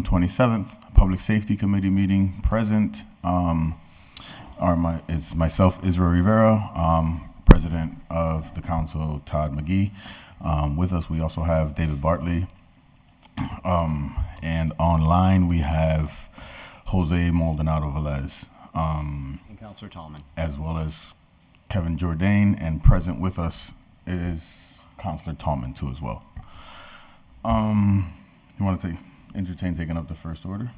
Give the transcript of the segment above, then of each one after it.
27th, Public Safety Committee meeting. Present is myself, Israel Rivera, President of the Council, Todd McGee. With us, we also have David Bartley. And online, we have Jose Maldonado Velez. And Councilor Tallman. As well as Kevin Jourdain, and present with us is Councilor Tallman too as well. You want to entertain taking up the first order?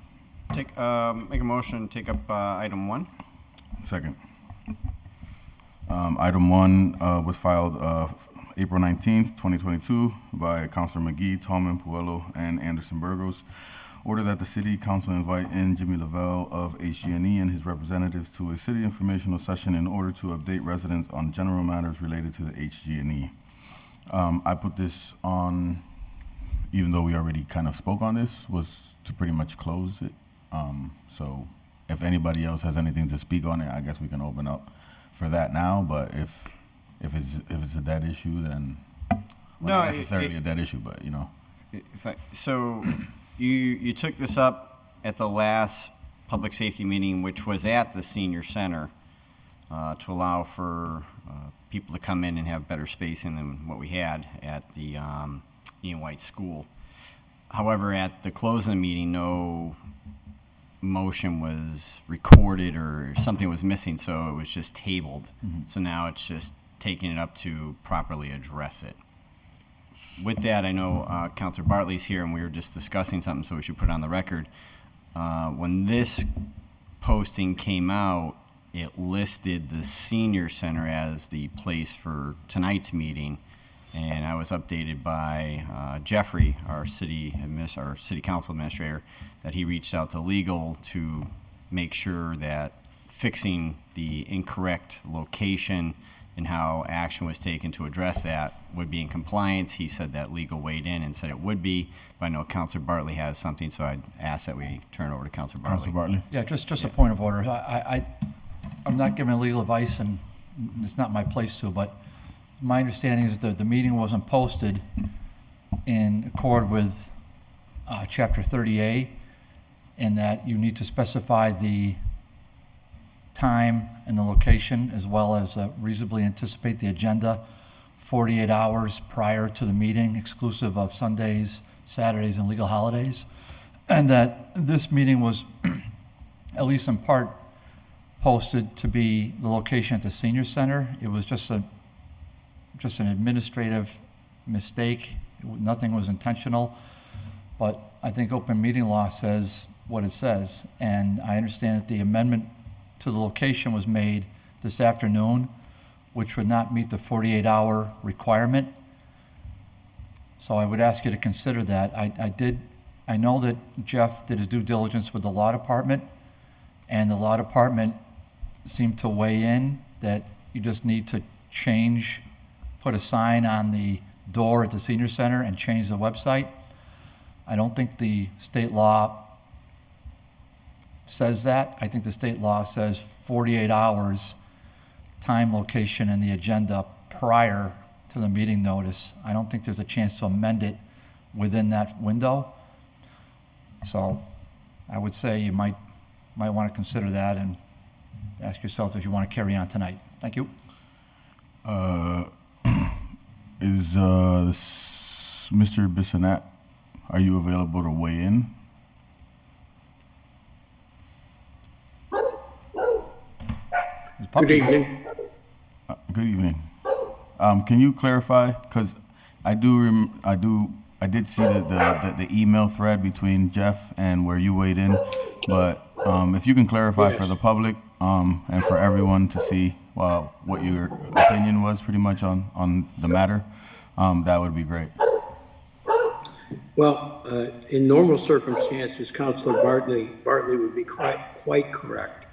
Make a motion to take up item 1. Second. Item 1 was filed April 19th, 2022 by Councilor McGee, Tallman, Puello, and Anderson Burgos. Order that the City Council invite in Jimmy Lavelle of HG&E and his representatives to a city informational session in order to update residents on general matters related to the HG&E. I put this on, even though we already kind of spoke on this, was to pretty much close it. So if anybody else has anything to speak on it, I guess we can open up for that now. But if it's a dead issue, then not necessarily a dead issue, but you know. So you took this up at the last public safety meeting, which was at the senior center, to allow for people to come in and have better spacing than what we had at the Ian White School. However, at the close of the meeting, no motion was recorded or something was missing, so it was just tabled. So now it's just taking it up to properly address it. With that, I know Councilor Bartley's here, and we were just discussing something, so we should put it on the record. When this posting came out, it listed the senior center as the place for tonight's meeting, and I was updated by Jeffrey, our city council administrator, that he reached out to legal to make sure that fixing the incorrect location and how action was taken to address that would be in compliance. He said that legal weighed in and said it would be, but I know Councilor Bartley has something, so I'd ask that we turn it over to Councilor Bartley. Councilor Bartley? Yeah, just a point of order. I'm not giving legal advice, and it's not my place to, but my understanding is that the meeting wasn't posted in accord with Chapter 30A, and that you need to specify the time and the location, as well as reasonably anticipate the agenda 48 hours prior to the meeting, exclusive of Sundays, Saturdays, and legal holidays. And that this meeting was, at least in part, posted to be the location at the senior center. It was just an administrative mistake. Nothing was intentional. But I think open meeting law says what it says. And I understand that the amendment to the location was made this afternoon, which would not meet the 48-hour requirement. So I would ask you to consider that. I know that Jeff did his due diligence with the law department, and the law department seemed to weigh in that you just need to put a sign on the door at the senior center and change the website. I don't think the state law says that. I think the state law says 48 hours, time, location, and the agenda prior to the meeting notice. I don't think there's a chance to amend it within that window. So I would say you might want to consider that and ask yourself if you want to carry on tonight. Thank you. Is Mr. Bissonnette, are you available to weigh in? Good evening. Good evening. Can you clarify? Because I did see the email thread between Jeff and where you weighed in, but if you can clarify for the public and for everyone to see what your opinion was pretty much on the matter, that would be great. Well, in normal circumstances, Councilor Bartley would be quite correct.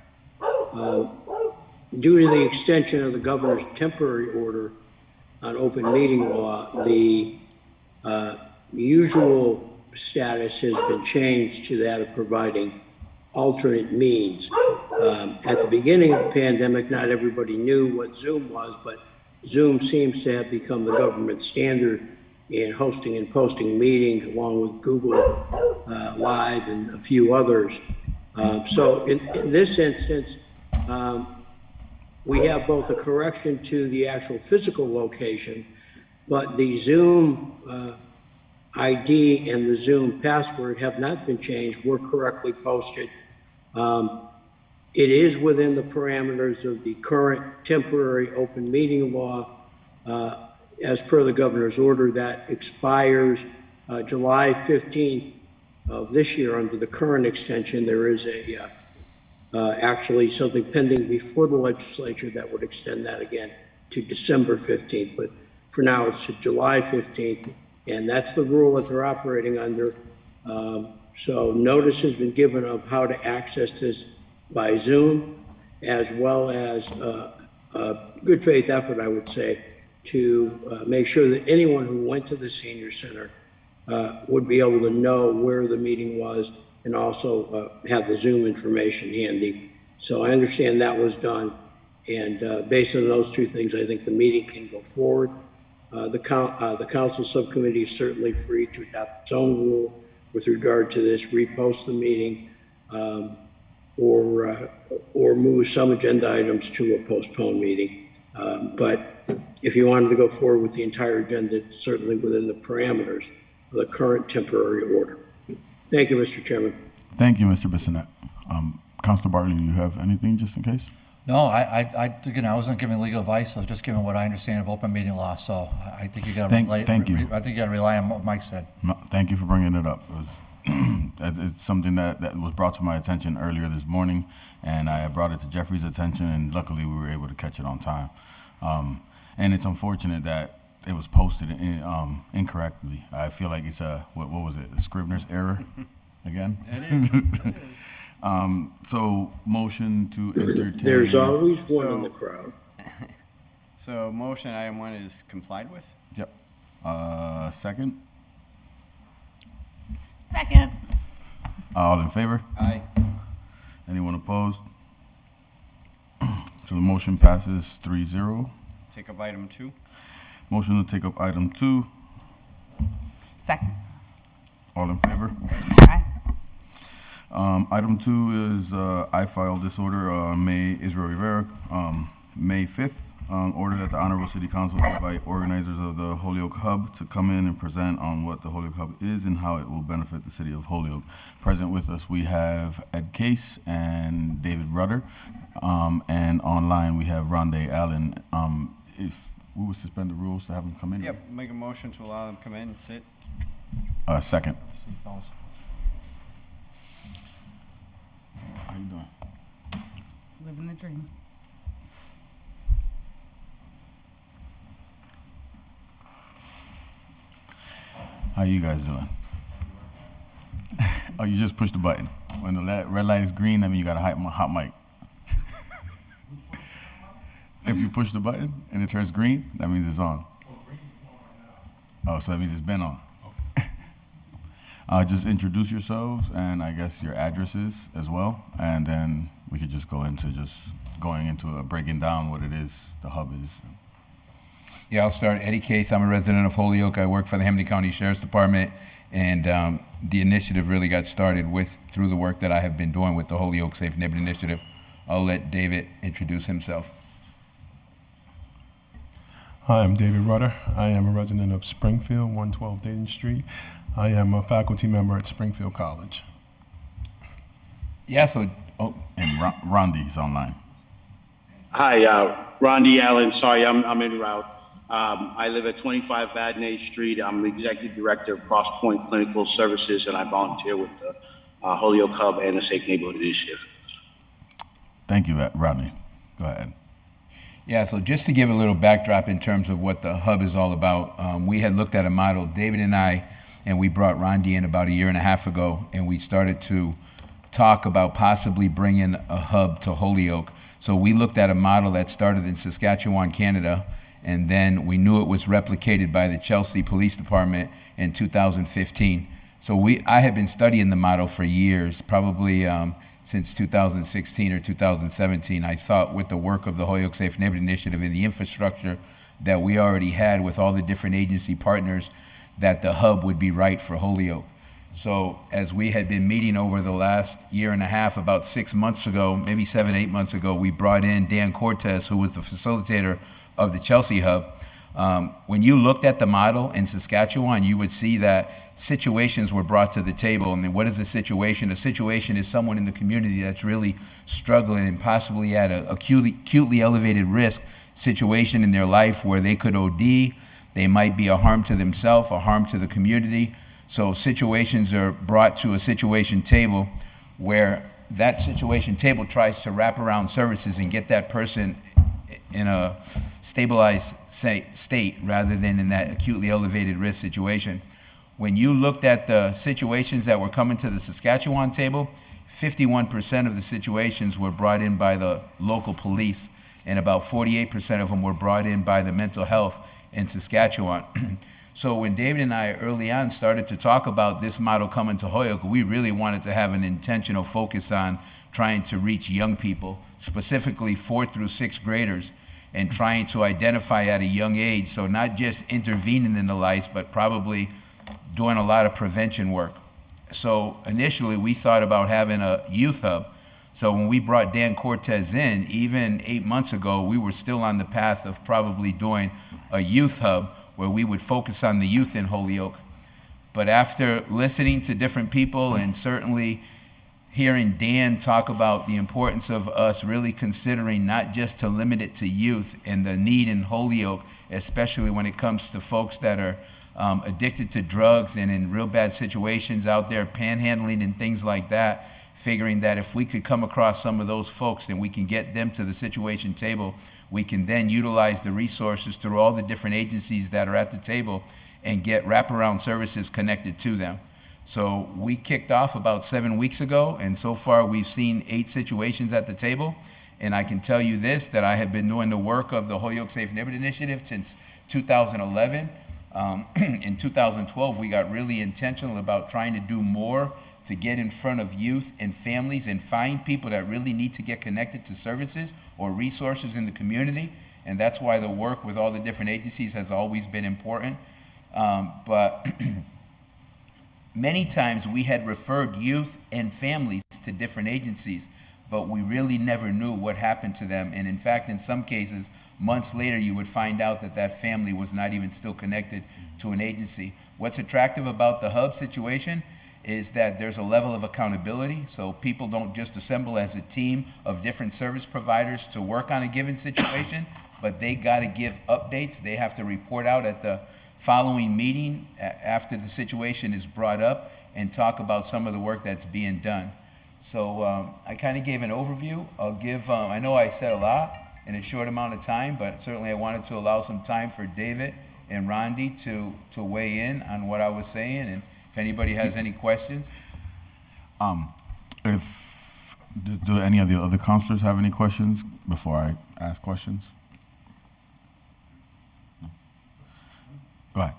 Due to the extension of the governor's temporary order on open meeting law, the usual status has been changed to that of providing alternate means. At the beginning of the pandemic, not everybody knew what Zoom was, but Zoom seems to have become the government standard in hosting and posting meetings along with Google Live and a few others. So in this instance, we have both a correction to the actual physical location, but the Zoom ID and the Zoom password have not been changed, were correctly posted. It is within the parameters of the current temporary open meeting law, as per the governor's order that expires July 15th of this year. Under the current extension, there is actually something pending before the legislature that would extend that again to December 15th. But for now, it's to July 15th, and that's the rule that they're operating under. So notice has been given of how to access this by Zoom, as well as a good faith effort, I would say, to make sure that anyone who went to the senior center would be able to know where the meeting was and also have the Zoom information handy. So I understand that was done. And based on those two things, I think the meeting can go forward. The council subcommittee is certainly free to adopt its own rule with regard to this, repost the meeting, or move some agenda items to a postponed meeting. But if you wanted to go forward with the entire agenda, it's certainly within the parameters of the current temporary order. Thank you, Mr. Chairman. Thank you, Mr. Bissonnette. Councilor Bartley, do you have anything just in case? No, again, I wasn't giving legal advice. I was just giving what I understand of open meeting law. So I think you got to Thank you. I think you got to rely on what Mike said. No, thank you for bringing it up. It was, it's something that was brought to my attention earlier this morning, and I brought it to Jeffrey's attention, and luckily we were able to catch it on time. And it's unfortunate that it was posted incorrectly. I feel like it's what was it? A Scrivener's error again? It is. So motion to entertain. There's always one in the crowd. So motion item 1 is complied with? Yep. Second. Second. All in favor? Aye. Anyone opposed? So the motion passes 3-0. Take up item 2. Motion to take up item 2. Second. All in favor? Aye. Item 2 is I filed this order Israel Rivera, May 5th. Order that the Honorable City Council invite organizers of the Holyoke Hub to come in and present on what the Holyoke Hub is and how it will benefit the city of Holyoke. Present with us, we have Ed Case and David Rudder, and online we have Rondé Allen. If we would suspend the rules to have them come in. Yep, make a motion to allow them to come in and sit. Second. How you doing? Living the dream. How you guys doing? Oh, you just push the button. When the red light is green, that means you got a hot mic. If you push the button and it turns green, that means it's on. Oh, so that means it's been on. Just introduce yourselves and I guess your addresses as well, and then we could just go into breaking down what it is the hub is. Yeah, I'll start. Eddie Case, I'm a resident of Holyoke. I work for the Hamilton County Sheriff's Department, and the initiative really got started through the work that I have been doing with the Holyoke Safe Neighborhood Initiative. I'll let David introduce himself. Hi, I'm David Rudder. I am a resident of Springfield, 112 Dayton Street. I am a faculty member at Springfield College. Yeah, And Rondi's online. Hi, Rondi Allen. Sorry, I'm en route. I live at 25 Vadnais Street. I'm the executive director of Crosspoint Clinical Services, and I volunteer with the Holyoke Hub and the Safe Neighborhood Initiative. Thank you, Rodney. Go ahead. Yeah, so just to give a little backdrop in terms of what the hub is all about, we had looked at a model, David and I, and we brought Rondi in about 1.5 years ago, and we started to talk about possibly bringing a hub to Holyoke. So we looked at a model that started in Saskatchewan, Canada, and then we knew it was replicated by the Chelsea Police Department in 2015. So I had been studying the model for years, probably since 2016 or 2017. I thought with the work of the Holyoke Safe Neighborhood Initiative and the infrastructure that we already had with all the different agency partners, that the hub would be right for Holyoke. So as we had been meeting over the last year and a half, about 6 months ago, maybe 7, 8 months ago, we brought in Dan Cortez, who was the facilitator of the Chelsea Hub. When you looked at the model in Saskatchewan, you would see that situations were brought to the table. I mean, what is a situation? A situation is someone in the community that's really struggling and possibly at a acutely elevated risk situation in their life where they could OD, they might be a harm to themselves, a harm to the community. So situations are brought to a situation table where that situation table tries to wrap around services and get that person in a stabilized state rather than in that acutely elevated risk situation. When you looked at the situations that were coming to the Saskatchewan table, 51% of the situations were brought in by the local police, and about 48% of them were brought in by the mental health in Saskatchewan. So when David and I early on started to talk about this model coming to Holyoke, we really wanted to have an intentional focus on trying to reach young people, specifically 4th through 6th graders, and trying to identify at a young age. So not just intervening in the lives, but probably doing a lot of prevention work. So initially we thought about having a youth hub. So when we brought Dan Cortez in, even 8 months ago, we were still on the path of probably doing a youth hub where we would focus on the youth in Holyoke. But after listening to different people and certainly hearing Dan talk about the importance of us really considering not just to limit it to youth and the need in Holyoke, especially when it comes to folks that are addicted to drugs and in real bad situations out there, panhandling and things like that, figuring that if we could come across some of those folks, then we can get them to the situation table. We can then utilize the resources through all the different agencies that are at the table and get wraparound services connected to them. So we kicked off about 7 weeks ago, and so far we've seen 8 situations at the table. And I can tell you this, that I have been doing the work of the Holyoke Safe Neighborhood Initiative since 2011. In 2012, we got really intentional about trying to do more to get in front of youth and families and find people that really need to get connected to services or resources in the community. And that's why the work with all the different agencies has always been important. But many times we had referred youth and families to different agencies, but we really never knew what happened to them. And in fact, in some cases, months later, you would find out that that family was not even still connected to an agency. What's attractive about the hub situation is that there's a level of accountability, so people don't just assemble as a team of different service providers to work on a given situation, but they gotta give updates. They have to report out at the following meeting after the situation is brought up and talk about some of the work that's being done. So I kind of gave an overview. I'll give, I know I said a lot in a short amount of time, but certainly I wanted to allow some time for David and Rondi to weigh in on what I was saying, and if anybody has any questions. Do any of the other counselors have any questions before I ask questions? No? Go ahead.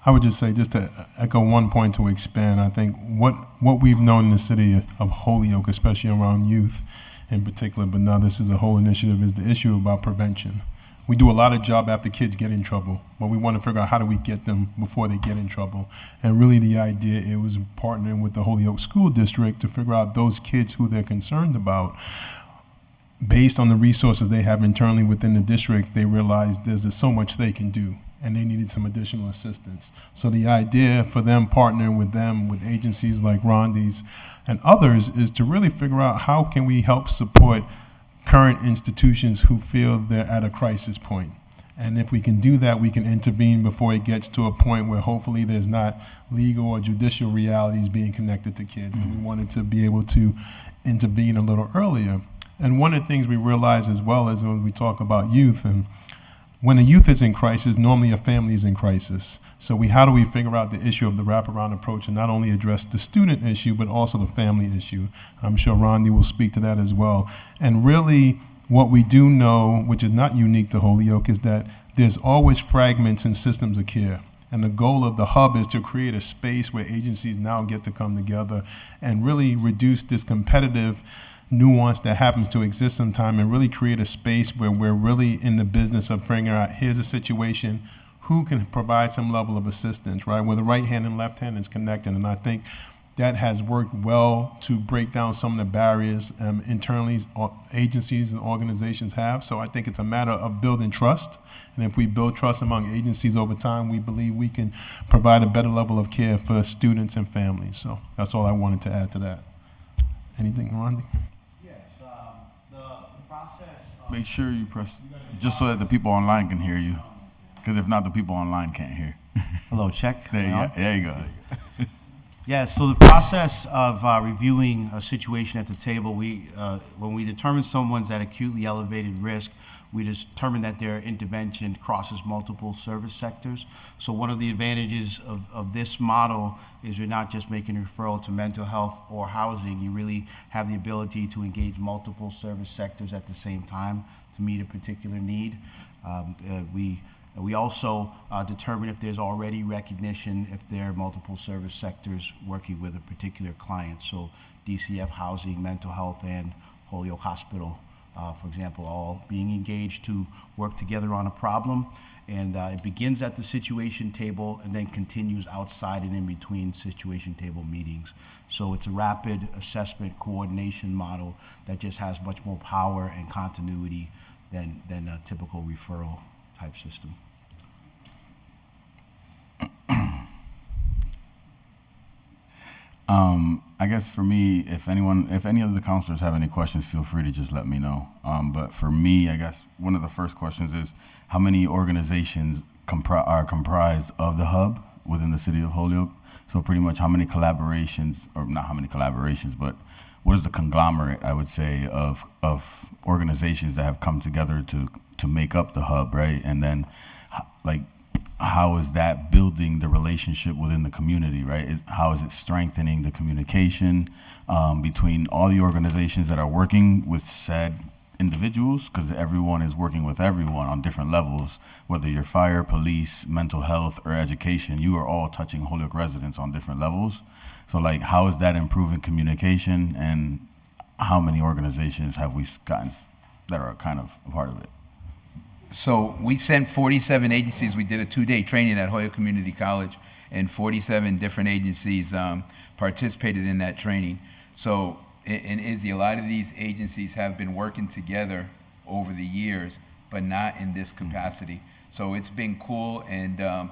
I would just say, just to echo one point to expand, I think what we've known in the city of Holyoke, especially around youth in particular, but now this is a whole initiative, is the issue about prevention. We do a lot of job after kids get in trouble, but we want to figure out how do we get them before they get in trouble. And really the idea, it was partnering with the Holyoke School District to figure out those kids who they're concerned about. Based on the resources they have internally within the district, they realized there's so much they can do, and they needed some additional assistance. So the idea for them partnering with them, with agencies like Rondi's and others, is to really figure out how can we help support current institutions who feel they're at a crisis point. And if we can do that, we can intervene before it gets to a point where hopefully there's not legal or judicial realities being connected to kids. And we wanted to be able to intervene a little earlier. And one of the things we realize as well is when we talk about youth, and when a youth is in crisis, normally a family is in crisis. So how do we figure out the issue of the wraparound approach and not only address the student issue, but also the family issue? I'm sure Rondi will speak to that as well. And really, what we do know, which is not unique to Holyoke, is that there's always fragments in systems of care. And the goal of the hub is to create a space where agencies now get to come together and really reduce this competitive nuance that happens to exist sometimes, and really create a space where we're really in the business of figuring out, here's a situation, who can provide some level of assistance, right? Where the right hand and left hand is connected. And I think that has worked well to break down some of the barriers internally agencies and organizations have. So I think it's a matter of building trust. And if we build trust among agencies over time, we believe we can provide a better level of care for students and families. So that's all I wanted to add to that. Anything, Rondi? Yes, the process. Make sure you press, just so that the people online can hear you. Because if not, the people online can't hear. Hello, check. There you go. There you go. Yeah, so the process of reviewing a situation at the table, when we determine someone's at acutely elevated risk, we determine that their intervention crosses multiple service sectors. So one of the advantages of this model is you're not just making a referral to mental health or housing, you really have the ability to engage multiple service sectors at the same time to meet a particular need. We also determine if there's already recognition if there are multiple service sectors working with a particular client. So DCF Housing, Mental Health, and Holyoke Hospital, for example, all being engaged to work together on a problem. And it begins at the situation table and then continues outside and in between situation table meetings. So it's a rapid assessment coordination model that just has much more power and continuity than a typical referral type system. I guess for me, if any of the counselors have any questions, feel free to just let me know. But for me, I guess one of the first questions is how many organizations are comprised of the hub within the city of Holyoke? So pretty much how many collaborations, or not how many collaborations, but what is the conglomerate, I would say, of organizations that have come together to make up the hub, right? And then, like, how is that building the relationship within the community, right? How is it strengthening the communication between all the organizations that are working with said individuals? Because everyone is working with everyone on different levels, whether you're fire, police, mental health, or education, you are all touching Holyoke residents on different levels. So, like, how is that improving communication, and how many organizations have we gotten that are kind of a part of it? So we sent 47 agencies. We did a 2-day training at Holyoke Community College, and 47 different agencies participated in that training. So, and Izzy, a lot of these agencies have been working together over the years, but not in this capacity. So it's been cool, and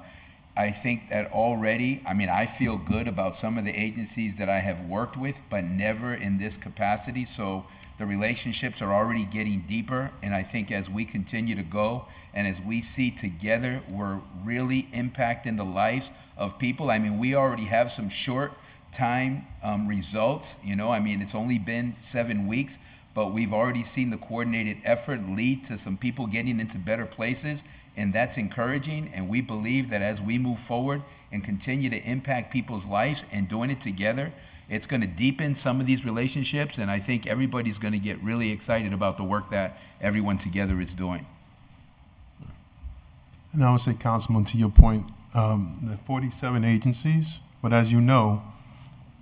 I think that already, I mean, I feel good about some of the agencies that I have worked with, but never in this capacity. So the relationships are already getting deeper, and I think as we continue to go and as we see together, we're really impacting the lives of people. I mean, we already have some short time results, you know, I mean, it's only been 7 weeks, but we've already seen the coordinated effort lead to some people getting into better places, and that's encouraging. And we believe that as we move forward and continue to impact people's lives and doing it together, it's going to deepen some of these relationships, and I think everybody's going to get really excited about the work that everyone together is doing. And I would say, Councilman, to your point, the 47 agencies, but as you know,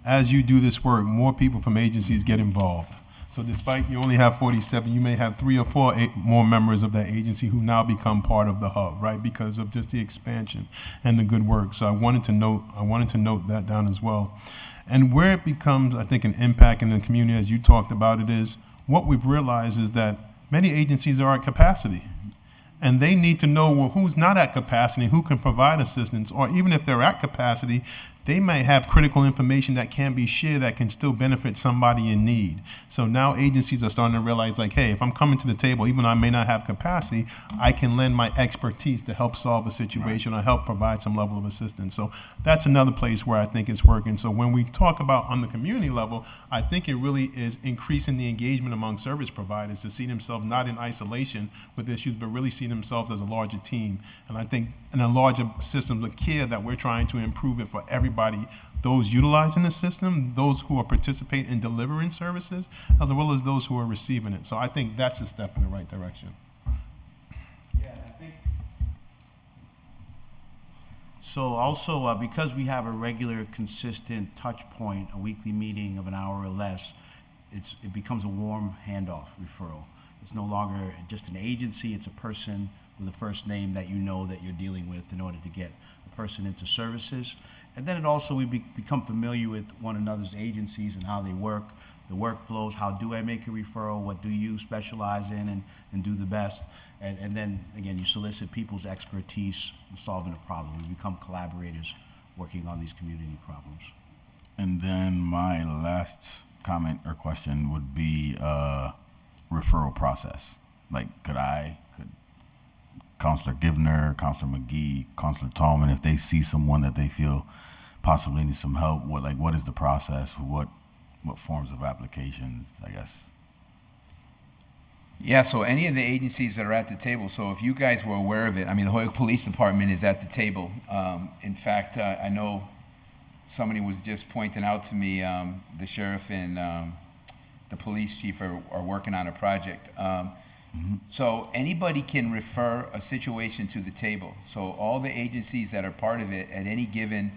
as you do this work, more people from agencies get involved. So despite you only have 47, you may have 3 or 4 more members of that agency who now become part of the hub, right? Because of just the expansion and the good work. So I wanted to note that down as well. And where it becomes, I think, an impact in the community, as you talked about it, is what we've realized is that many agencies are at capacity. And they need to know who's not at capacity, who can provide assistance, or even if they're at capacity, they might have critical information that can be shared that can still benefit somebody in need. So now agencies are starting to realize, like, hey, if I'm coming to the table, even though I may not have capacity, I can lend my expertise to help solve a situation or help provide some level of assistance. So that's another place where I think it's working. So when we talk about on the community level, I think it really is increasing the engagement among service providers to see themselves not in isolation with issues, but really see themselves as a larger team. And I think in a larger system of care that we're trying to improve it for everybody, those utilizing the system, those who are participating in delivering services, as well as those who are receiving it. So I think that's a step in the right direction. Yeah, I think. So also, because we have a regular, consistent touch point, a weekly meeting of an hour or less, it becomes a warm handoff referral. It's no longer just an agency, it's a person with a first name that you know that you're dealing with in order to get a person into services. And then it also, we become familiar with one another's agencies and how they work, the workflows, how do I make a referral, what do you specialize in and do the best. And then, again, you solicit people's expertise in solving a problem. We become collaborators working on these community problems. And then my last comment or question would be referral process. Like, could Counselor Givner, Counselor McGee, Counselor Tallman, if they see someone that they feel possibly needs some help, what is the process? What forms of applications, I guess? Yeah, so any of the agencies that are at the table, so if you guys were aware of it, I mean, the Holyoke Police Department is at the table. In fact, I know somebody was just pointing out to me, the sheriff and the police chief are working on a project. So anybody can refer a situation to the table. So all the agencies that are part of it, at any given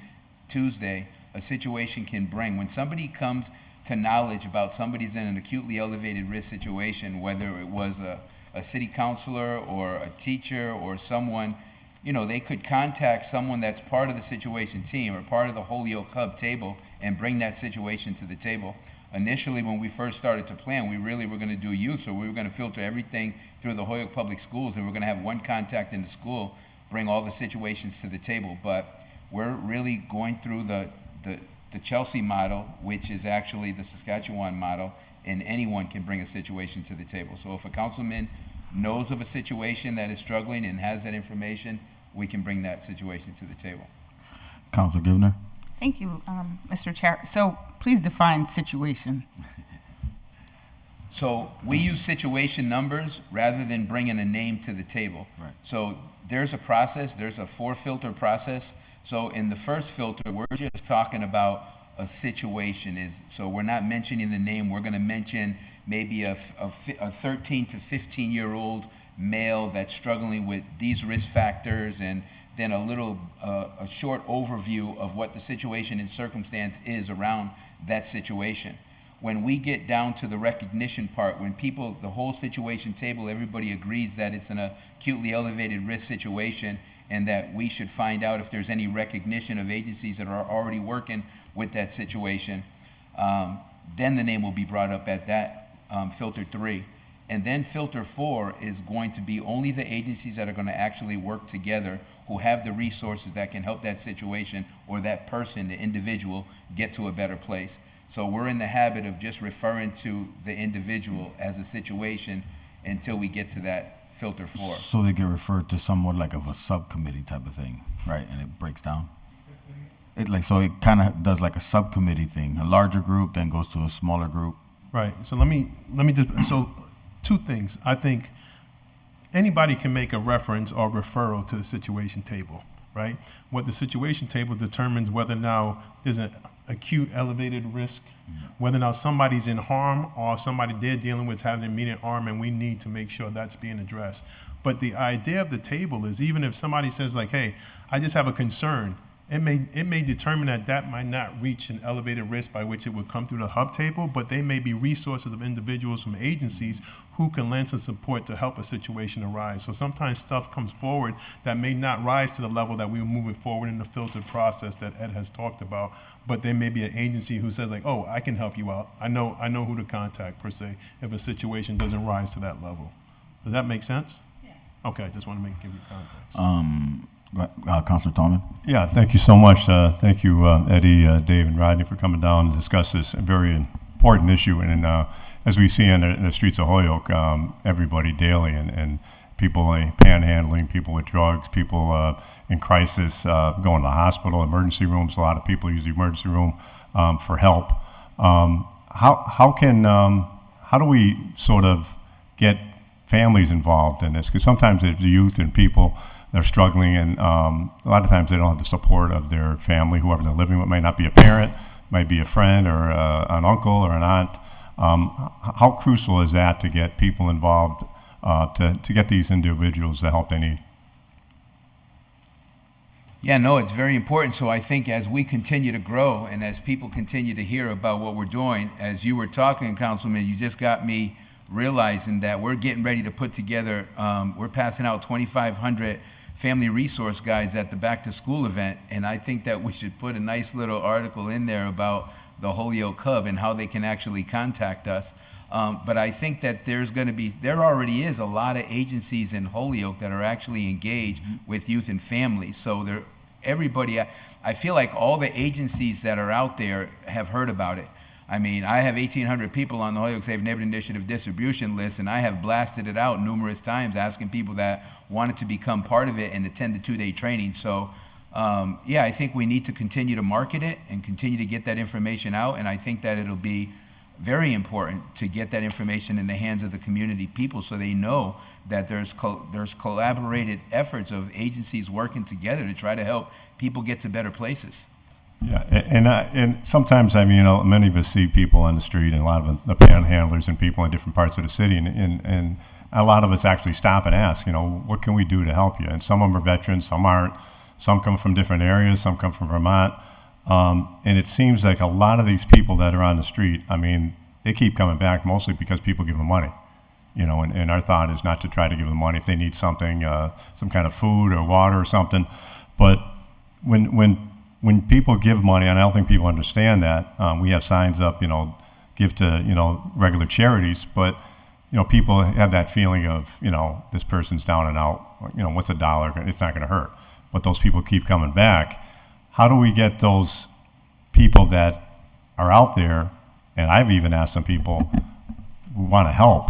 Tuesday, a situation can bring. When somebody comes to knowledge about somebody's in an acutely elevated risk situation, whether it was a city councilor or a teacher or someone, you know, they could contact someone that's part of the situation team or part of the Holyoke Hub table and bring that situation to the table. Initially, when we first started to plan, we really were going to do youth, so we were going to filter everything through the Holyoke Public Schools, and we're going to have one contact in the school, bring all the situations to the table. But we're really going through the Chelsea model, which is actually the Saskatchewan model, and anyone can bring a situation to the table. So if a councilman knows of a situation that is struggling and has that information, we can bring that situation to the table. Counselor Givner? Thank you, Mr. Chair. So please define situation. So we use situation numbers rather than bringing a name to the table. Right. So there's a process, there's a 4-filter process. So in the first filter, we're just talking about a situation. So we're not mentioning the name, we're gonna mention maybe a 13 to 15-year-old male that's struggling with these risk factors, and then a short overview of what the situation and circumstance is around that situation. When we get down to the recognition part, when the whole situation table, everybody agrees that it's an acutely elevated risk situation and that we should find out if there's any recognition of agencies that are already working with that situation, then the name will be brought up at that filter 3. And then filter 4 is going to be only the agencies that are going to actually work together, who have the resources that can help that situation or that person, the individual, get to a better place. So we're in the habit of just referring to the individual as a situation until we get to that filter 4. So they get referred to somewhat like of a subcommittee type of thing, right? And it breaks down? So it kind of does like a subcommittee thing, a larger group then goes to a smaller group. Right. So let me just, so 2 things. I think anybody can make a reference or referral to the situation table, right? What the situation table determines whether now there's an acute elevated risk, whether now somebody's in harm or somebody they're dealing with is having immediate harm, and we need to make sure that's being addressed. But the idea of the table is, even if somebody says like, hey, I just have a concern, it may determine that might not reach an elevated risk by which it would come through the hub table, but they may be resources of individuals from agencies who can lend some support to help a situation arise. So sometimes stuff comes forward that may not rise to the level that we move it forward in the filtered process that Ed has talked about, but there may be an agency who says like, oh, I can help you out. I know who to contact per se if a situation doesn't rise to that level. Does that make sense? Yeah. Okay, just want to give you context. Counselor Tallman? Yeah, thank you so much. Thank you, Eddie, Dave, and Rodney for coming down and discuss this very important issue. And as we see in the streets of Holyoke, everybody daily, and people panhandling, people with drugs, people in crisis, going to the hospital, emergency rooms. A lot of people use the emergency room for help. How do we sort of get families involved in this? Because sometimes it's the youth and people, they're struggling, and a lot of times they don't have the support of their family, whoever they're living with. Might not be a parent, might be a friend or an uncle or an aunt. How crucial is that to get people involved, to get these individuals the help they need? Yeah, no, it's very important. So I think as we continue to grow and as people continue to hear about what we're doing, as you were talking, Councilman, you just got me realizing that we're getting ready to put together, we're passing out 2,500 family resource guides at the back to school event, and I think that we should put a nice little article in there about the Holyoke Hub and how they can actually contact us. But I think that there already is a lot of agencies in Holyoke that are actually engaged with youth and families. So everybody, I feel like all the agencies that are out there have heard about it. I mean, I have 1,800 people on the Holyoke Safe Neighborhood Initiative distribution list, and I have blasted it out numerous times, asking people that wanted to become part of it and attend the 2-day training. So, yeah, I think we need to continue to market it and continue to get that information out, and I think that it'll be very important to get that information in the hands of the community people so they know that there's collaborated efforts of agencies working together to try to help people get to better places. Yeah, and sometimes, I mean, many of us see people on the street, and a lot of the panhandlers and people in different parts of the city, and a lot of us actually stop and ask, what can we do to help you? And some of them are veterans, some aren't, some come from different areas, some come from Vermont, and it seems like a lot of these people that are on the street, I mean, they keep coming back mostly because people give them money, and our thought is not to try to give them money if they need something, some kind of food or water or something, but when people give money, and I don't think people understand that, we have signs up, give to, regular charities, but, people have that feeling of, this person's down and out, what's $1? It's not going to hurt. But those people keep coming back. How do we get those people that are out there, and I've even asked some people, we want to help.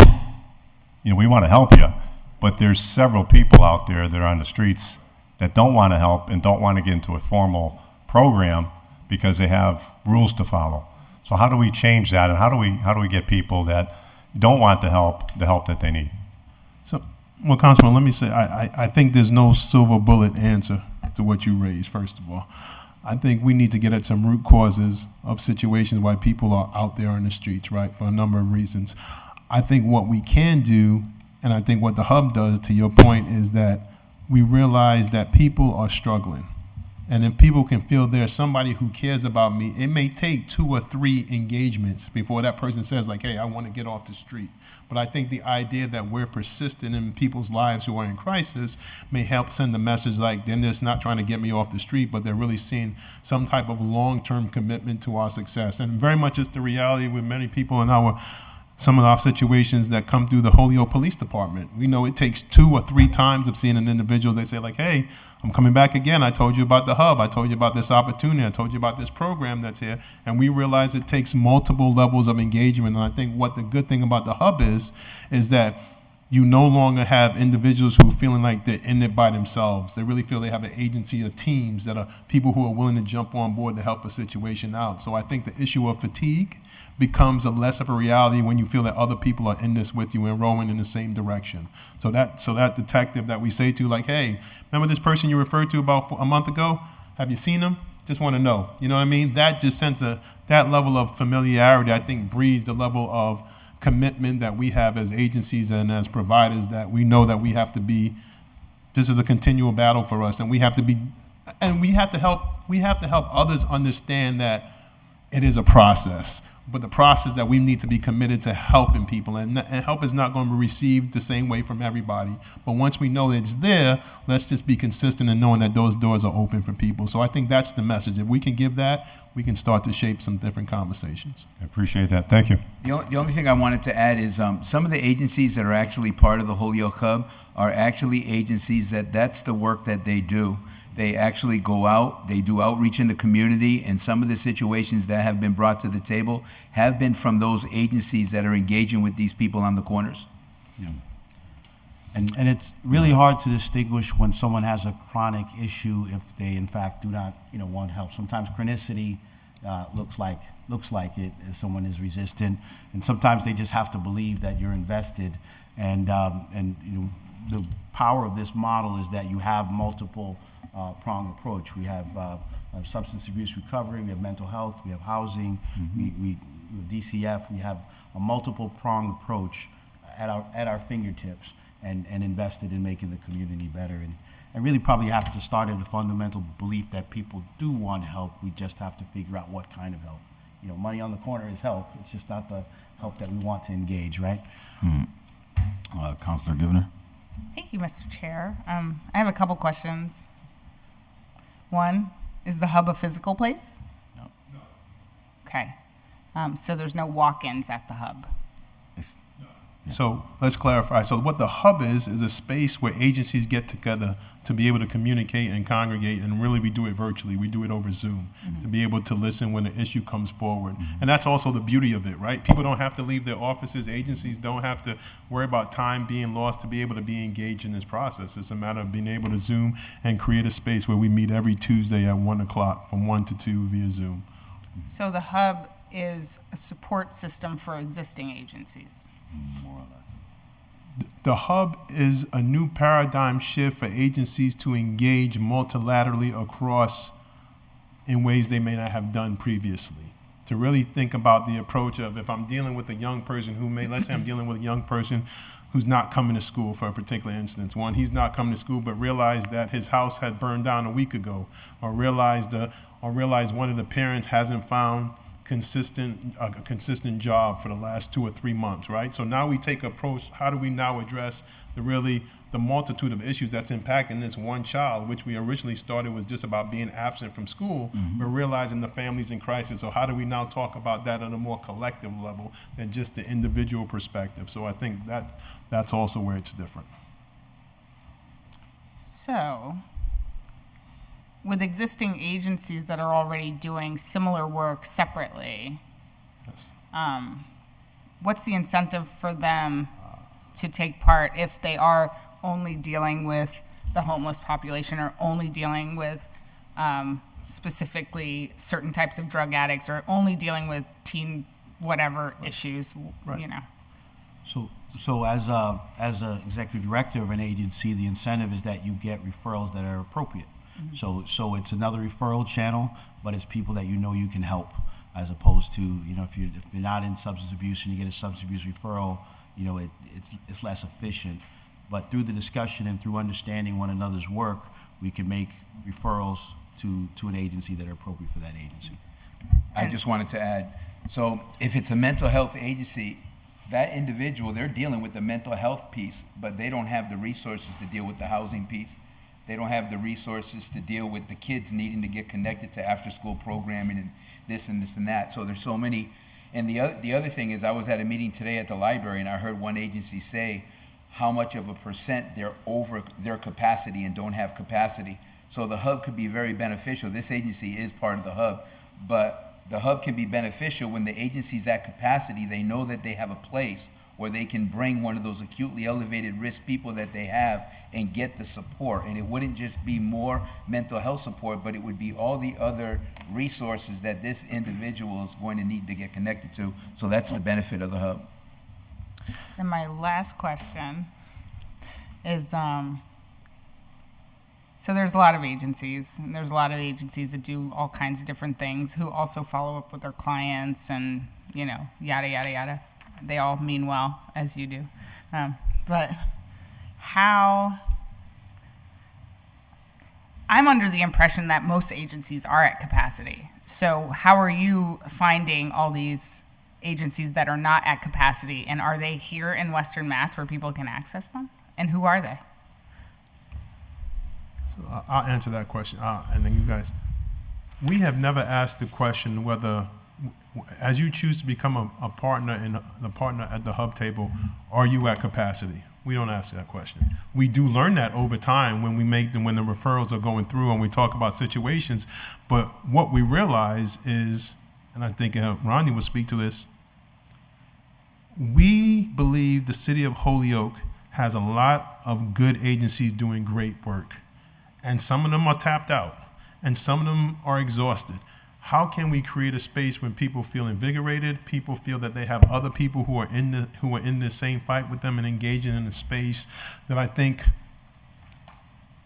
We want to help you, but there's several people out there that are on the streets that don't want to help and don't want to get into a formal program because they have rules to follow. So how do we change that, and how do we get people that don't want the help that they need? So, well, Councilman, let me say, I think there's no silver bullet answer to what you raised, first of all. I think we need to get at some root causes of situations why people are out there on the streets, right, for a number of reasons. I think what we can do, and I think what the Hub does, to your point, is that we realize that people are struggling. And if people can feel there's somebody who cares about me, it may take 2 or 3 engagements before that person says, like, hey, I want to get off the street. But I think the idea that we're persistent in people's lives who are in crisis may help send the message like they're just not trying to get me off the street, but they're really seeing some type of long-term commitment to our success. And very much it's the reality with many people in some of our situations that come through the Holyoke Police Department. We know it takes 2 or 3 times of seeing an individual, they say like, hey, I'm coming back again. I told you about the Hub. I told you about this opportunity. I told you about this program that's here. And we realize it takes multiple levels of engagement. And I think what the good thing about the Hub is that you no longer have individuals who are feeling like they're in it by themselves. They really feel they have an agency of teams that are people who are willing to jump on board to help a situation out. So I think the issue of fatigue becomes a less of a reality when you feel that other people are in this with you and rowing in the same direction. So that detective that we say to, like, hey, remember this person you referred to about a month ago? Have you seen them? Just want to know. You know what I mean? That just sends that level of familiarity, I think, breeds the level of commitment that we have as agencies and as providers, that we know that we have to be, this is a continual battle for us, and we have to help others understand that it is a process, but the process that we need to be committed to helping people, and help is not going to be received the same way from everybody. But once we know that it's there, let's just be consistent in knowing that those doors are open for people. So I think that's the message. If we can give that, we can start to shape some different conversations. I appreciate that. Thank you. The only thing I wanted to add is some of the agencies that are actually part of the Holyoke Hub are actually agencies that's the work that they do. They actually go out, they do outreach in the community, and some of the situations that have been brought to the table have been from those agencies that are engaging with these people on the corners. Yeah. And it's really hard to distinguish when someone has a chronic issue if they in fact do not want help. Sometimes chronicity looks like it if someone is resistant, and sometimes they just have to believe that you're invested. And the power of this model is that you have multiple prong approach. We have substance abuse recovery, we have mental health, we have housing, we DCF, we have a multiple prong approach at our fingertips, and invested in making the community better. And really probably have to start at a fundamental belief that people do want help. We just have to figure out what kind of help. Money on the corner is help. It's just not the help that we want to engage, right? Counselor Givner. Thank you, Mr. Chair. I have a couple questions. One, is the hub a physical place? No. Okay. So there's no walk-ins at the hub? So let's clarify. So what the hub is a space where agencies get together to be able to communicate and congregate, and really we do it virtually. We do it over Zoom to be able to listen when an issue comes forward. And that's also the beauty of it, right? People don't have to leave their offices. Agencies don't have to worry about time being lost to be able to be engaged in this process. It's a matter of being able to Zoom and create a space where we meet every Tuesday at 1 o'clock from 1 to 2 via Zoom. So the hub is a support system for existing agencies? More or less. The hub is a new paradigm shift for agencies to engage multilaterally across in ways they may not have done previously. To really think about the approach of, if I'm dealing with a young person who may, let's say I'm dealing with a young person who's not coming to school for a particular instance. One, he's not coming to school, but realized that his house had burned down a week ago, or realized one of the parents hasn't found a consistent job for the last 2 or 3 months, right? So now we take approach, how do we now address the multitude of issues that's impacting this one child, which we originally started was just about being absent from school, but realizing the family's in crisis. So how do we now talk about that on a more collective level than just the individual perspective? So I think that's also where it's different. So, with existing agencies that are already doing similar work separately, Yes. what's the incentive for them to take part if they are only dealing with the homeless population, or only dealing with specifically certain types of drug addicts, or only dealing with teen whatever issues, Right. you know? So as a executive director of an agency, the incentive is that you get referrals that are appropriate. So it's another referral channel, but it's people that you know you can help, as opposed to, if you're not in substance abuse and you get a substance abuse referral, it's less efficient. But through the discussion and through understanding one another's work, we can make referrals to an agency that are appropriate for that agency. I just wanted to add, so if it's a mental health agency, that individual, they're dealing with the mental health piece, but they don't have the resources to deal with the housing piece. They don't have the resources to deal with the kids needing to get connected to after-school programming and this and this and that. So there's so many. And the other thing is, I was at a meeting today at the library, and I heard one agency say how much of a percent they're over their capacity and don't have capacity. So the hub could be very beneficial. This agency is part of the hub, but the hub can be beneficial when the agency's at capacity. They know that they have a place where they can bring one of those acutely elevated risk people that they have and get the support. And it wouldn't just be more mental health support, but it would be all the other resources that this individual is going to need to get connected to. So that's the benefit of the hub. And my last question is, so there's a lot of agencies, and there's a lot of agencies that do all kinds of different things, who also follow up with their clients and, yada, yada, yada. They all mean well, as you do. But I'm under the impression that most agencies are at capacity. So how are you finding all these agencies that are not at capacity, and are they here in Western Mass where people can access them? And who are they? So I'll answer that question, and then you guys. We have never asked the question whether, as you choose to become a partner and the partner at the hub table, are you at capacity? We don't ask that question. We do learn that over time when when the referrals are going through and we talk about situations. But what we realize is, and I think Rodney will speak to this, we believe the city of Holyoke has a lot of good agencies doing great work. And some of them are tapped out, and some of them are exhausted. How can we create a space when people feel invigorated, people feel that they have other people who are in the same fight with them and engaging in a space that I think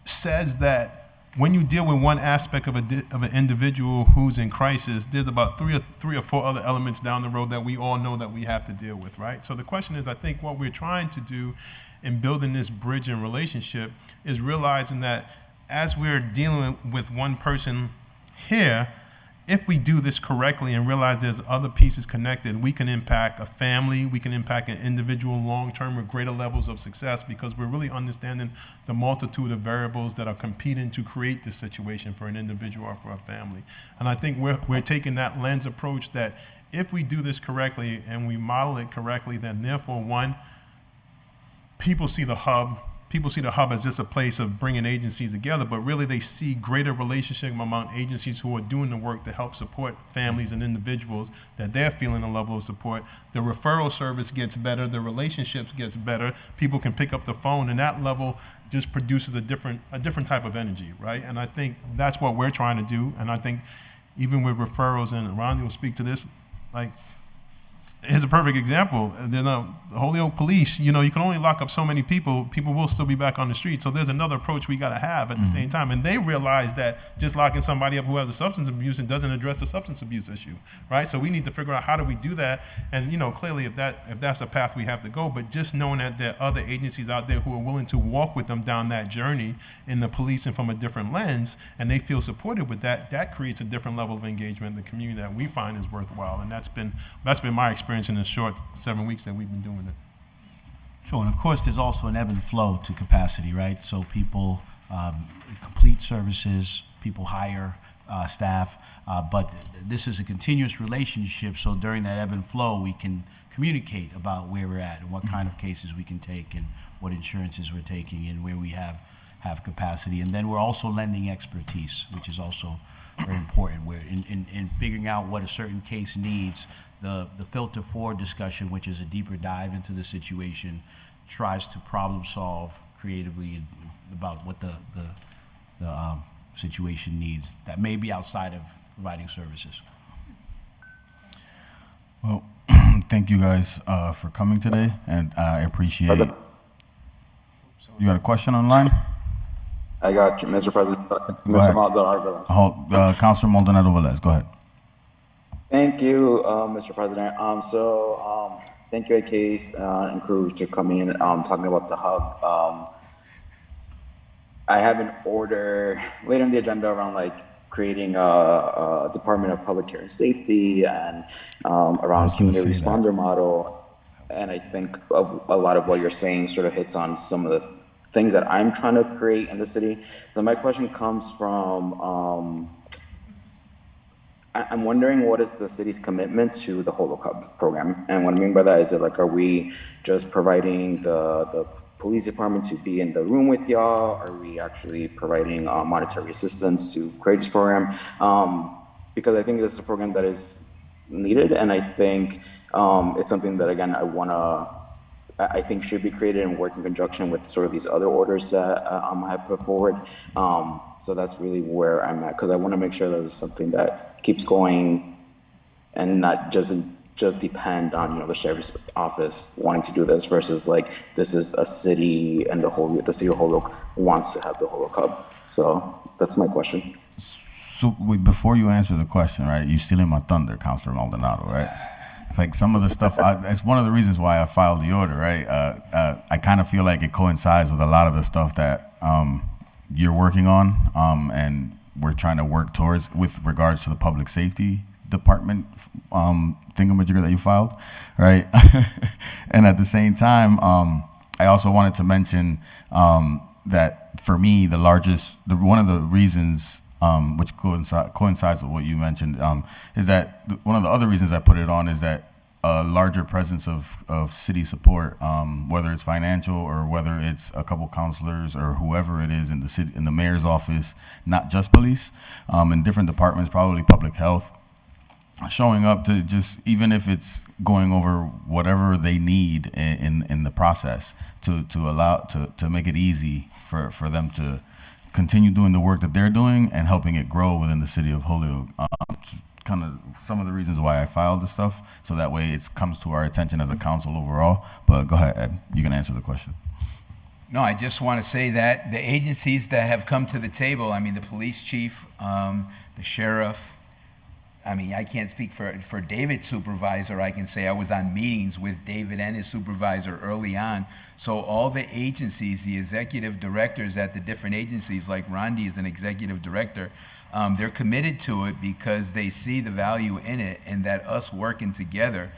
says that when you deal with one aspect of an individual who's in crisis, there's about three or four other elements down the road that we all know that we have to deal with, right? So the question is, I think what we're trying to do in building this bridge and relationship is realizing that as we're dealing with one person here, if we do this correctly and realize there's other pieces connected, we can impact a family, we can impact an individual long-term with greater levels of success, because we're really understanding the multitude of variables that are competing to create this situation for an individual or for a family. And I think we're taking that lens approach that if we do this correctly and we model it correctly, then therefore, one, people see the hub as just a place of bringing agencies together, but really they see greater relationship among agencies who are doing the work to help support families and individuals, that they're feeling a level of support. The referral service gets better, the relationships gets better, people can pick up the phone, and that level just produces a different type of energy, right? And I think that's what we're trying to do. And I think even with referrals, and Ronnie will speak to this, like, here's a perfect example. The Holyoke Police, you can only lock up so many people. People will still be back on the street. So there's another approach we got to have at the same time. And they realize that just locking somebody up who has a substance abuse and doesn't address the substance abuse issue, right? So we need to figure out how do we do that. And clearly if that's a path we have to go, but just knowing that there are other agencies out there who are willing to walk with them down that journey in the policing from a different lens, and they feel supported with that creates a different level of engagement in the community that we find is worthwhile. And that's been my experience in the short 7 weeks that we've been doing it. Sure, and of course, there's also an ebb and flow to capacity, right? So people complete services, people hire staff, but this is a continuous relationship, so during that ebb and flow, we can communicate about where we're at and what kind of cases we can take and what insurances we're taking and where we have capacity. And then we're also lending expertise, which is also very important. We're in figuring out what a certain case needs. The filter 4 discussion, which is a deeper dive into the situation, tries to problem solve creatively about what the situation needs that may be outside of providing services. Well, thank you guys for coming today, and I appreciate. You got a question online? I got you, Mr. President. Mr. Maldonado. Councilor Maldonado Velez, go ahead. Thank you, Mr. President. Thank you, Case and crew, to coming in talking about the hub. I have an order later in the agenda around creating a Department of Public Care and Safety and around community responder model. And I think a lot of what you're saying sort of hits on some of the things that I'm trying to create in the city. So my question comes from, I'm wondering what is the city's commitment to the Holocaust program? And what I mean by that is are we just providing the police department to be in the room with y'all? Are we actually providing monetary assistance to create this program? Because I think this is a program that is needed, and I think it's something that, again, I think should be created and work in conjunction with sort of these other orders that I have put forward. So that's really where I'm at, because I want to make sure that it's something that keeps going and not just depend on the sheriff's office wanting to do this versus this is a city and the city of Holyoke wants to have the Holyoke hub. So that's my question. So before you answer the question, right, you're stealing my thunder, Councilor Maldonado, right? Some of the stuff, it's one of the reasons why I filed the order, right? I kind of feel like it coincides with a lot of the stuff that you're working on, and we're trying to work towards with regards to the public safety department thingamajigger that you filed, right? And at the same time, I also wanted to mention that for me, one of the reasons which coincides with what you mentioned, is that one of the other reasons I put it on is that a larger presence of city support, whether it's financial or whether it's a couple counselors or whoever it is in the city, in the mayor's office, not just police, in different departments, probably public health, showing up to just, even if it's going over whatever they need in the process to make it easy for them to continue doing the work that they're doing and helping it grow within the city of Holyoke. Kind of some of the reasons why I filed this stuff, so that way it comes to our attention as a council overall. But go ahead, Ed. You can answer the question. No, I just want to say that the agencies that have come to the table, I mean, the police chief, the sheriff, I mean, I can't speak for David's supervisor. I can say I was on meetings with David and his supervisor early on. So all the agencies, the executive directors at the different agencies, like Rondi is an executive director, they're committed to it because they see the value in it and that us working together.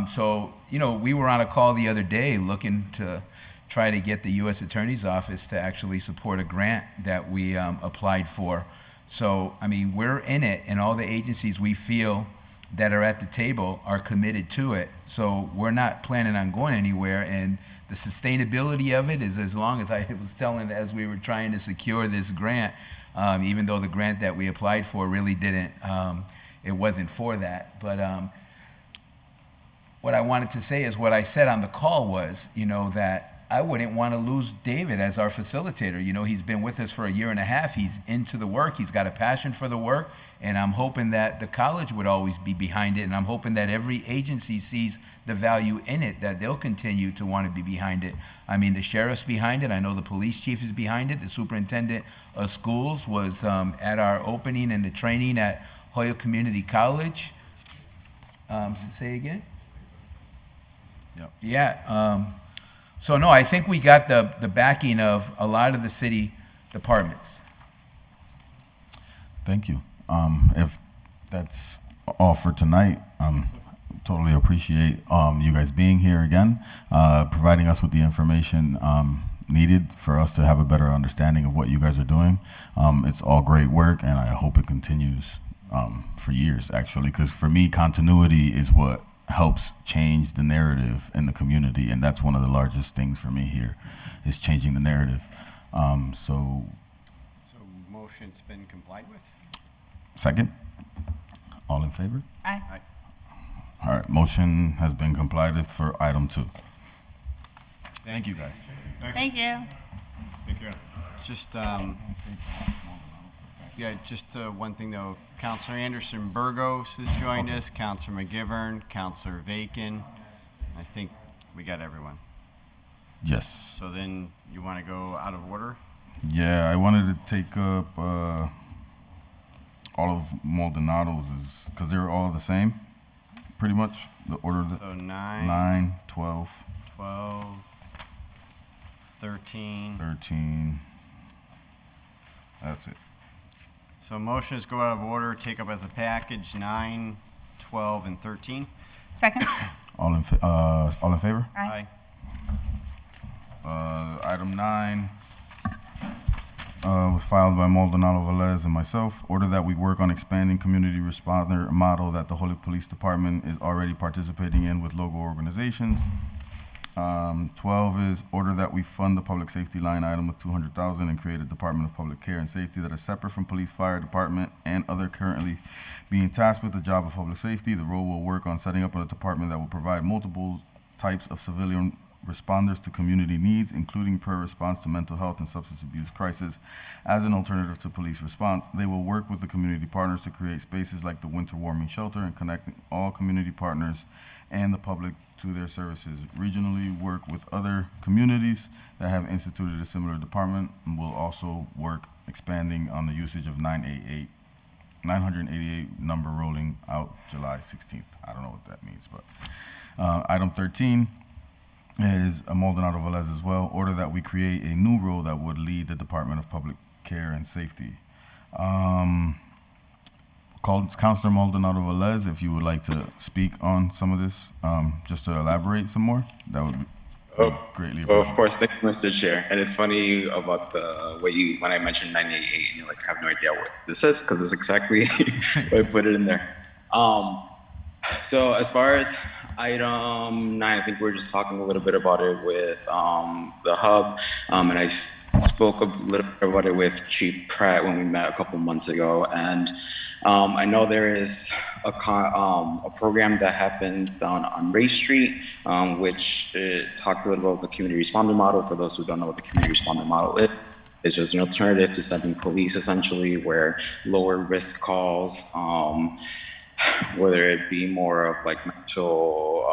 So, you know, we were on a call the other day looking to try to get the U.S. Attorney's Office to actually support a grant that we applied for. So, I mean, we're in it, and all the agencies we feel that are at the table are committed to it. So we're not planning on going anywhere, and the sustainability of it is, as long as I was telling as we were trying to secure this grant, even though the grant that we applied for really didn't, it wasn't for that. But what I wanted to say is what I said on the call was, you know, that I wouldn't want to lose David as our facilitator. You know, he's been with us for 1.5 years. He's into the work. He's got a passion for the work. And I'm hoping that the college would always be behind it. And I'm hoping that every agency sees the value in it, that they'll continue to want to be behind it. I mean, the sheriff's behind it. I know the police chief is behind it. The superintendent of schools was at our opening and the training at Holyoke Community College. Say again? Yep. Yeah. So no, I think we got the backing of a lot of the city departments. Thank you. If that's all for tonight, totally appreciate you guys being here again, providing us with the information needed for us to have a better understanding of what you guys are doing. It's all great work, and I hope it continues for years, actually, because for me, continuity is what helps change the narrative in the community, and that's one of the largest things for me here, is changing the narrative. So Motion's been complied with? second, all in favor? Aye. All right, motion has been complied with for item 2. Thank you, guys. Thank you. Just, one thing though. Counselor Anderson Burgos has joined us, Counselor McGivern, Counselor Vacan. I think we got everyone. Yes. So then you want to go out of order? Yeah, I wanted to take up all of Maldonado's, because they're all the same, pretty much. The order of the So 9, 9, 12, 12, 13. 13. That's it. So motions go out of order, take up as a package 9, 12, and 13. Second. All in favor? Aye. Item 9 was filed by Maldonado Velez and myself. Order that we work on expanding community responder model that the Holyoke Police Department is already participating in with local organizations. 12 is order that we fund the public safety line item with $200,000 and create a Department of Public Care and Safety that is separate from police, fire department, and other currently being tasked with the job of public safety. The role will work on setting up a department that will provide multiple types of civilian responders to community needs, including prayer response to mental health and substance abuse crisis as an alternative to police response. They will work with the community partners to create spaces like the winter warming shelter and connecting all community partners and the public to their services. Regionally, work with other communities that have instituted a similar department, and will also work expanding on the usage of 988 number rolling out July 16th. I don't know what that means, but item 13 is a Maldonado Velez as well. Order that we create a new role that would lead the Department of Public Care and Safety. Councilor Maldonado Velez, if you would like to speak on some of this, just to elaborate some more, that would be greatly appreciated. Of course, thank you, Mr. Chair. And it's funny about the way when I mentioned 988, and you're like, I have no idea what this is, because it's exactly what I put it in there. So as far as item 9, I think we were just talking a little bit about it with the hub, and I spoke a little bit about it with Chief Pratt when we met a couple months ago, and I know there is a program that happens down on Ray Street, which talks a little about the community responder model. For those who don't know what the community responder model is, it's just an alternative to sending police, essentially, where lower risk calls, whether it be more of like mental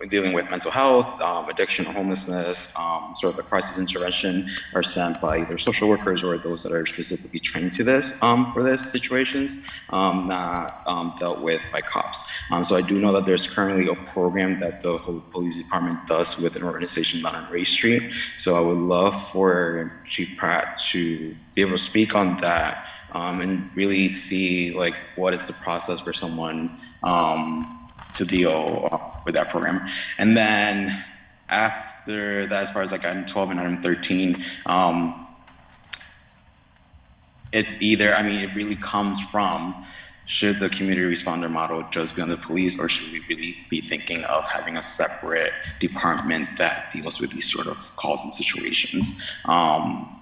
dealing with mental health, addiction, or homelessness, sort of the crisis intervention are sent by either social workers or those that are specifically trained to this for this situations, not dealt with by cops. So I do know that there's currently a program that the whole police department does with an organization down on Ray Street. So I would love for Chief Pratt to be able to speak on that and really see like what is the process for someone to deal with that program. And then after that, as far as like item 12 and item 13, it's either, I mean, it really comes from, should the community responder model just be on the police, or should we really be thinking of having a separate department that deals with these sort of calls and situations?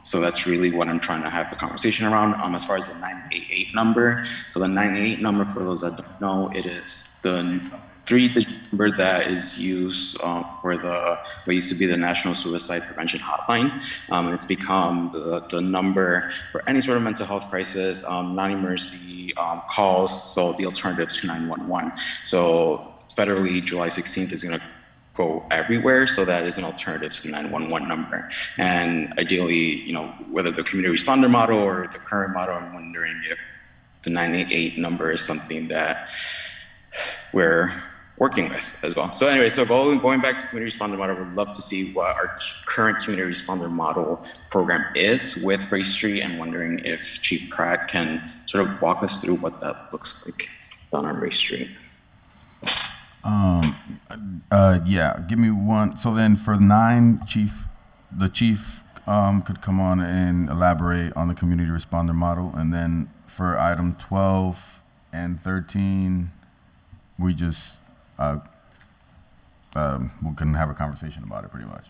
So that's really what I'm trying to have the conversation around. As far as the 988 number, so the 988 number, for those that don't know, it is the 3-digit number that is used for what used to be the National Suicide Prevention Hotline. And it's become the number for any sort of mental health crisis, non-emergency calls, so the alternative to 911. So federally, July 16th is gonna go everywhere, so that is an alternative to the 911 number. And ideally, you know, whether the community responder model or the current model, I'm wondering if the 988 number is something that we're working with as well. So anyway, so going back to community responder model, I would love to see what our current community responder model program is with Ray Street, and wondering if Chief Pratt can sort of walk us through what that looks like down on Ray Street. Yeah, give me one. So then for 9, the chief could come on and elaborate on the community responder model. And then for item 12 and 13, we just, we couldn't have a conversation about it pretty much,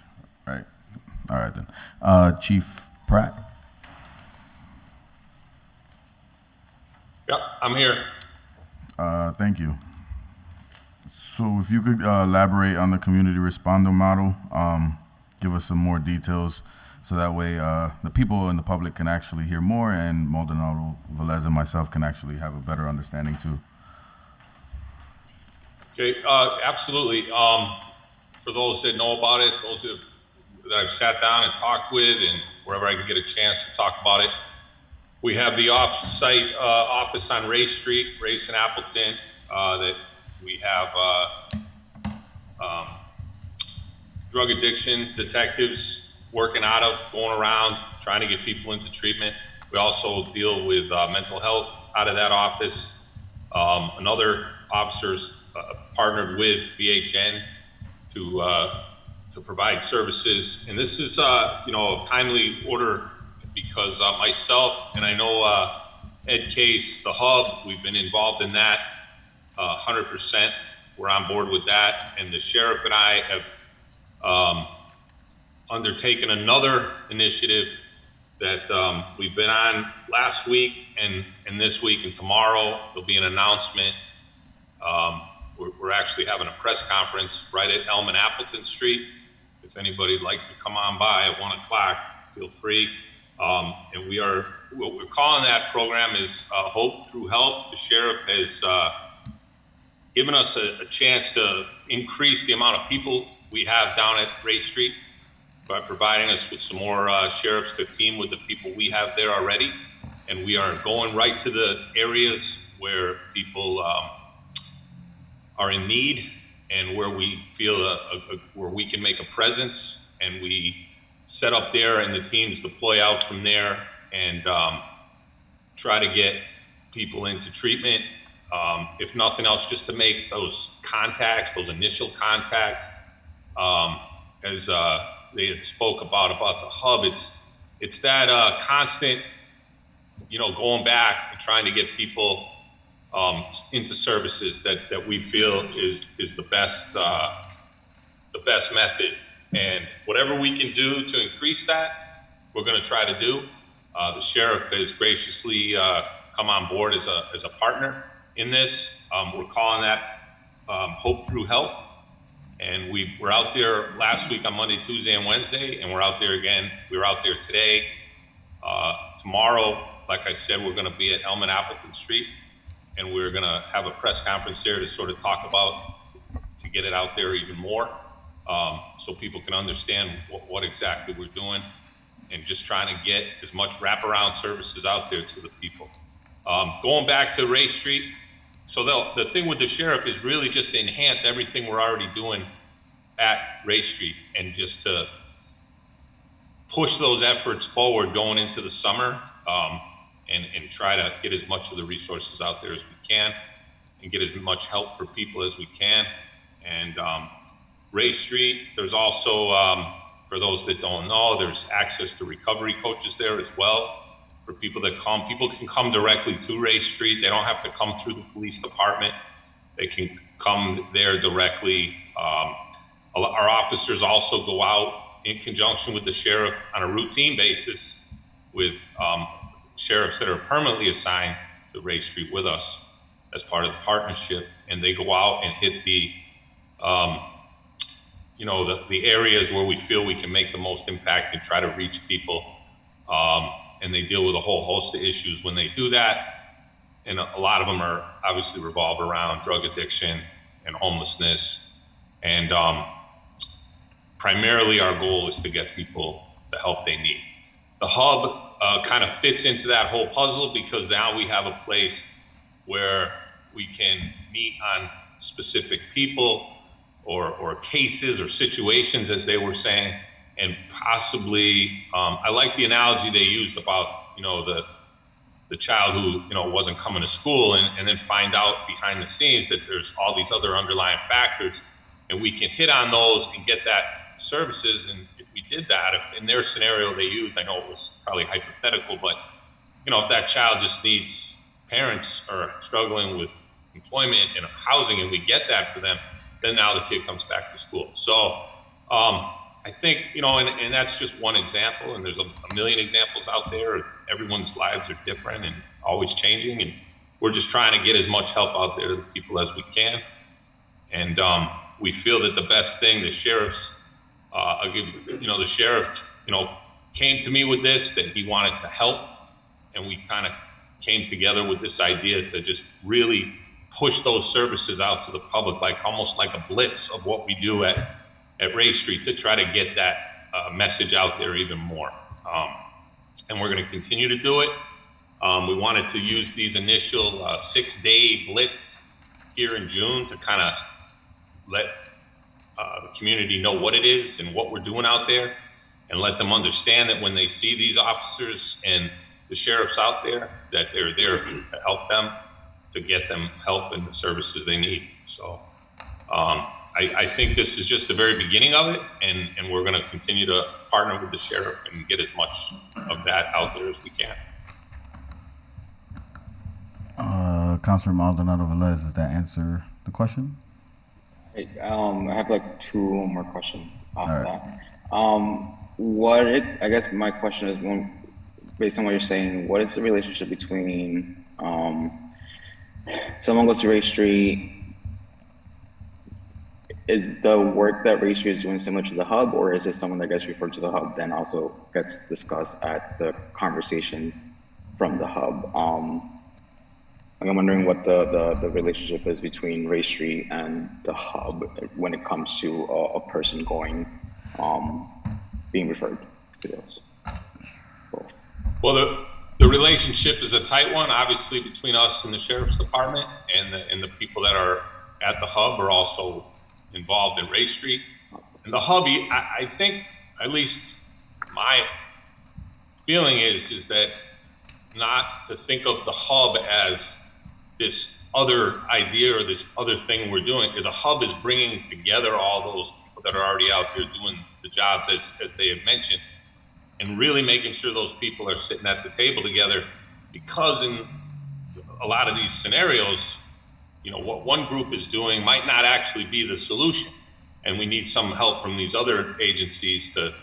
right? All right then. Chief Pratt? Yep, I'm here. Thank you. So if you could elaborate on the community responder model, give us some more details, so that way the people in the public can actually hear more, and Maldonado, Velez, and myself can actually have a better understanding too. Okay, absolutely. For those that know about it, those that I've sat down and talked with, and wherever I can get a chance to talk about it, we have the off-site office on Ray Street, Race and Appleton, that we have drug addiction detectives working out of, going around, trying to get people into treatment. We also deal with mental health out of that office. Another officer's partnered with BHN to provide services. And this is, you know, a timely order, because myself and I know Ed Case, the hub, we've been involved in that 100%. We're on board with that. And the sheriff and I have undertaken another initiative that we've been on last week and this week, and tomorrow there'll be an announcement. We're actually having a press conference right at Elm and Appleton Street. If anybody'd like to come on by at 1 o'clock, feel free. And what we're calling that program is Hope Through Help. The sheriff has given us a chance to increase the amount of people we have down at Ray Street by providing us with some more sheriffs to team with the people we have there already. And we are going right to the areas where people are in need, and where we feel where we can make a presence, and we set up there, and the teams deploy out from there and try to get people into treatment. If nothing else, just to make those contacts, those initial contacts. As they had spoke about the hub, it's that constant, you know, going back and trying to get people into services that we feel is the best method. And whatever we can do to increase that, we're going to try to do. The sheriff has graciously come on board as a partner in this. We're calling that Hope Through Help. And we're out there last week on Monday, Tuesday, and Wednesday, and we're out there again. We were out there today. Tomorrow, like I said, we're going to be at Elm and Appleton Street, and we're going to have a press conference there to sort of talk about, to to get it out there even more, so people can understand what exactly we're doing, and just trying to get as much wraparound services out there to the people. Going back to Ray Street, so the thing with the sheriff is really just to enhance everything we're already doing at Ray Street, and just to push those efforts forward going into the summer, and try to get as much of the resources out there as we can, and get as much help for people as we can. And Ray Street, there's also, for those that don't know, there's access to recovery coaches there as well. For people that come, people can come directly to Ray Street. They don't have to come through the police department. They can come there directly. Our officers also go out in conjunction with the sheriff on a routine basis with sheriffs that are permanently assigned to Ray Street with us as part of the partnership, and they go out and hit the areas where we feel we can make the most impact and try to reach people. And they deal with a whole host of issues when they do that. And a lot of them are obviously revolve around drug addiction and homelessness. And primarily our goal is to get people the help they need. The hub kind of fits into that whole puzzle, because now we have a place where we can meet on specific people or cases or situations, as they were saying, and possibly, I like the analogy they used about, the child who, wasn't coming to school, and then find out behind the scenes that there's all these other underlying factors, and we can hit on those and get that services. And if we did that, if in their scenario they used, I know it was probably hypothetical, but, if that child just needs, parents are struggling with employment and housing, and we get that for them, then now the kid comes back to school. So, I think, and that's just one example, and there's a million examples out there. Everyone's lives are different and always changing, and we're just trying to get as much help out there to the people as we can. And we feel that the best thing, the sheriff's, the sheriff, came to me with this, that he wanted to help, and we kind of came together with this idea to just really push those services out to the public, like almost like a blitz of what we do at Ray Street, to try to get that message out there even more. And we're going to continue to do it. We wanted to use these initial 6-day blitz here in June to kind of let the community know what it is and what we're doing out there, and let them understand that when they see these officers and the sheriffs out there, that they're there to help them, to get them help and the services they need. So I think this is just the very beginning of it, and we're going to continue to partner with the sheriff and get as much of that out there as we can. Councilor Maldonado Velez, does that answer the question? I have like 2 more questions off All that. I guess my question is, one, based on what you're saying, what is the relationship between someone goes to Ray Street? Is the work that Ray Street is doing similar to the hub, or is it someone that gets referred to the hub then also gets discussed at the conversations from the hub? I'm wondering what the relationship is between Ray Street and the hub when it comes to a person going, being referred to those. Well, the relationship is a tight one, obviously, between us and the sheriff's department, and the people that are at the hub are also involved in Ray Street. And the hub, I think, at least my feeling is that not to think of the hub as this other idea or this other thing we're doing, because the hub is bringing together all those people that are already out there doing the jobs as they have mentioned, and really making sure those people are sitting at the table together, because in a lot of these scenarios, what one group is doing might not actually be the solution, and we need some help from these other agencies to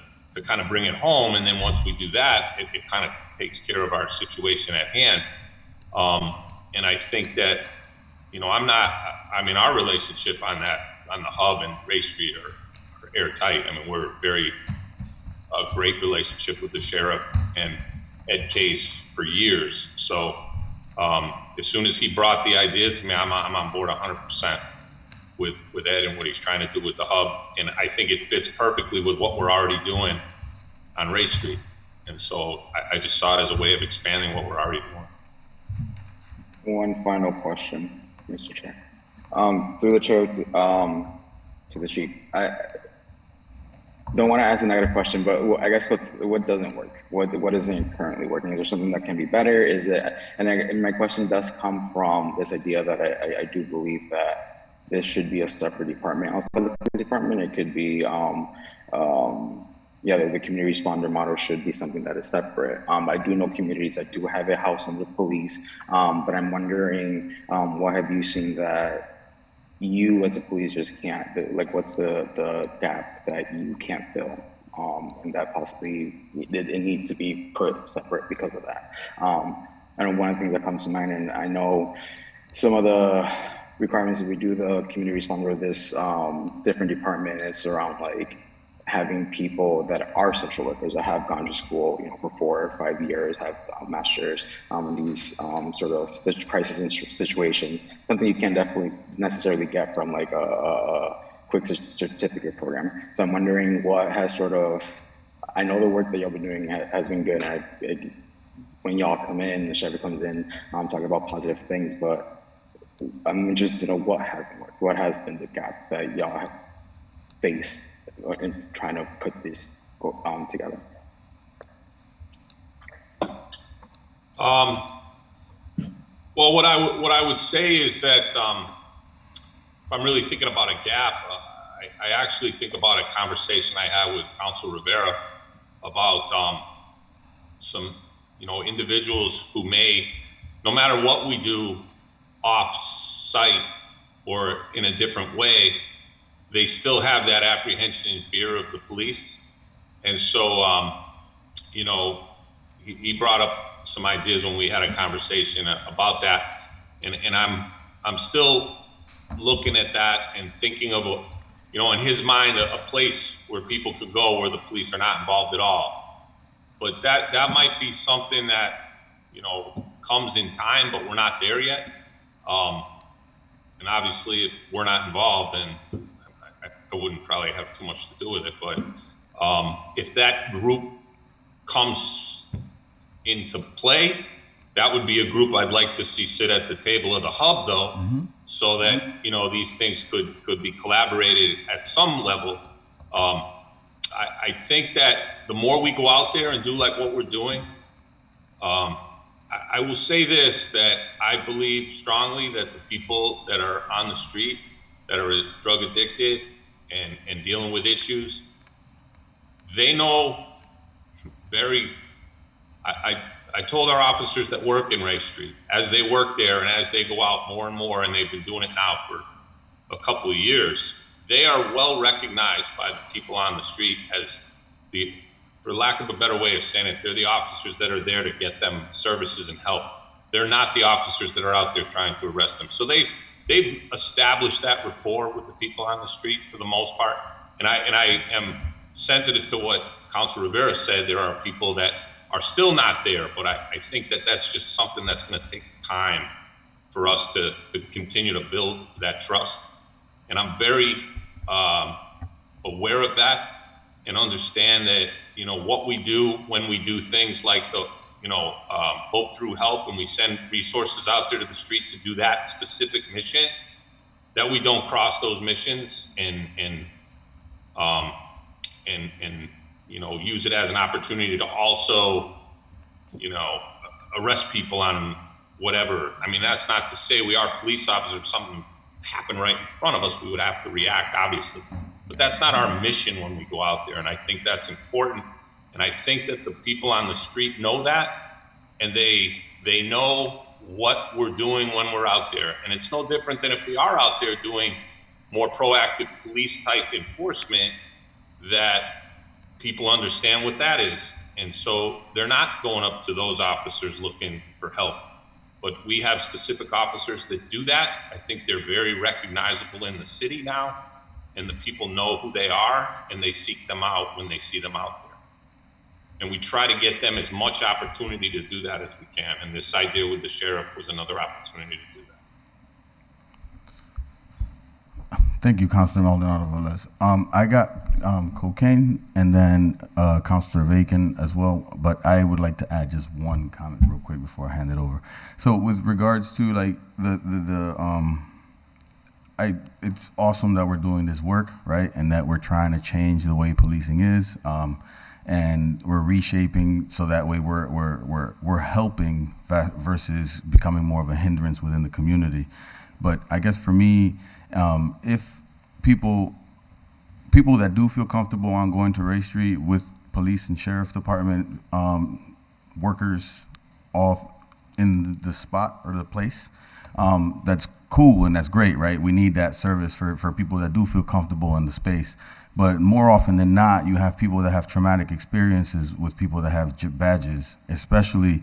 kind of bring it home. And then once we do that, it kind of takes care of our situation at hand. And I think that, our relationship on the hub and Ray Street are airtight. We're very great relationship with the sheriff and Ed Case for years. So as soon as he brought the idea to me, I'm on board 100%. with Ed and what he's trying to do with the hub. And I think it fits perfectly with what we're already doing on Ray Street. And so I just saw it as a way of expanding what we're already doing. One final question, Mr. Chair. Through the chair, to the chief. I don't want to ask a negative question, but I guess what doesn't work? What isn't currently working? Is there something that can be better? Is it? And my question does come from this idea that I do believe that this should be a separate department outside of the department. It could be, the community responder model should be something that is separate. I do know communities that do have a house under police, but I'm wondering, what have you seen that you as a police just can't, like what's the gap that you can't fill? And that possibly it needs to be put separate because of that. I know one of the things that comes to mind, and I know some of the requirements that we do the community responder of this different department is around like having people that are social workers that have gone to school, for 4 or 5 years, have masters in these sort of crisis situations. Something you can't definitely necessarily get from like a quick certificate program. So I'm wondering what has I know the work that y'all been doing has been good. When y'all come in, the sheriff comes in, talking about positive things, but I'm interested to know what hasn't worked. What has been the gap that y'all have faced in trying to put this together? Well, what I would say is that if I'm really thinking about a gap, I actually think about a conversation I had with Council Rivera about some individuals who may, no matter what we do off site or in a different way, they still have that apprehension and fear of the police. And so, he brought up some ideas when we had a conversation about that. And I'm still looking at that and thinking of, in his mind, a place where people could go where the police are not involved at all. But that might be something that, comes in time, but we're not there yet. And obviously, if we're not involved, then I wouldn't probably have too much to do with it. But if that group comes into play, that would be a group I'd like to see sit at the table of the hub, though, so that these things could be collaborated at some level. I think that the more we go out there and do like what we're doing, I will say this, that I believe strongly that the people that are on the street that are drug addicted and dealing with issues, they know I told our officers that work in Ray Street, as they work there and as they go out more and more, and they've been doing it now for a couple of years, they are well recognized by the people on the street as for lack of a better way of saying it, they're the officers that are there to get them services and help. They're not the officers that are out there trying to arrest them. So they've established that rapport with the people on the street for the most part. And I am sensitive to what Council Rivera said. There are people that are still not there, but I think that that's just something that's going to take time for us to continue to build that trust. And I'm very aware of that and understand that, what we do when we do things like Hope Through Help, and we send resources out there to the street to do that specific mission, that we don't cross those missions and use it as an opportunity to also, arrest people on whatever. I mean, that's not to say we are police officers. If something happened right in front of us, we would have to react, obviously. But that's not our mission when we go out there, and I think that's important. And I think that the people on the street know that, and they know what we're doing when we're out there. And it's no different than if we are out there doing more proactive police-type enforcement, that people understand what that is. And so they're not going up to those officers looking for help. But we have specific officers that do that. I think they're very recognizable in the city now, and the people know who they are, and they seek them out when they see them out there. And we try to get them as much opportunity to do that as we can. And this idea with the sheriff was another opportunity to do that. Thank you, Councilor Maldonado Velez. I got cocaine and then Councilor Bacon as well, but I would like to add just one comment real quick before I hand it over. So with regards to like it's awesome that we're doing this work, right, and that we're trying to change the way policing is, and we're reshaping so that way we're helping versus becoming more of a hindrance within the community. But I guess for me, if people that do feel comfortable on going to Ray Street with police and sheriff's department workers all in the spot or the place, that's cool and that's great, right? We need that service for people that do feel comfortable in the space. But more often than not, you have people that have traumatic experiences with people that have badges, especially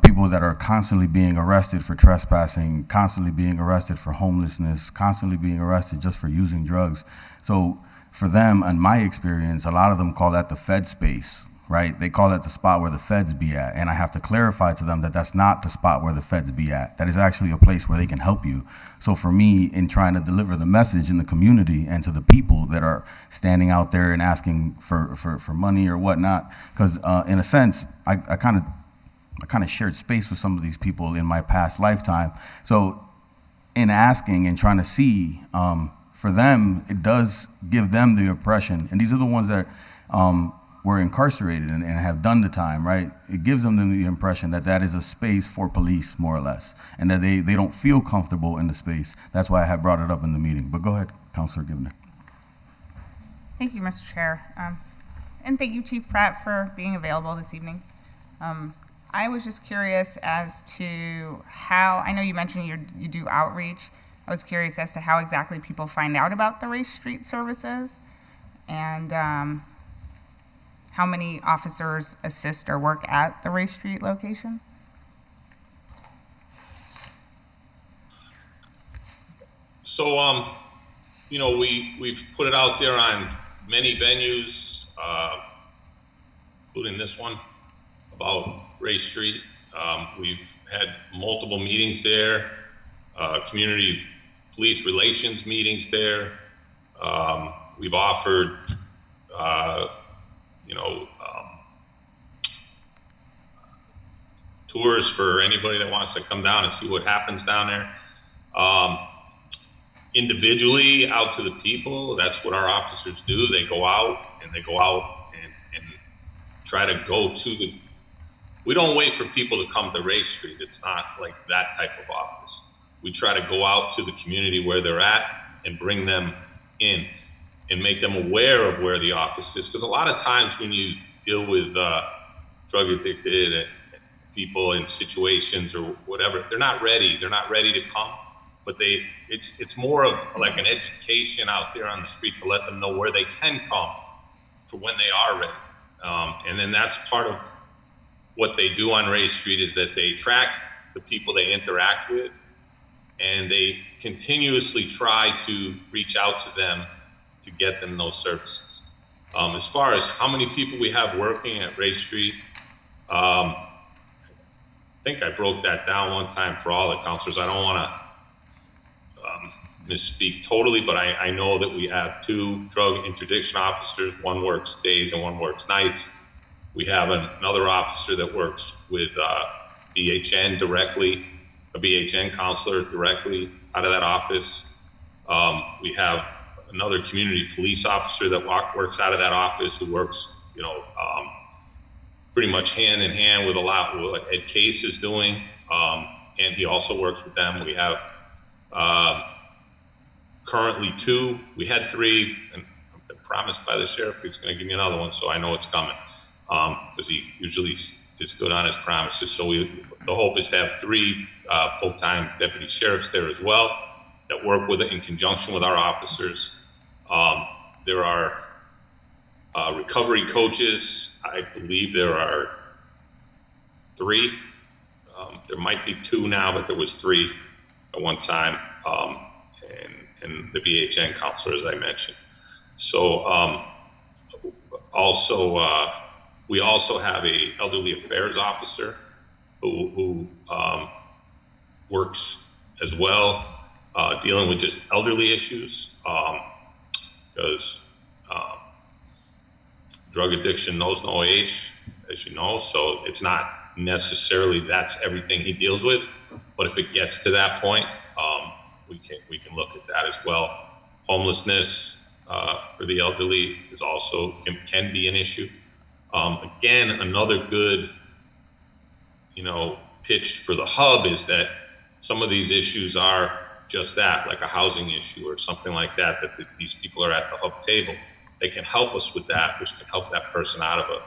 people that are constantly being arrested for trespassing, constantly being arrested for homelessness, constantly being arrested just for using drugs. So for them, in my experience, a lot of them call that the Fed space, right? They call that the spot where the feds be at. And I have to clarify to them that that's not the spot where the feds be at. That is actually a place where they can help you. So for me, in trying to deliver the message in the community and to the people that are standing out there and asking for money or whatnot, because in a sense, I kind of shared space with some of these people in my past lifetime. So in asking and trying to see, for them, it does give them the impression, and these are the ones that were incarcerated and have done the time, right? It gives them the impression that that is a space for police, more or less, and that they don't feel comfortable in the space. That's why I had brought it up in the meeting. But go ahead, Councilor Givner. Thank you, Mr. Chair. And thank you, Chief Pratt, for being available this evening. I was just curious as to how, I know you mentioned you do outreach. I was curious as to how exactly people find out about the Race Street services and how many officers assist or work at the Race Street location? So, we've put it out there on many venues, including this one, about Race Street. We've had multiple meetings there, community police relations meetings there. We've offered, tours for anybody that wants to come down and see what happens down there. Individually, out to the people, that's what our officers do. They go out and and try to go to we don't wait for people to come to Race Street. It's not like that type of office. We try to go out to the community where they're at and bring them in and make them aware of where the office is. Because a lot of times when you deal with drug addicted people in situations or whatever, they're not ready. They're not ready to come. But it's more of like an education out there on the street to let them know where they can come for when they are ready. And then that's part of what they do on Ray Street is that they track the people they interact with, and they continuously try to reach out to them to get them those services. As far as how many people we have working at Ray Street, I think I broke that down one time for all the counselors. I don't want to misspeak totally, but I know that we have 2 drug interdiction officers. One works days and one works nights. We have another officer that works with BHN directly, a BHN counselor directly out of that office. We have another community police officer that works out of that office who works, pretty much hand in hand with a lot of what Ed Case is doing, and he also works with them. We have currently 2. We had 3, and I've been promised by the sheriff he's going to give me another one, so I know it's coming, because he usually is good on his promises. So the hope is to have 3 full-time deputy sheriffs there as well that work with it in conjunction with our officers. There are recovery coaches. I believe there are 3. There might be 2 now, but there was 3 at one time, and the BHN counselor, as I mentioned. So we also have a elderly affairs officer who works as well. dealing with just elderly issues, because drug addiction knows no age, as you know, so it's not necessarily that's everything he deals with, but if it gets to that point, we can look at that as well. Homelessness for the elderly is also can be an issue. Again, another good, pitch for the hub is that some of these issues are just that, like a housing issue or something like that, these people are at the hub table. They can help us with that, which can help that person out of a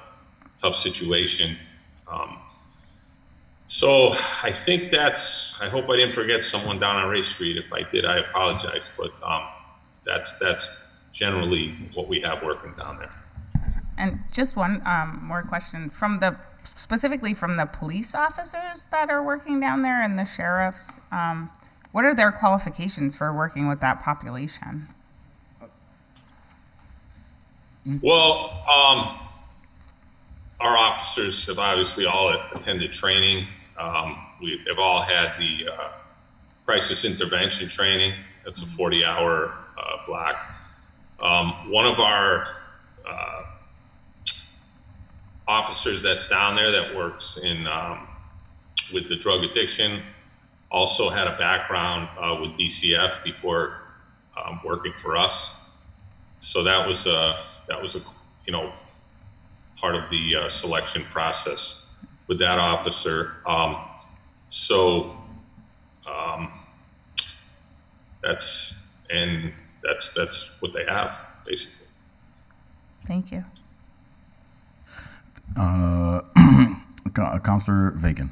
tough situation. So I think I hope I didn't forget someone down on Ray Street. If I did, I apologize, but that's generally what we have working down there. And just one more question specifically from the police officers that are working down there and the sheriffs. What are their qualifications for working with that population? Well, our officers have obviously all attended training. They've all had the crisis intervention training. That's a 40-hour block. One of our officers that's down there that works in with the drug addiction also had a background with DCF before working for us. So that was a part of the selection process with that officer. That's what they have basically. Thank you. Councilor Vacan.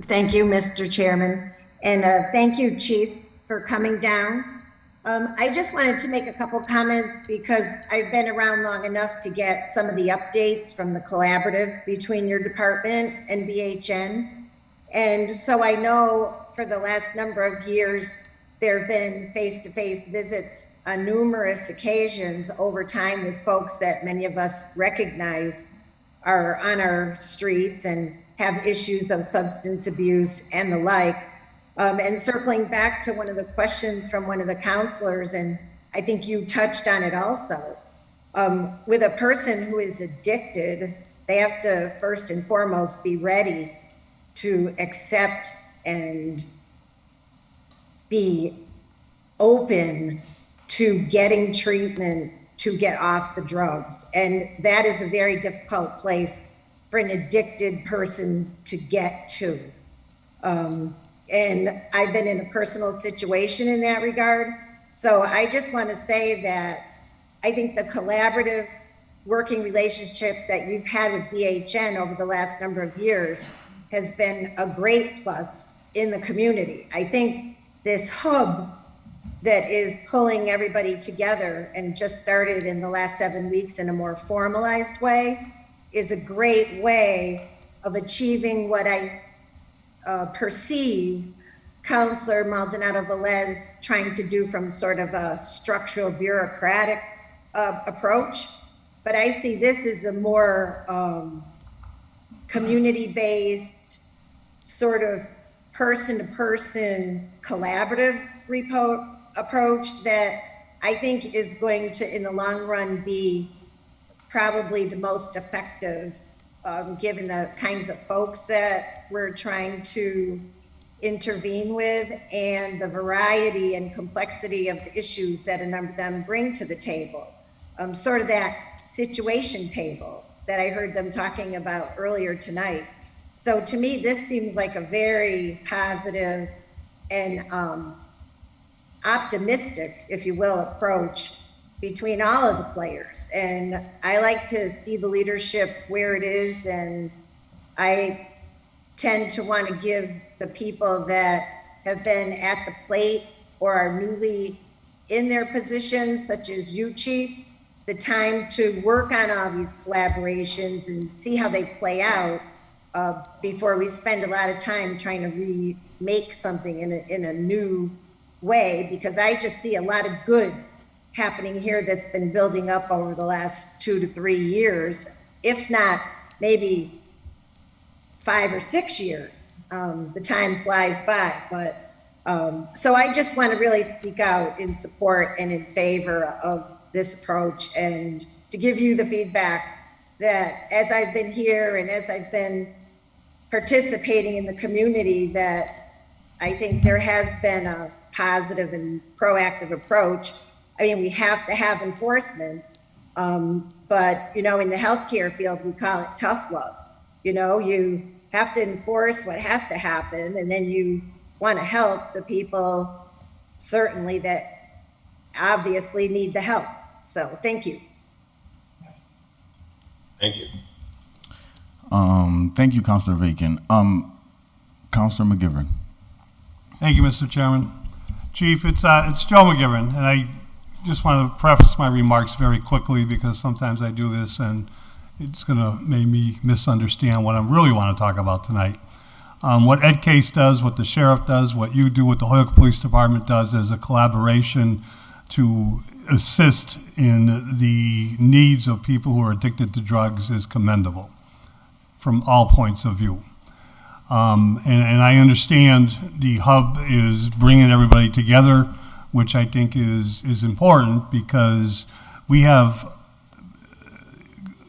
Thank you, Mr. Chairman. And thank you, Chief, for coming down. I just wanted to make a couple comments because I've been around long enough to get some of the updates from the collaborative between your department and BHN. And so I know for the last number of years, there have been face-to-face visits on numerous occasions over time with folks that many of us recognize are on our streets and have issues of substance abuse and the like. And circling back to one of the questions from one of the counselors, and I think you touched on it also, with a person who is addicted, they have to first and foremost be ready to accept and be open to getting treatment to get off the drugs. And that is a very difficult place for an addicted person to get to. And I've been in a personal situation in that regard. So I just want to say that I think the collaborative working relationship that you've had with BHN over the last number of years has been a great plus in the community. I think this hub that is pulling everybody together and just started in the last 7 weeks in a more formalized way is a great way of achieving what I perceive Councilor Maldonado-Velez trying to do from sort of a structural bureaucratic approach. But I see this as a more community-based sort of person-to-person collaborative approach that I think is going to, in the long run, be probably the most effective given the kinds of folks that we're trying to intervene with and the variety and complexity of the issues that a number of them bring to the table. Sort of that situation table that I heard them talking about earlier tonight. So to me, this seems like a very positive and optimistic, if you will, approach between all of the players. And I like to see the leadership where it is, and I tend to want to give the people that have been at the plate or are newly in their positions, such as you, Chief, the time to work on all these collaborations and see how they play out before we spend a lot of time trying to remake something in a new way, because I just see a lot of good happening here that's been building up over the last 2 to 3 years, if not maybe 5 or 6 years. The time flies by, but So I just want to really speak out in support and in favor of this approach, and to give you the feedback that as I've been here and as I've been participating in the community, that I think there has been a positive and proactive approach. I mean, we have to have enforcement, but in the healthcare field, we call it tough love. You have to enforce what has to happen, and then you want to help the people, certainly, that obviously need the help. So thank you. Thank you. Thank you, Councilor Vacan. Councilor McGivern. Thank you, Mr. Chairman. Chief, it's Joe McGivern, and I just want to preface my remarks very quickly because sometimes I do this and it's going to make me misunderstand what I really want to talk about tonight. What Ed Case does, what the sheriff does, what you do, what the Holyoke Police Department does is a collaboration to assist in the needs of people who are addicted to drugs is commendable from all points of view. And I understand the hub is bringing everybody together, which I think is important because we have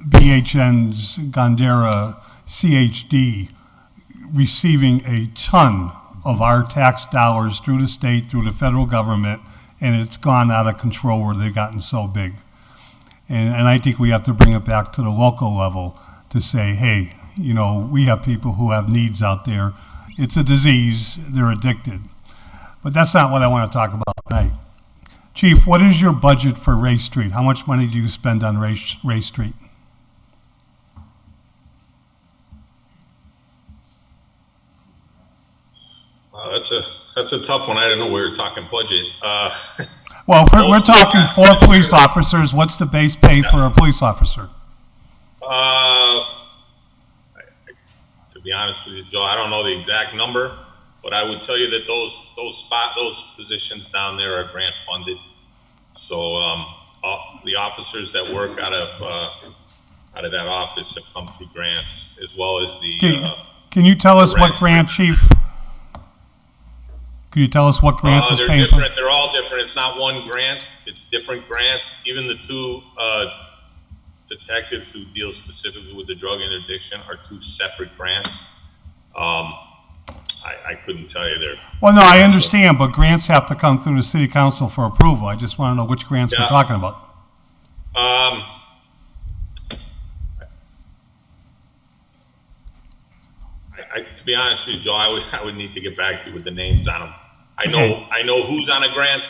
BHN's Gondera CHD receiving a ton of our tax dollars through the state, through the federal government, and it's gone out of control where they've gotten so big. And I think we have to bring it back to the local level to say, hey, we have people who have needs out there. It's a disease, they're addicted. But that's not what I want to talk about tonight. Chief, what is your budget for Ray Street? How much money do you spend on Ray Street? That's a tough one. I didn't know we were talking budget. Well, if we're talking 4 police officers, what's the base pay for a police officer? To be honest with you, Joe, I don't know the exact number, but I would tell you that those positions down there are grant funded. So the officers that work out of that office have come through grants, as well as the. Can you tell us what grant, Chief? Can you tell us what grant is paying for? They're all different. It's not one grant. It's different grants. Even the 2 detectives who deal specifically with the drug interdiction are 2 separate grants. I couldn't tell you there. Well, no, I understand, but grants have to come through the city council for approval. I just want to know which grants we're talking about. To be honest with you, Joe, I would need to get back to you with the names on them. I know who's on a grant.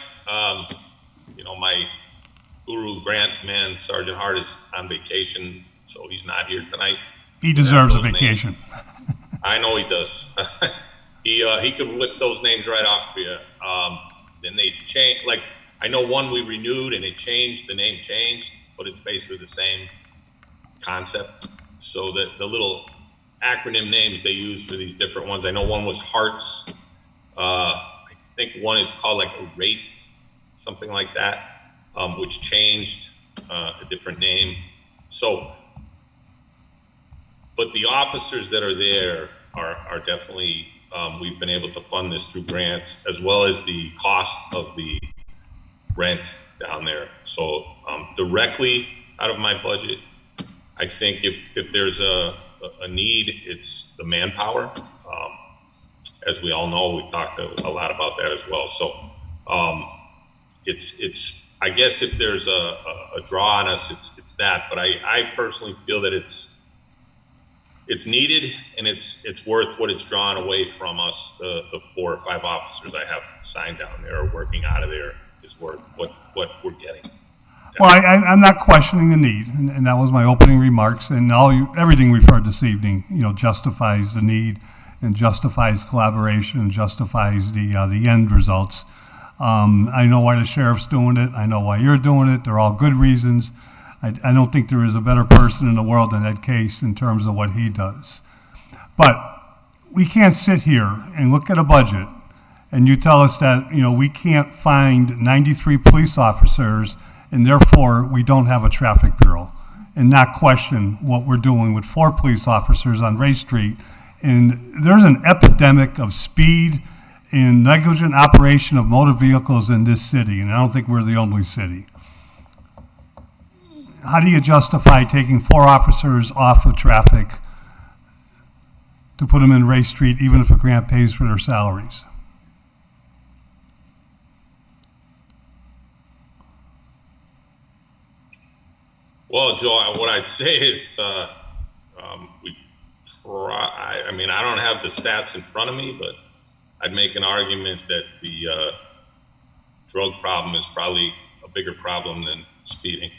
My guru grant man, Sergeant Hart, is on vacation, so he's not here tonight. He deserves a vacation. I know he does. He could whip those names right off for you. Then they change. Like, I know one we renewed and it changed. The name changed, but it's basically the same concept. So the little acronym names they use for these different ones. I know one was Hearts. I think one is called like a Rate, something like that, which changed a different name. So, but the officers that are there are definitely, we've been able to fund this through grants, as well as the cost of the rent down there. So directly out of my budget, I think if there's a need, it's the manpower. As we all know, we talked a lot about that as well. So it's I guess if there's a draw on us, it's that. But I personally feel that it's needed, and it's worth what it's drawn away from us. The 4 or 5 officers I have signed down there or working out of there is worth what we're getting. Well, I'm not questioning the need, and that was my opening remarks. And everything we've heard this evening, justifies the need, and justifies collaboration, and justifies the end results. I know why the sheriff's doing it. I know why you're doing it. They're all good reasons. I don't think there is a better person in the world than Ed Case in terms of what he does. But we can't sit here and look at a budget, and you tell us that we can't find 93 police officers, and therefore we don't have a traffic bureau, and not question what we're doing with 4 police officers on Ray Street. And there's an epidemic of speed in negligent operation of motor vehicles in this city, and I don't think we're the only city. How do you justify taking 4 officers off of traffic to put them in Ray Street, even if a grant pays for their salaries? Well, Joe, what I'd say is, I mean, I don't have the stats in front of me, but I'd make an argument that the drug problem is probably a bigger problem than speeding,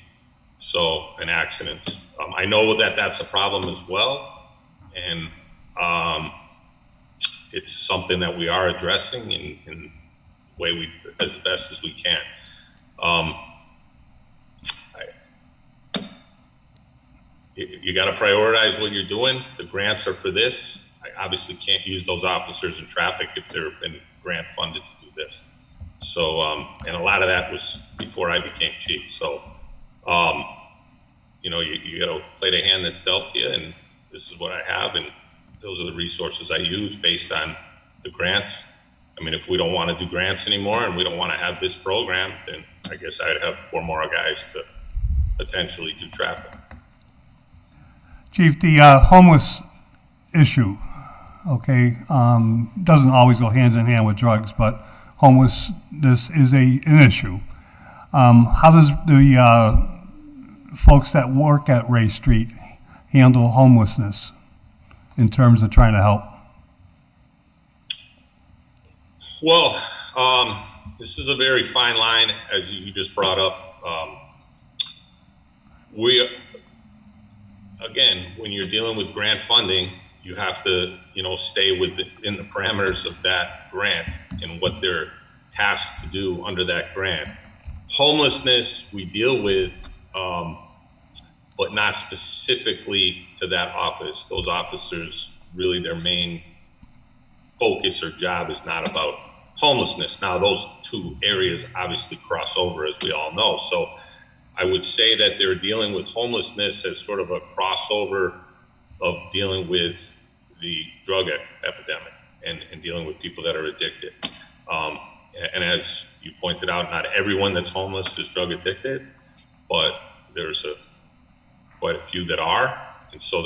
and accidents. I know that that's a problem as well, and it's something that we are addressing in the way as best as we can. You got to prioritize what you're doing. The grants are for this. I obviously can't use those officers in traffic if they've been grant funded to do this. So, and a lot of that was before I became chief. So, you know, you got to play the hand that's dealt to you, and this is what I have, and those are the resources I use based on the grants. I mean, if we don't want to do grants anymore and we don't want to have this program, then I guess I'd have 4 more guys to potentially do traffic. Chief, the homeless issue, okay, doesn't always go hand in hand with drugs, but homelessness is an issue. How does the folks that work at Ray Street handle homelessness in terms of trying to help? Well, this is a very fine line, as you just brought up. Again, when you're dealing with grant funding, you have to, you know, stay in the parameters of that grant and what they're tasked to do under that grant. Homelessness we deal with, but not specifically to that office. Those officers, really their main focus or job is not about homelessness. Now, those 2 areas obviously cross over, as we all know. So I would say that they're dealing with homelessness as sort of a crossover of dealing with the drug epidemic and dealing with people that are addicted. And as you pointed out, not everyone that's homeless is drug addicted, but there's quite a few that are. And so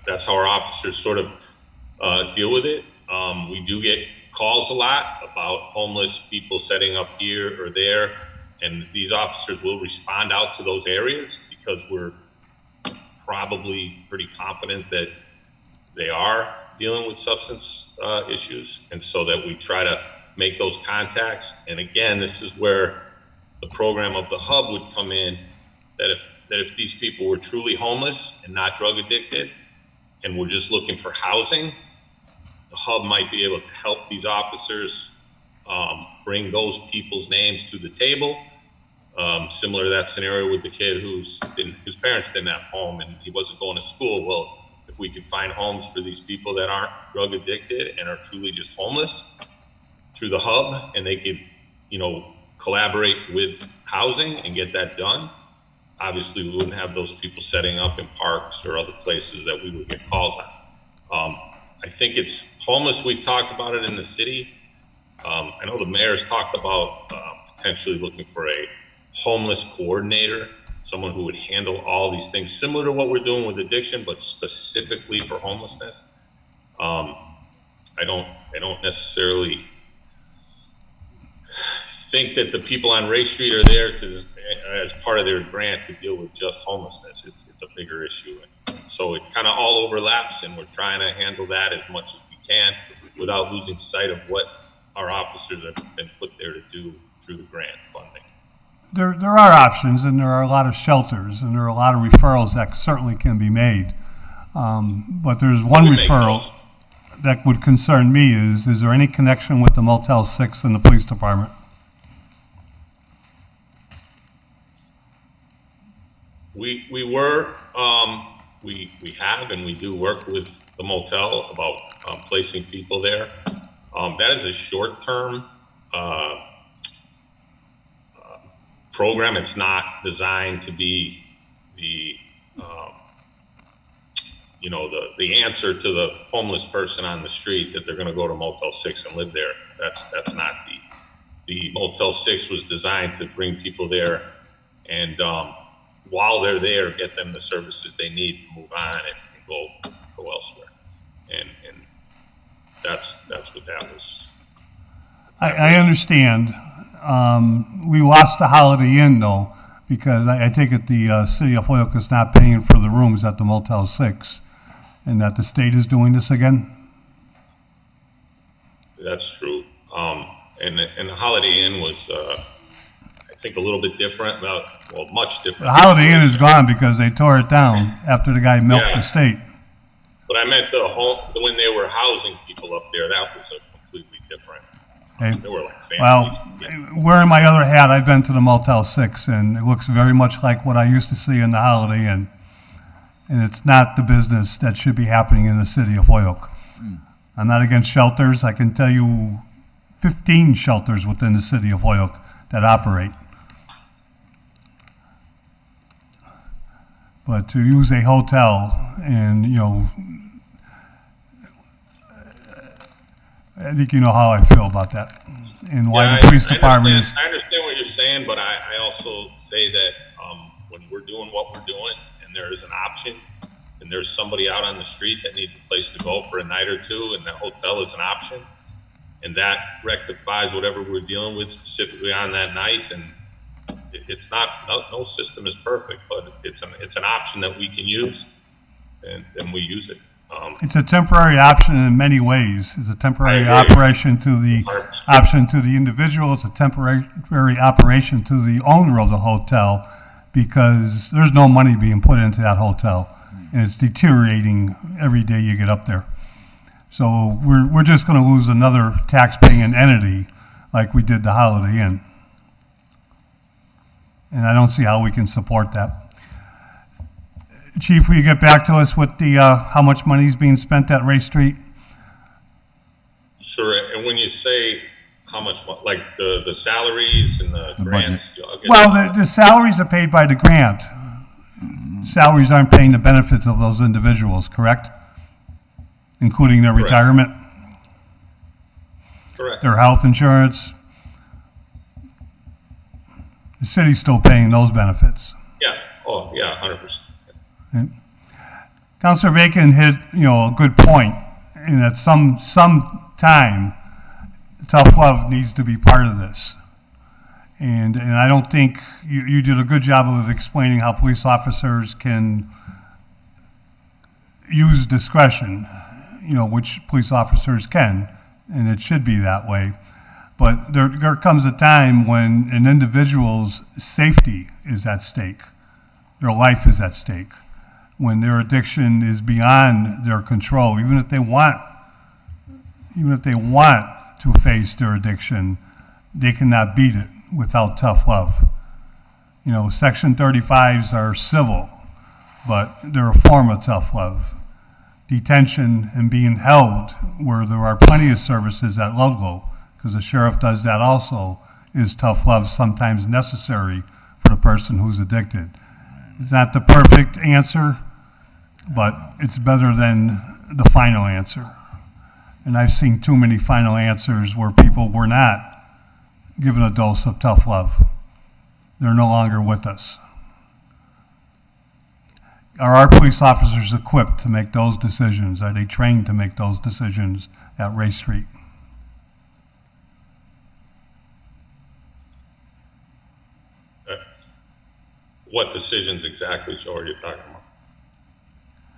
that's how our officers sort of deal with it. We do get calls a lot about homeless people setting up here or there, and these officers will respond out to those areas because we're probably pretty confident that they are dealing with substance issues, and so that we try to make those contacts. And again, this is where the program of the hub would come in, that if these people were truly homeless and not drug addicted and were just looking for housing, the hub might be able to help these officers bring those people's names to the table. Similar to that scenario with the kid whose parents didn't have home and he wasn't going to school. Well, if we could find homes for these people that aren't drug addicted and are truly just homeless through the hub, and they could, you know, collaborate with housing and get that done, obviously we wouldn't have those people setting up in parks or other places that we would get calls on. I think it's homeless. We've talked about it in the city. I know the mayor's talked about potentially looking for a homeless coordinator, someone who would handle all these things, similar to what we're doing with addiction, but specifically for homelessness. I don't necessarily think that the people on Ray Street are there as part of their grant to deal with just homelessness. It's a bigger issue. So it kind of all overlaps, and we're trying to handle that as much as we can without losing sight of what our officers have been put there to do through the grant funding. There are options, and there are a lot of shelters, and there are a lot of referrals that certainly can be made. But there's one referral that would concern me is there any connection with the Motel 6 and the police department? We have, and we do work with the motel about placing people there. That is a short-term program. It's not designed to be the you know, the answer to the homeless person on the street that they're going to go to Motel 6 and live there. That's not the Motel 6 was designed to bring people there and while they're there, get them the services they need to move on and go elsewhere. And that's what that was. I understand. We lost the Holiday Inn though, because I take it the city of Holyoke is not paying for the rooms at the Motel 6, and that the state is doing this again? That's true. And the Holiday Inn was, I think, a little bit different. Well, much different. The Holiday Inn is gone because they tore it down after the guy milked the state. But I meant the home when they were housing people up there. That was a completely different. Okay. They were like Well, wearing my other hat, I've been to the Motel 6, and it looks very much like what I used to see in the Holiday Inn. And it's not the business that should be happening in the city of Holyoke. I'm not against shelters. I can tell you 15 shelters within the city of Holyoke that operate. But to use a hotel and, you know, I think you know how I feel about that and why the police department is. I understand what you're saying, but I also say that when we're doing what we're doing and there is an option and there's somebody out on the street that needs a place to go for a night or two and that hotel is an option and that rectifies whatever we're dealing with specifically on that night, and it's not, no system is perfect, but it's an option that we can use and we use it. It's a temporary option in many ways. It's a temporary operation to the option to the individual. It's a temporary operation to the owner of the hotel because there's no money being put into that hotel, and it's deteriorating every day you get up there. So we're just going to lose another tax-paying entity like we did the Holiday Inn, and I don't see how we can support that. Chief, will you get back to us with the how much money is being spent at Ray Street? Sure. And when you say how much, like the salaries and the grants? Well, the salaries are paid by the grant. Salaries aren't paying the benefits of those individuals, correct? Including their retirement? Correct. Their health insurance? The city's still paying those benefits. Yeah. Oh, yeah, 100%. Councilor Bacon hit, a good point, and at some time, tough love needs to be part of this. And I don't think you did a good job of explaining how police officers can use discretion, which police officers can, and it should be that way. But there comes a time when an individual's safety is at stake, their life is at stake, when their addiction is beyond their control. Even if they want to face their addiction, they cannot beat it without tough love. Section 35s are civil, but they're a form of tough love. Detention and being held, where there are plenty of services at Ludlow, because the sheriff does that also, is tough love sometimes necessary for the person who's addicted. It's not the perfect answer, but it's better than the final answer. And I've seen too many final answers where people were not given a dose of tough love. They're no longer with us. Are our police officers equipped to make those decisions? Are they trained to make those decisions at Ray Street? What decisions exactly, Joe, are you talking about?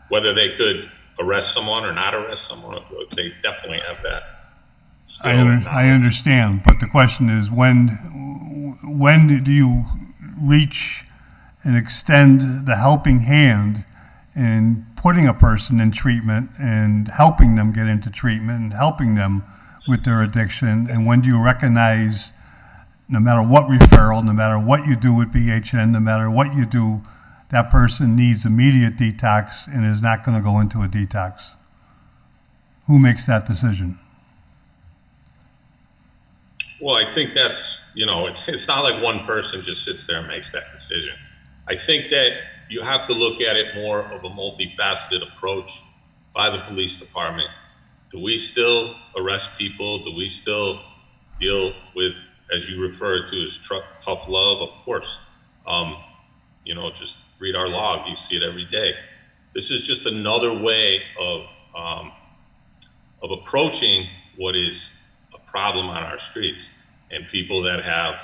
Whether they could arrest someone or not arrest someone, they definitely have that. I understand, but the question is when do you reach and extend the helping hand in putting a person in treatment and helping them get into treatment and helping them with their addiction, and when do you recognize no matter what referral, no matter what you do with BHN, no matter what you do, that person needs immediate detox and is not going to go into a detox? Who makes that decision? Well, I think that's, it's not like one person just sits there and makes that decision. I think that you have to look at it more of a multifaceted approach by the police department. Do we still arrest people? Do we still deal with, as you referred to as tough love? Of course. Just read our log. You see it every day. This is just another way of approaching what is a problem on our streets and people that have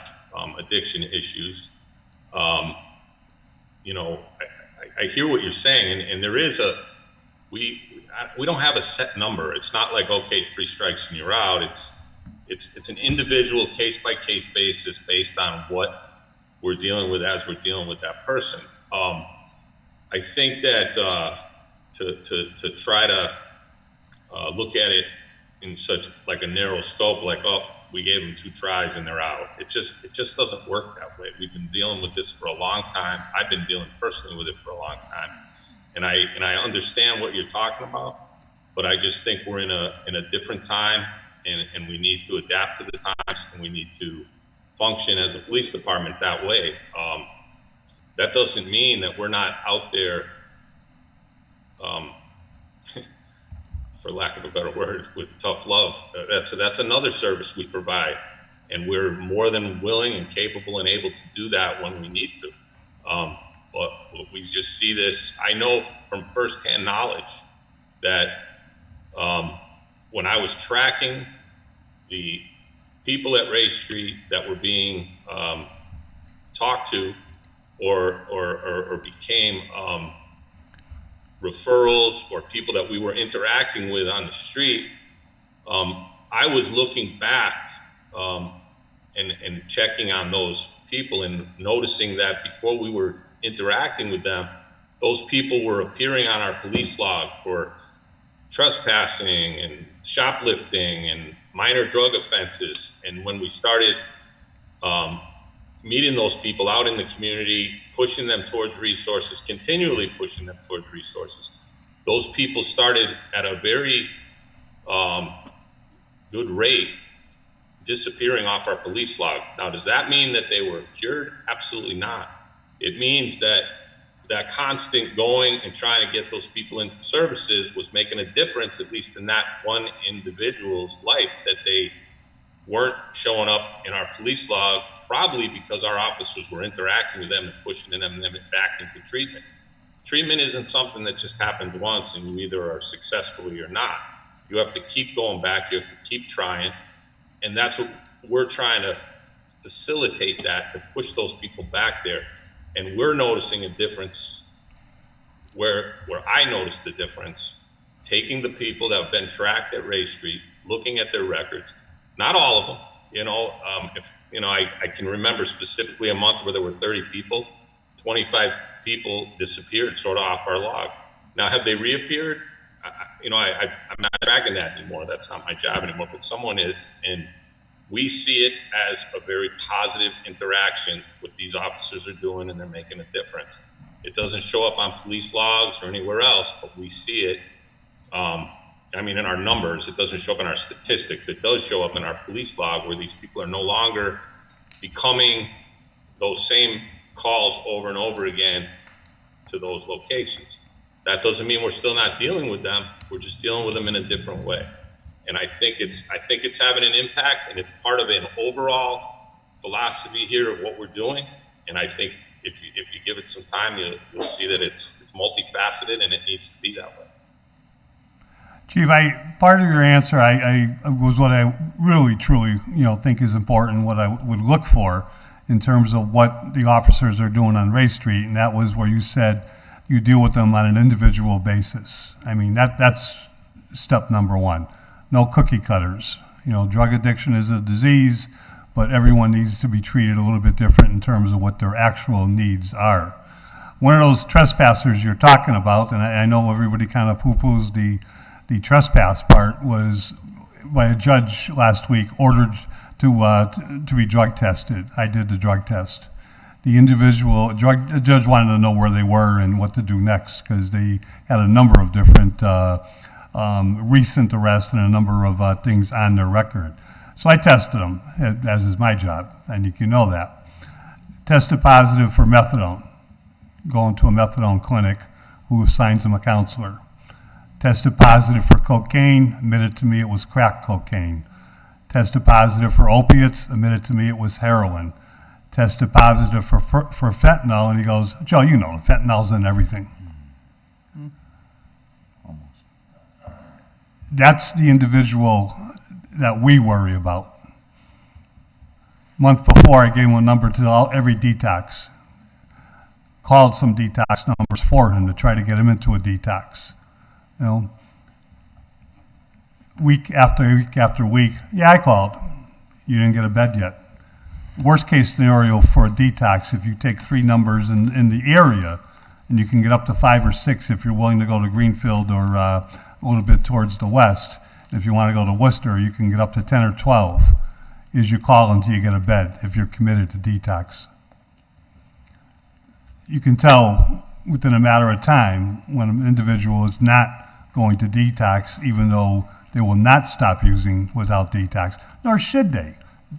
addiction issues. I hear what you're saying, and there is we don't have a set number. It's not like, okay, 3 strikes and you're out. It's an individual case by case basis based on what we're dealing with as we're dealing with that person. I think that to try to look at it in such like a narrow scope, like, oh, we gave them 2 tries and they're out. It just doesn't work that way. We've been dealing with this for a long time. I've been dealing personally with it for a long time, and I understand what you're talking about, but I just think we're in a different time, and we need to adapt to the times, and we need to function as a police department that way. That doesn't mean that we're not out there, for lack of a better word, with tough love. That's another service we provide, and we're more than willing and capable and able to do that when we need to. But we just see this. I know from firsthand knowledge that when I was tracking the people at Ray Street that were being talked to or became referrals or people that we were interacting with on the street, I was looking back and checking on those people and noticing that before we were interacting with them, those people were appearing on our police log for trespassing and shoplifting and minor drug offenses. And when we started meeting those people out in the community, pushing them towards resources, continually pushing them towards resources, those people started at a very good rate disappearing off our police log. Now, does that mean that they were cured? Absolutely not. It means that that constant going and trying to get those people into services was making a difference, at least in that one individual's life, that they weren't showing up in our police log, probably because our officers were interacting with them and pushing them back into treatment. Treatment isn't something that just happens once and you either are successful or you're not. You have to keep going back, you have to keep trying, and that's what we're trying to facilitate, that, to push those people back there. And we're noticing a difference where I noticed the difference, taking the people that have been tracked at Ray Street, looking at their records, not all of them, I can remember specifically a month where there were 30 people, 25 people disappeared sort of off our log. Now, have they reappeared? I'm not tracking that anymore. That's not my job anymore, but someone is, and we see it as a very positive interaction what these officers are doing, and they're making a difference. It doesn't show up on police logs or anywhere else, but we see it. In our numbers, it doesn't show up in our statistics. It does show up in our police log, where these people are no longer becoming those same calls over and over again to those locations. That doesn't mean we're still not dealing with them. We're just dealing with them in a different way. And I think it's having an impact, and it's part of an overall philosophy here of what we're doing. And I think if you give it some time, you'll see that it's multifaceted, and it needs to be that way. Chief, part of your answer was what I really, truly, think is important, what I would look for in terms of what the officers are doing on Ray Street, and that was where you said you deal with them on an individual basis. That's step number one. No cookie cutters. Drug addiction is a disease, but everyone needs to be treated a little bit different in terms of what their actual needs are. One of those trespassers you're talking about, and I know everybody kind of poo-poos the trespass part, was by a judge last week ordered to be drug tested. I did the drug test. The judge wanted to know where they were and what to do next, because they had a number of different recent arrests and a number of things on their record. So I tested them, as is my job, and you can know that. Tested positive for methadone. going to a methadone clinic who assigns him a counselor. Tested positive for cocaine, admitted to me it was crack cocaine. Tested positive for opiates, admitted to me it was heroin. Tested positive for fentanyl, and he goes, Joe, you know, fentanyl's in everything. That's the individual that we worry about. Month before, I gave him a number to every detox. Called some detox numbers for him to try to get him into a detox. You know, week after week, yeah, I called. You didn't get a bed yet. Worst case scenario for a detox, if you take 3 numbers in the area, and you can get up to 5 or 6 if you're willing to go to Greenfield or a little bit towards the west. If you want to go to Worcester, you can get up to 10 or 12, is you call until you get a bed if you're committed to detox. You can tell within a matter of time when an individual is not going to detox, even though they will not stop using without detox, nor should they.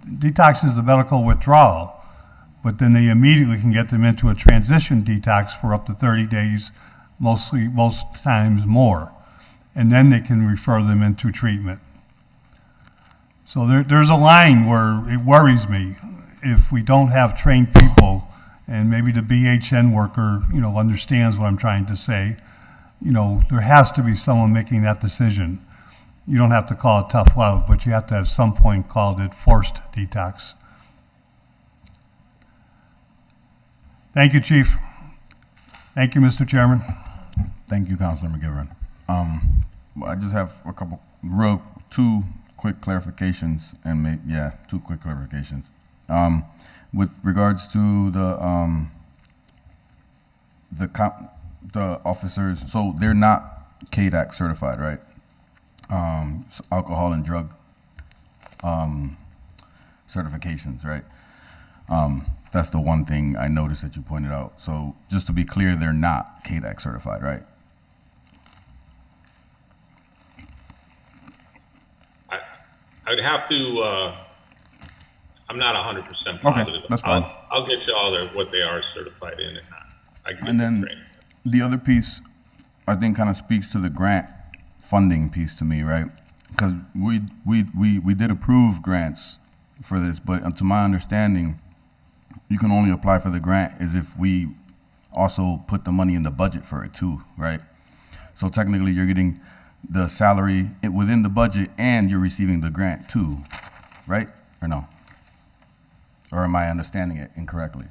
Detox is the medical withdrawal, but then they immediately can get them into a transition detox for up to 30 days, most times more. And then they can refer them into treatment. So there's a line where it worries me if we don't have trained people, and maybe the BHN worker, you know, understands what I'm trying to say. You know, there has to be someone making that decision. You don't have to call it tough love, but you have to have some point called it forced detox. Thank you, Chief. Thank you, Mr. Chairman. Thank you, Councilor McGivern. I just have a couple, two quick clarifications, and two quick clarifications. With regards to the officers, so they're not KDAC certified, right? Alcohol and drug certifications, right? That's the one thing I noticed that you pointed out. So just to be clear, they're not KDAC certified, right? I would have to, I'm not 100% positive. Okay, that's fine. I'll get you all what they are certified in and not. I can And then the other piece, I think, kind of speaks to the grant funding piece to me, right? Because we did approve grants for this, but to my understanding, you can only apply for the grant as if we also put the money in the budget for it too, right? So technically, you're getting the salary within the budget and you're receiving the grant too, right? Or no? Or am I understanding it incorrectly?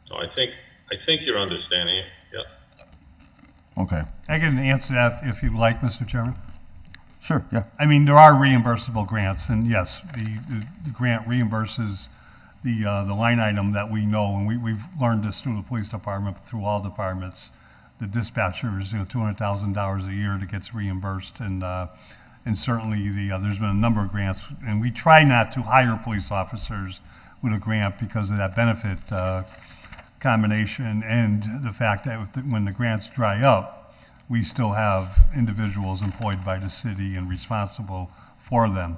So I think you're understanding it, yeah. Okay. I can answer that if you'd like, Mr. Chairman. Sure, yeah. I mean, there are reimbursable grants, and yes, the grant reimburses the line item that we know, and we've learned this through the police department, through all departments. The dispatchers, $200,000 a year that gets reimbursed, and certainly there's been a number of grants, and we try not to hire police officers with a grant because of that benefit combination, and the fact that when the grants dry up, we still have individuals employed by the city and responsible for them.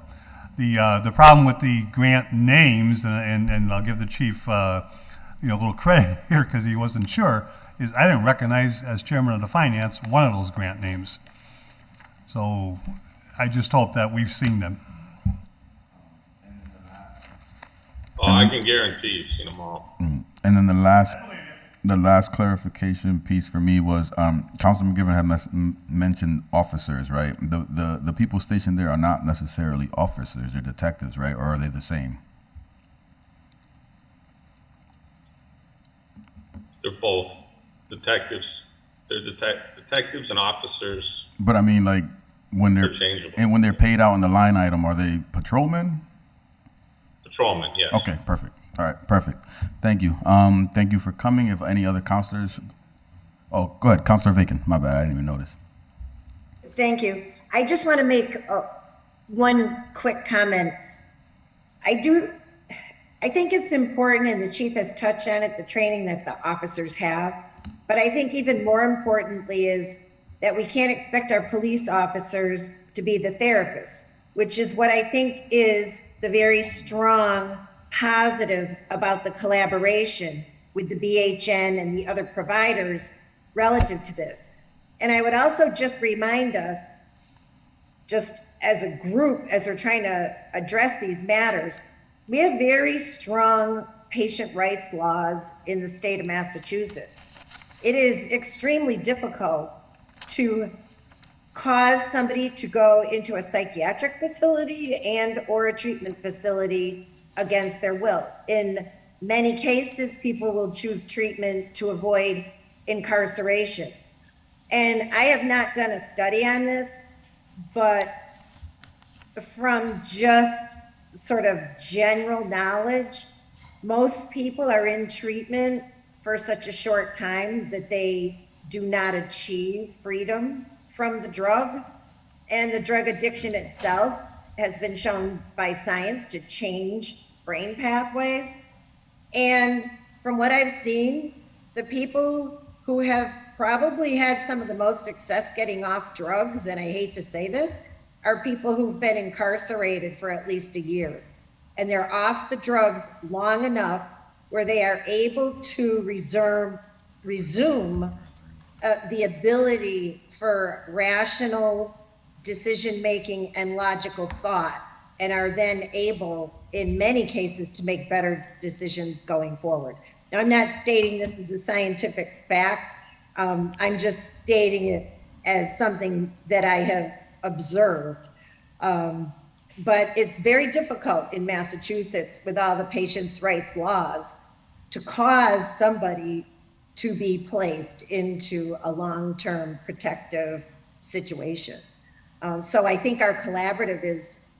The problem with the grant names, and I'll give the chief a little credit here because he wasn't sure, is I didn't recognize, as chairman of the finance, one of those grant names. So I just hope that we've seen them. Oh, I can guarantee you've seen them all. And then the last clarification piece for me was Councilman McGivern had mentioned officers, right? The people stationed there are not necessarily officers; they're detectives, right? Or are they the same? They're both detectives. They're detectives and officers. But I mean, like when they're changeable. and when they're paid out in the line item, are they patrolmen? Patrolmen, yes. Okay, perfect. All right, perfect. Thank you. Thank you for coming. If any other counselors, go ahead, Counselor Vacan. My bad, I didn't even notice. Thank you. I just want to make one quick comment. I think it's important, and the chief has touched on it, the training that the officers have. But I think even more importantly is that we can't expect our police officers to be the therapists, which is what I think is the very strong positive about the collaboration. with the BHN and the other providers relative to this. And I would also just remind us, just as a group, as we're trying to address these matters, we have very strong patient rights laws in the state of Massachusetts. It is extremely difficult to cause somebody to go into a psychiatric facility and or a treatment facility against their will. In many cases, people will choose treatment to avoid incarceration. And I have not done a study on this, but from just sort of general knowledge, most people are in treatment for such a short time that they do not achieve freedom from the drug. And the drug addiction itself has been shown by science to change brain pathways. And from what I've seen, the people who have probably had some of the most success getting off drugs, and I hate to say this, are people who've been incarcerated for at least a year. And they're off the drugs long enough where they are able to resume the ability for rational decision-making and logical thought, and are then able, in many cases, to make better decisions going forward. Now, I'm not stating this as a scientific fact. I'm just stating it as something that I have observed. But it's very difficult in Massachusetts with all the patients' rights laws to cause somebody to be placed into a long-term protective situation. So I think our collaborative is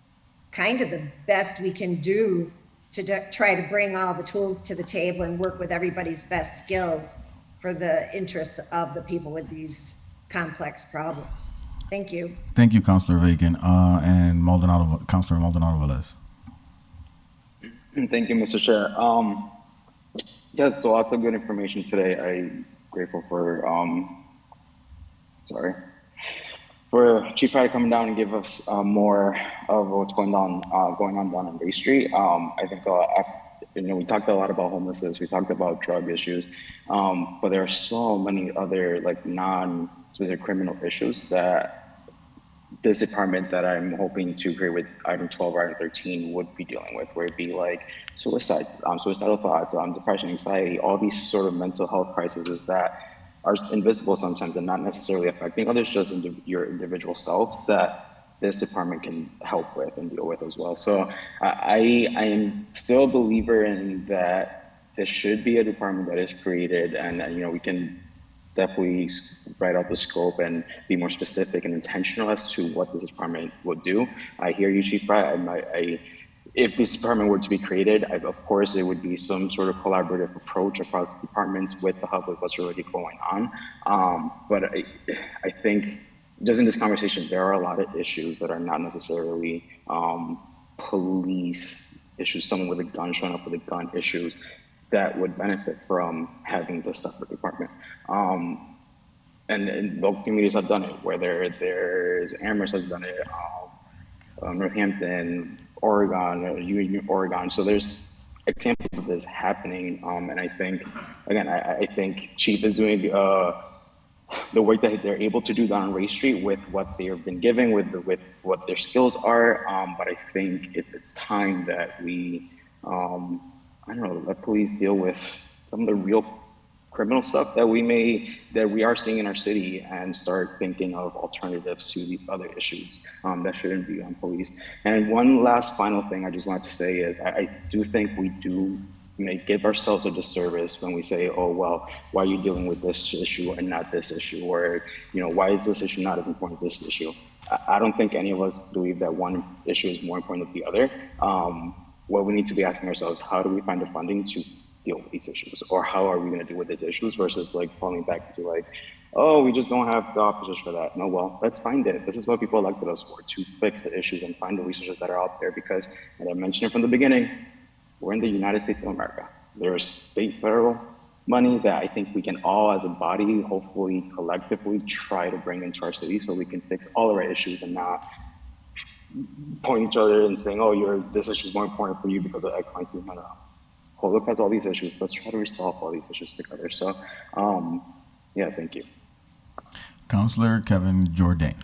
kind of the best we can do to try to bring all the tools to the table and work with everybody's best skills for the interests of the people with these complex problems. Thank you. Thank you, Councilor Vacan. And Councilor Maldonado Velez. Thank you, Mr. Chair. Yes, so lots of good information today. I'm grateful for Chief Pride coming down and give us more of what's going on down on Bay Street. I think we talked a lot about homelessness, we talked about drug issues, but there are so many other non-specific criminal issues that this department that I'm hoping to create with item 12 or item 13 would be dealing with, where it'd be like suicidal thoughts, depression, anxiety, all these sort of mental health crises that are invisible sometimes and not necessarily affecting others, just your individual self, that this department can help with and deal with as well. So I am still a believer in that this should be a department that is created, and we can definitely write out the scope and be more specific and intentional as to what this department would do. I hear you, Chief Pratt. If this department were to be created, of course, it would be some sort of collaborative approach across departments with the hub, with what's already going on. But I think just in this conversation, there are a lot of issues that are not necessarily police issues, someone with a gun showing up with a gun issues, that would benefit from having this separate department. And local communities have done it, whether there's Amherst has done it, Northampton, Oregon, Oregon. So there's examples of this happening. And I think, again, I think Chief is doing the work that they're able to do down on Ray Street with what they've been given, with what their skills are. But I think it's time that we, let police deal with some of the real criminal stuff that we are seeing in our city, and start thinking of alternatives to the other issues that shouldn't be on police. And one last final thing I just wanted to say is I do think we do give ourselves a disservice when we say, oh, well, why are you dealing with this issue and not this issue? Or, why is this issue not as important as this issue? I don't think any of us believe that one issue is more important than the other. What we need to be asking ourselves, how do we find the funding to deal with these issues? Or how are we going to deal with these issues, versus falling back into oh, we just don't have the officers for that. No, well, let's find it. This is what people elected us for, to fix the issues and find the resources that are out there. Because, as I mentioned it from the beginning, we're in the United States of America. There's state, federal money that I think we can all, as a body, hopefully collectively try to bring into our city so we can fix all of our issues, and not point each other and saying, oh, this issue is more important for you because of X, Y, Z. No. Holyoke has all these issues. Let's try to resolve all these issues together. So, yeah, thank you. Counselor Kevin Jordan.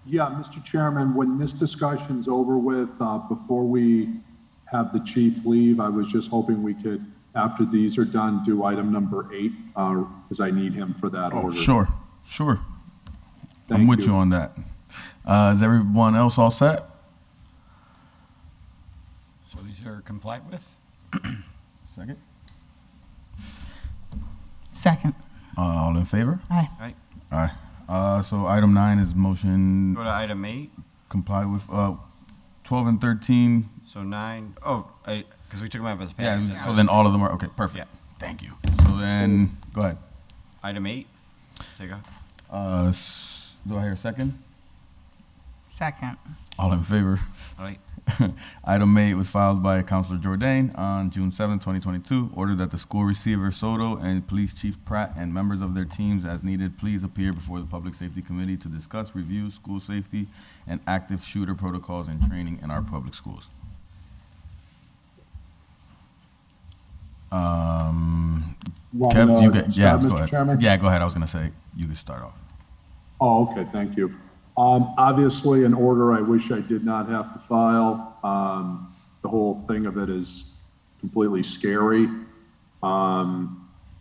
Yeah, Mr. Chairman, when this discussion's over with, before we have the chief leave, I was just hoping we could, after these are done, do item number 8, because I need him for that order. Sure. I'm with you on that. Is everyone else all set? So these are complied with? Second. Second. All in favor? Aye. Right. Aye. So item 9 is motion Go to item 8. comply with 12 and 13. So 9, because we took them out as Yeah, package. so then all of them are, okay, perfect. Yeah. Thank you. So then, go ahead. Item 8, take off. Do I hear a second? Second. All in favor? All right. Item 8 was filed by Councilor Jordan on June 7, 2022. Ordered that the school receiver Soto and Police Chief Pratt and members of their teams as needed please appear before the Public Safety Committee to discuss, review school safety and active shooter protocols and training in our public schools. Kev, you get, yeah, go ahead. Chairman? Yeah, go ahead. I was gonna say you could start off. Oh, okay, thank you. Obviously, an order I wish I did not have to file. The whole thing of it is completely scary.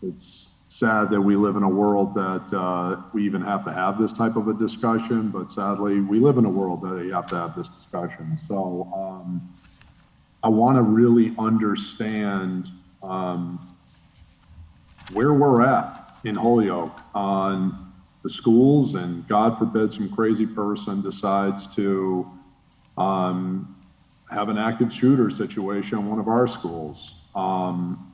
It's sad that we live in a world that we even have to have this type of a discussion, but sadly, we live in a world that you have to have this discussion. So I want to really understand where we're at in Holyoke on the schools, and God forbid some crazy person decides to have an active shooter situation in one of our schools.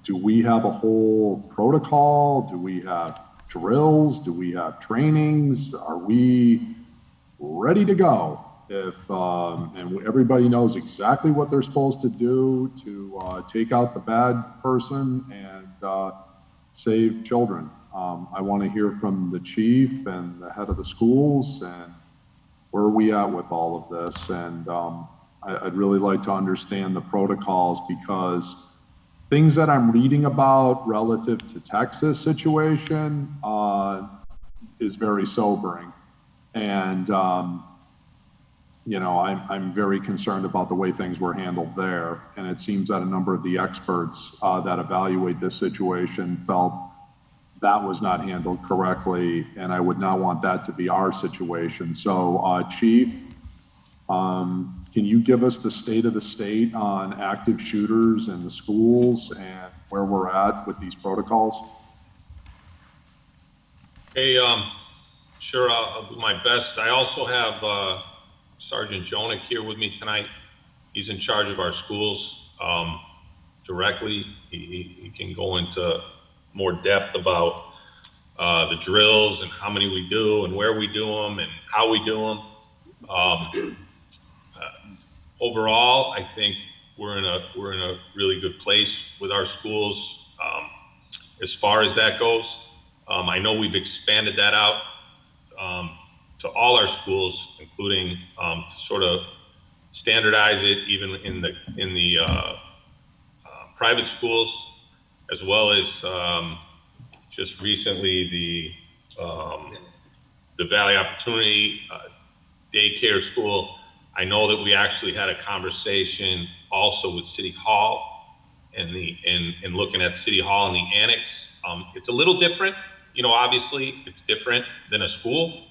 Do we have a whole protocol? Do we have drills? Do we have trainings? Are we ready to go? If and everybody knows exactly what they're supposed to do to take out the bad person and save children. I want to hear from the chief and the head of the schools and where are we at with all of this. And I'd really like to understand the protocols, because things that I'm reading about relative to Texas situation is very sobering. And, you know, I'm very concerned about the way things were handled there. And it seems that a number of the experts that evaluate this situation felt that was not handled correctly, and I would not want that to be our situation. So, Chief, can you give us the state of the state on active shooters in the schools and where we're at with these protocols? Hey, sure, I'll do my best. I also have Sergeant Jonick here with me tonight. He's in charge of our schools directly. He can go into more depth about the drills and how many we do and where we do them and how we do them. Overall, I think we're in a really good place with our schools as far as that goes. I know we've expanded that out to all our schools, including sort of standardize it even in the private schools, as well as just recently the Valley Opportunity Daycare School. I know that we actually had a conversation also with City Hall and looking at City Hall and the annex. It's a little different, you know, obviously it's different than a school,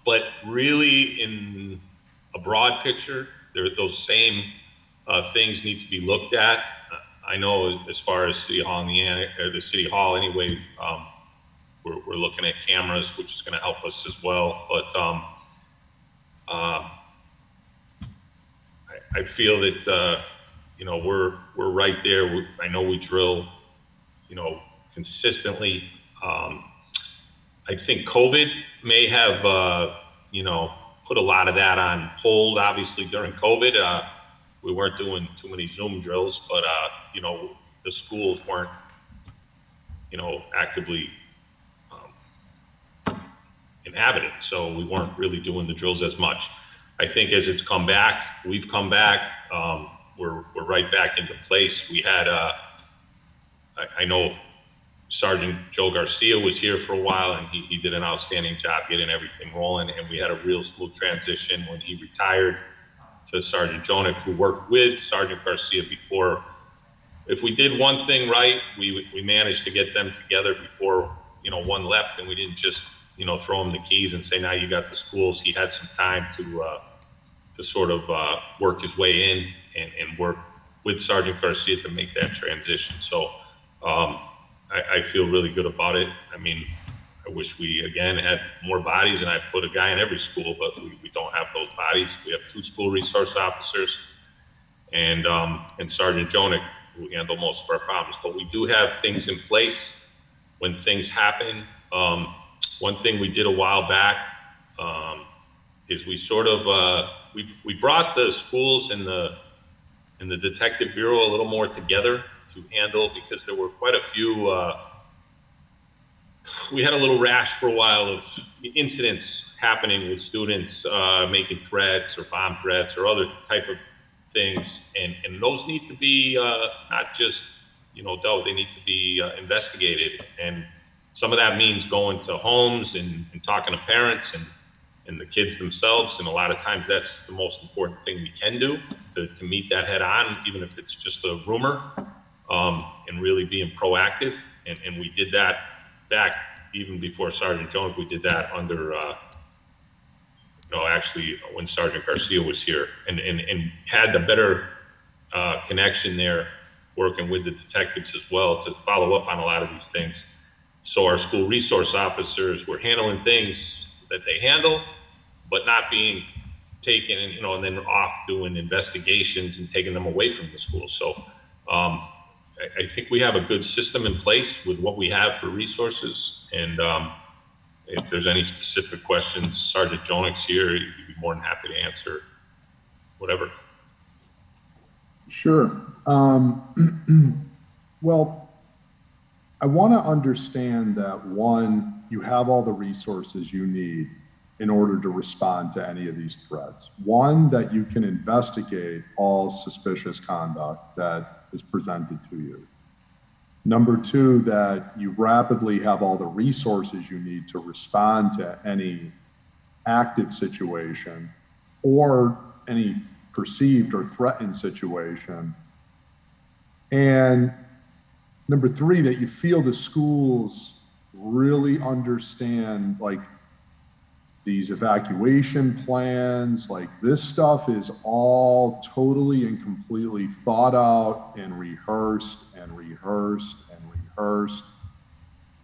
but really in a broad picture, those same things need to be looked at. I know as far as City Hall and the City Hall anyway, we're looking at cameras, which is going to help us as well. But I feel that you know we're right there. I know we drill, you know, consistently. I think COVID may have you know, put a lot of that on hold. Obviously during COVID. We weren't doing too many Zoom drills, but, you know, the schools weren't, you know, actively inhabited. So we weren't really doing the drills as much. I think as it's come back, we've come back. we're right back into place. We had, I know Sergeant Joe Garcia was here for a while, and he did an outstanding job getting everything rolling, and we had a real smooth transition when he retired to Sergeant Jonick, who worked with Sergeant Garcia before. If we did one thing right, we managed to get them together before, one left, and we didn't just, throw him the keys and say, now you got the schools. He had some time to sort of work his way in and work with Sergeant Garcia to make that transition. So I feel really good about it. I mean, I wish we, again, had more bodies, and I put a guy in every school, but we don't have those bodies. We have 2 school resource officers and Sergeant Jonick, who handle most of our problems. But we do have things in place when things happen. One thing we did a while back is we sort of, we brought the schools and the Detective Bureau a little more together to handle, because there were quite a few, we had a little rash for a while of incidents happening with students making threats or bomb threats or other type of things, and those need to be not just dealt, they need to be investigated, and some of that means going to homes and talking to parents and the kids themselves, and a lot of times that's the most important thing we can do to meet that head on, even if it's just a rumor, and really being proactive, and we did that back even before Sergeant Jones. We did that under actually when Sergeant Garcia was here, and had the better connection there, working with the detectives as well to follow up on a lot of these things. So our school resource officers were handling things that they handle, but not being taken and then off doing investigations and taking them away from the school. So I think we have a good system in place with what we have for resources, and if there's any specific questions, Sergeant Jonick's here. He'd be more than happy to answer whatever. Sure. Well, I want to understand that, one, you have all the resources you need in order to respond to any of these threats. One, that you can investigate all suspicious conduct that is presented to you. Number 2, that you rapidly have all the resources you need to respond to any active situation or any perceived or threatened situation. And number 3, that you feel the schools really understand like these evacuation plans, like this stuff is all totally and completely thought out and rehearsed and rehearsed and rehearsed,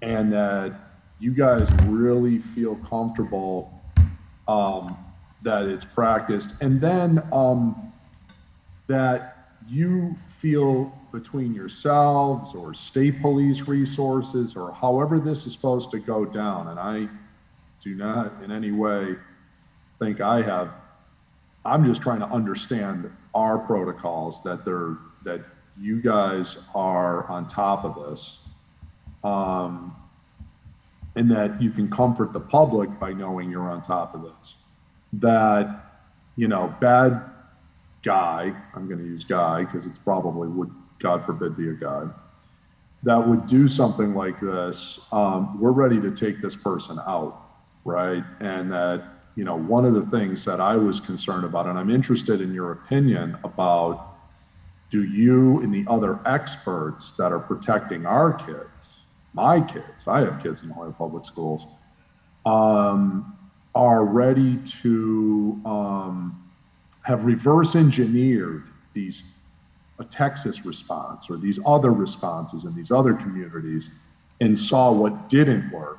and that you guys really feel comfortable that it's practiced, and then that you feel between yourselves or state police resources or however this is supposed to go down, and I do not in any way think I'm just trying to understand our protocols, that you guys are on top of this, and that you can comfort the public by knowing you're on top of this. That, bad guy, I'm going to use guy because it's probably would, God forbid, be a guy, that would do something like this, we're ready to take this person out, right? And that, one of the things that I was concerned about, and I'm interested in your opinion about, do you and the other experts that are protecting our kids, my kids, I have kids in Ohio public schools, are ready to have reverse engineered a Texas response or these other responses in these other communities and saw what didn't work.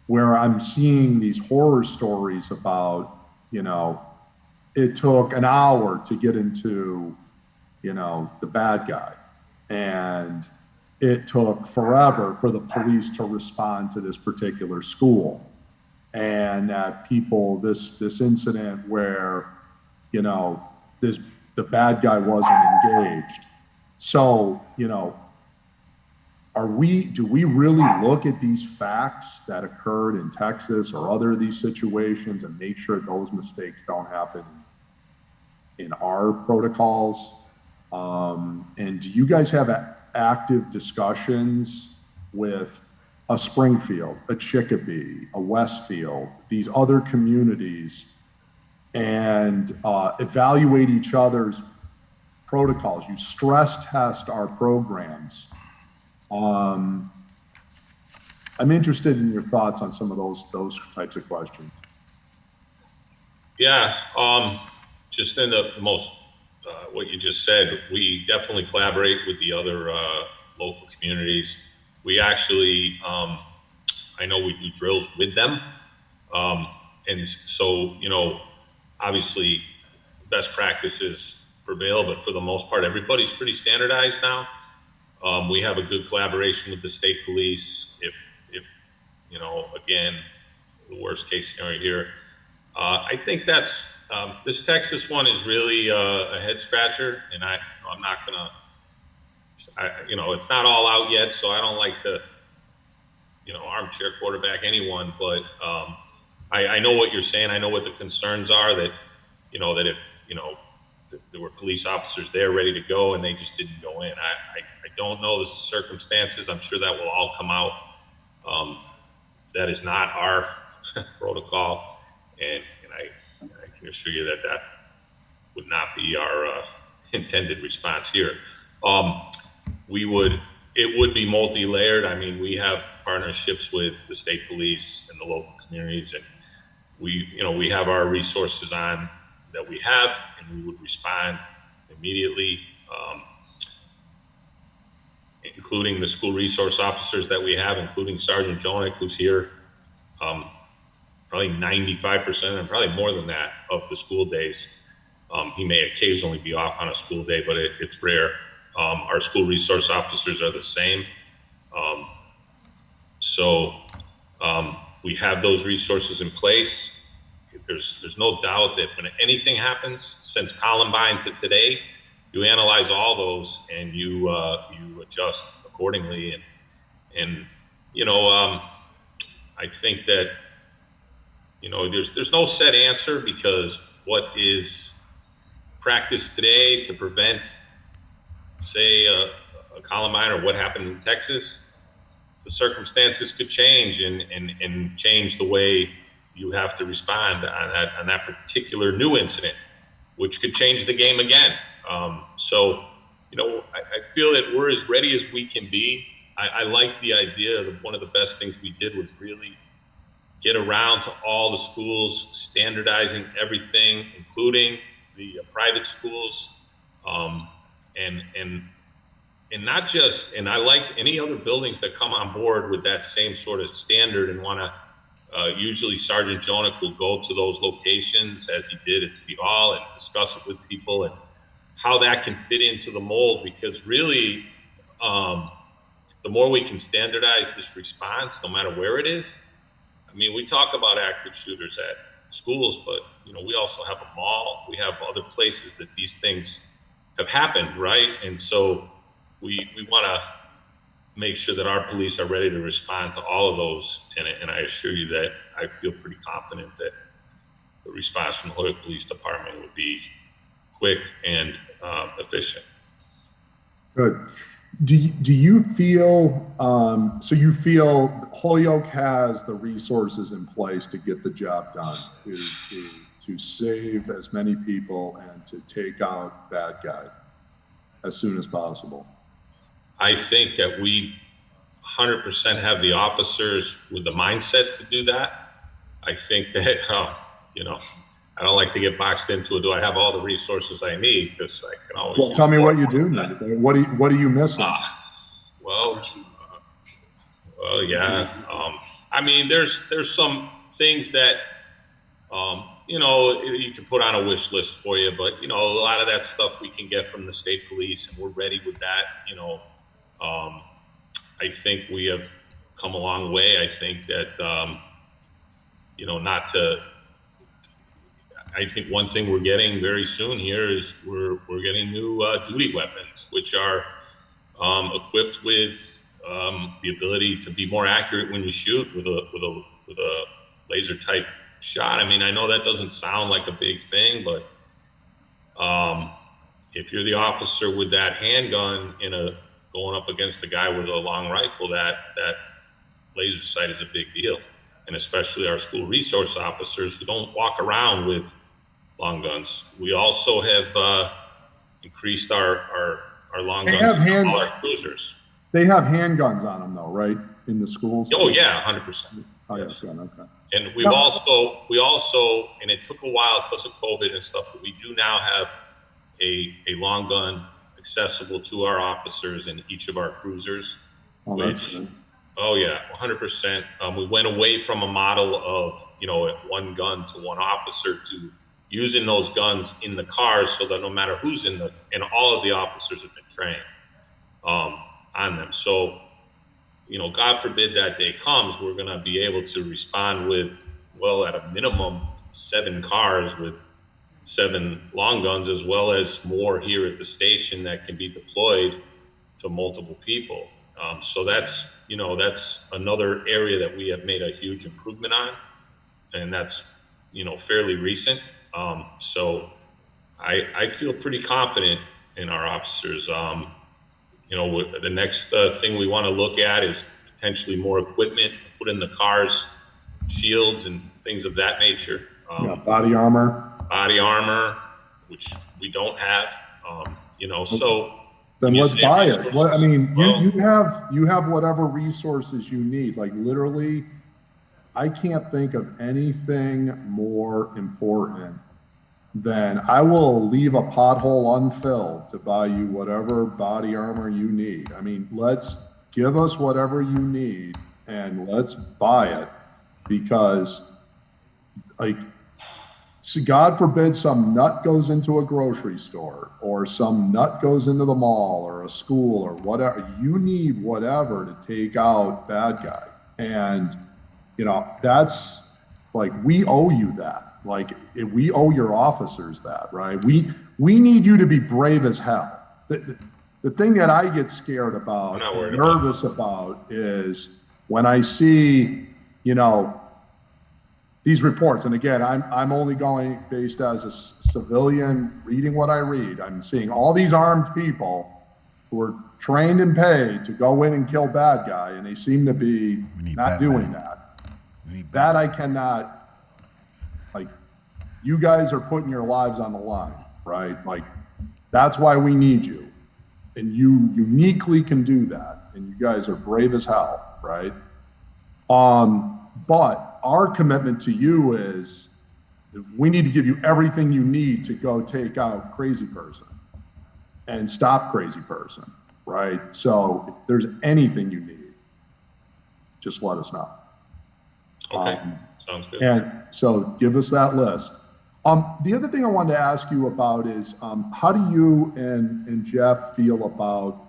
Where I'm seeing these horror stories about, it took an hour to get into, the bad guy, and it took forever for the police to respond to this particular school. And that this incident where, the bad guy wasn't engaged. So, do we really look at these facts that occurred in Texas or other of these situations and make sure those mistakes don't happen in our protocols? And do you guys have active discussions with a Springfield, a Chicopee, a Westfield, these other communities, and evaluate each other's protocols? You stress test our programs. I'm interested in your thoughts on some of those types of questions. Yeah, just in the most, what you just said, we definitely collaborate with the other local communities. We actually, I know we do drills with them. And so, you know, obviously best practices prevail, but for the most part, everybody's pretty standardized now. We have a good collaboration with the state police. If you know, again, the worst case scenario here, I think that's, this Texas one is really a head scratcher, and I'm not gonna, you know, it's not all out yet, so I don't like to, you know, armchair quarterback anyone, but I know what you're saying. I know what the concerns are, that, you know, that if, you know, there were police officers there ready to go and they just didn't go in. I don't know the circumstances. I'm sure that will all come out. That is not our protocol, and I can assure you that that would not be our intended response here. It would be multi-layered. I mean, we have partnerships with the state police and the local communities, and we have our resources on that we have, and we would respond immediately, including the school resource officers that we have, including Sergeant Jonick, who's here probably 95%, and probably more than that, of the school days. He may occasionally be off on a school day, but it's rare. Our school resource officers are the same. So we have those resources in place. There's no doubt that when anything happens, since Columbine to today, you analyze all those and you adjust accordingly. And you know, I think that, you know, there's no set answer, because what is practiced today to prevent, say, a Columbine or what happened in Texas, the circumstances could change and change the way you have to respond on that particular new incident, which could change the game again. So, you know, I feel that we're as ready as we can be. I like the idea that one of the best things we did was really get around to all the schools, standardizing everything, including the private schools, and not just, and I like any other buildings that come on board with that same sort of standard and want to, usually Sergeant Jonick will go to those locations, as he did at City Hall, and discuss it with people and how that can fit into the mold, because really, the more we can standardize this response, no matter where it is. I mean, we talk about active shooters at schools, but, you know, we also have a mall. We have other places that these things have happened, right? And so we want to make sure that our police are ready to respond to all of those. And I assure you that I feel pretty confident that the response from the Holyoke Police Department would be quick and efficient. Good. Do you feel, so you feel Holyoke has the resources in place to get the job done, to save as many people and to take out bad guys as soon as possible? I think that we 100% have the officers with the mindset to do that. I think that, you know, I don't like to get boxed into it. Do I have all the resources I need? Because I can always. Well, tell me what you do need. What are you missing? Well, yeah. I mean, there's some things that, you know, you can put on a wish list for you, but, you know, a lot of that stuff we can get from the state police, and we're ready with that. You know, I think we have come a long way. I think that, you know, I think one thing we're getting very soon here is we're getting new duty weapons, which are equipped with the ability to be more accurate when you shoot with a laser type shot. I mean, I know that doesn't sound like a big thing, but If you're the officer with that handgun going up against the guy with a long rifle, that laser sight is a big deal. And especially our school resource officers who don't walk around with long guns. We also have increased our long They guns have in all our cruisers. They have handguns on them though, right? In the schools? Oh yeah, 100%. Oh, yeah, good, okay. And we No. also, and it took a while because of COVID and stuff, but we do now have a long gun accessible to our officers in each of our cruisers. Oh, that's good. Oh yeah, 100%. We went away from a model of, one gun to one officer to using those guns in the cars so that no matter who's and all of the officers have been trained on them. So, God forbid that day comes, we're going to be able to respond with, well, at a minimum, 7 cars with 7 long guns, as well as more here at the station that can be deployed to multiple people. So that's another area that we have made a huge improvement on, and that's, fairly recent. So I feel pretty confident in our officers. The next thing we want to look at is potentially more equipment, put in the cars, shields and things of that nature. Yeah, body armor. Body armor, which we don't have, so. Then let's buy it. What, I mean, you have whatever resources you need. Like literally, I can't think of anything more important than I will leave a pothole unfilled to buy you whatever body armor you need. I mean, let's give us whatever you need and let's buy it, because like, so God forbid some nut goes into a grocery store or some nut goes into the mall or a school or whatever. You need whatever to take out bad guy. And, that's like, we owe you that. Like, we owe your officers that, right? We need you to be brave as hell. The thing that I get scared about, and nervous about is when I see, these reports, and again, I'm only going based as a civilian reading what I read. I'm seeing all these armed people who are trained and paid to go in and kill bad guy, and they seem to be not doing that. That I cannot, like, you guys are putting your lives on the line, right? Like, that's why we need you. And you uniquely can do that. And you guys are brave as hell, right? But our commitment to you is we need to give you everything you need to go take out crazy person and stop crazy person, right? So if there's anything you need, just let us know. Okay, sounds good. And so give us that list. The other thing I wanted to ask you about is how do you and Jeff feel about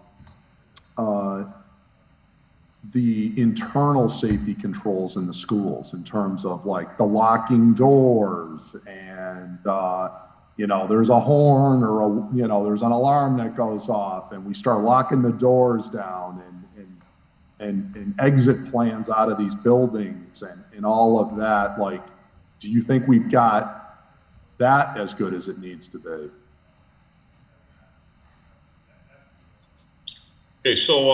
the internal safety controls in the schools in terms of like the locking doors and, there's a horn or there's an alarm that goes off and we start locking the doors down and exit plans out of these buildings and all of that. Like, do you think we've got that as good as it needs to be? Okay, so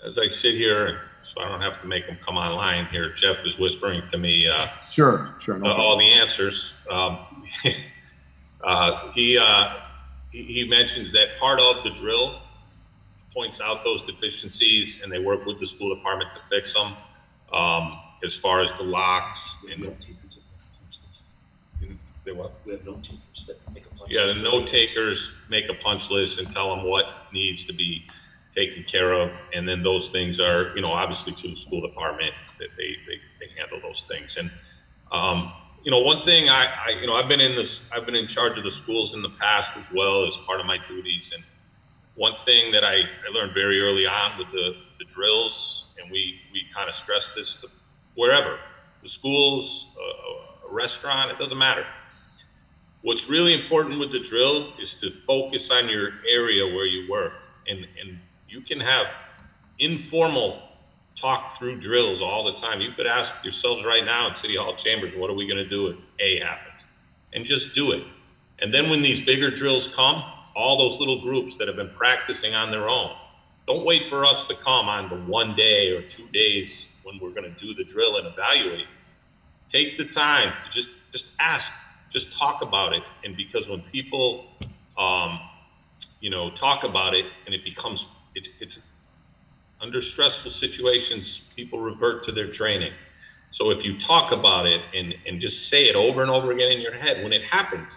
as I sit here, so I don't have to make them come online here, Jeff is whispering to me Sure, no all the answers. He mentions that part of the drill points out those deficiencies and they work with the school department to fix them, as far as the locks and the note takers make a punch list and tell them what needs to be taken care of, and then those things are, obviously to the school department that they handle those things. And one thing I've been in charge of the schools in the past as well as part of my duties, and one thing that I learned very early on with the drills, and we kind of stress this to wherever, the schools, a restaurant, it doesn't matter. What's really important with the drill is to focus on your area where you work, and you can have informal talk through drills all the time. You could ask yourselves right now in City Hall chambers, what are we going to do if A happens? And just do it. And then when these bigger drills come, all those little groups that have been practicing on their own, don't wait for us to come on the 1 day or 2 days when we're going to do the drill and evaluate. Take the time to just ask, just talk about it. And because when people, talk about it and it becomes, it's under stressful situations, people revert to their training. So if you talk about it and just say it over and over again in your head, when it happens,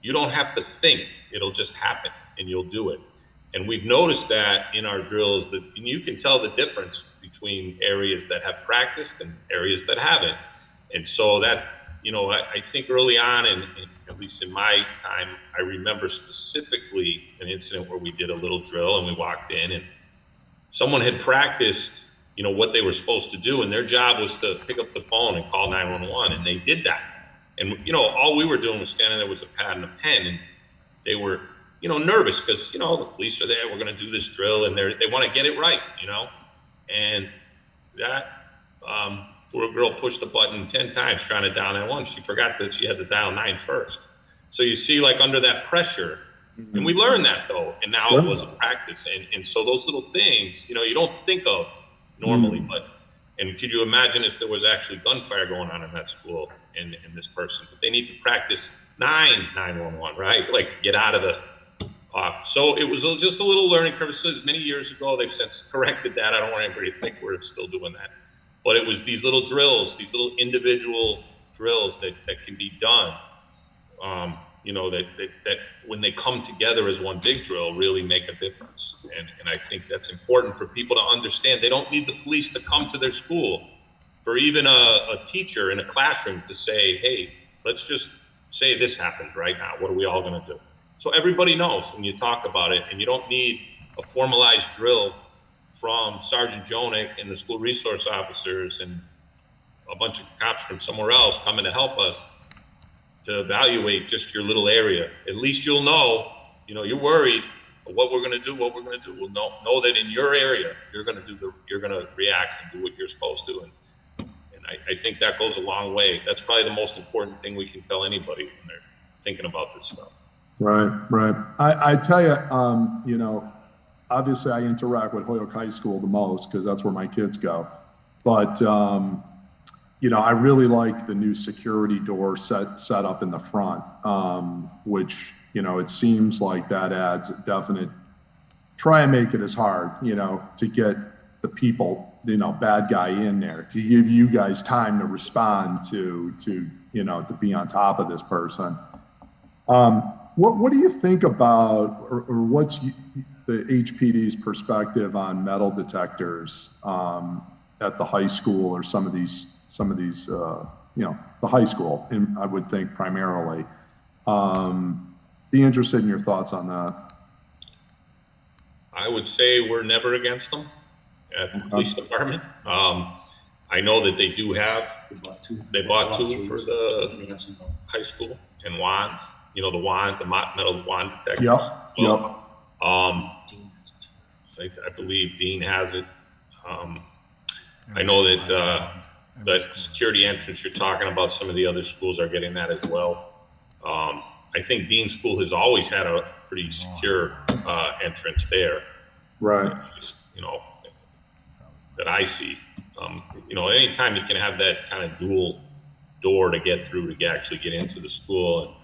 you don't have to think, it'll just happen and you'll do it. And we've noticed that in our drills that you can tell the difference between areas that have practiced and areas that haven't. And so that, I think early on, and at least in my time, I remember specifically an incident where we did a little drill and we walked in and someone had practiced, what they were supposed to do, and their job was to pick up the phone and call 911, and they did that. And, all we were doing was standing there with a pad and a pen, and they were, nervous because, the police are there, we're going to do this drill, and they want to get it right, and that poor girl pushed the button 10 times trying to dial 911. She forgot that she had to dial 9 first. So you see, like, under that pressure, and we learned that, though, and now it was a practice, and so those little things, you don't think of normally, and could you imagine if there was actually gunfire going on in that school and this person, but they need to practice 911, right? Like, get out of the so it was just a little learning curve. So many years ago, they've since corrected that. I don't want anybody to think we're still doing that. But it was these little drills, these little individual drills that can be done, that when they come together as one big drill really make a difference. And I think that's important for people to understand. They don't need the police to come to their school, for even a teacher in a classroom to say, hey, let's just say this happens right now. What are we all going to do? So everybody knows when you talk about it, and you don't need a formalized drill from Sergeant Jonick and the school resource officers and a bunch of cops from somewhere else coming to help us to evaluate just your little area. At least you'll know, you're worried what we're going to do. We'll know that in your area, you're going to react and do what you're supposed to. And I think that goes a long way. That's probably the most important thing we can tell anybody when they're thinking about this stuff. Right. I tell you, obviously I interact with Holyoke High School the most because that's where my kids go. But, I really like the new security door set up in the front, which, it seems like that adds a definite, try and make it as hard, to get the people, bad guy in there, to give you guys time to respond to be on top of this person. What do you think about, or what's the HPD's perspective on metal detectors at the high school or some of these, the high school, and I would think primarily. Be interested in your thoughts on that. I would say we're never against them at the police department. I know that they do have, they bought two for the high school and wands, the wand, the metal wand detectors. Yep. I believe Dean has it. I know that the security entrance you're talking about, some of the other schools are getting that as well. I think Dean School has always had a pretty secure entrance there. Right. That I see. Anytime you can have that kind of dual door to get through to actually get into the school,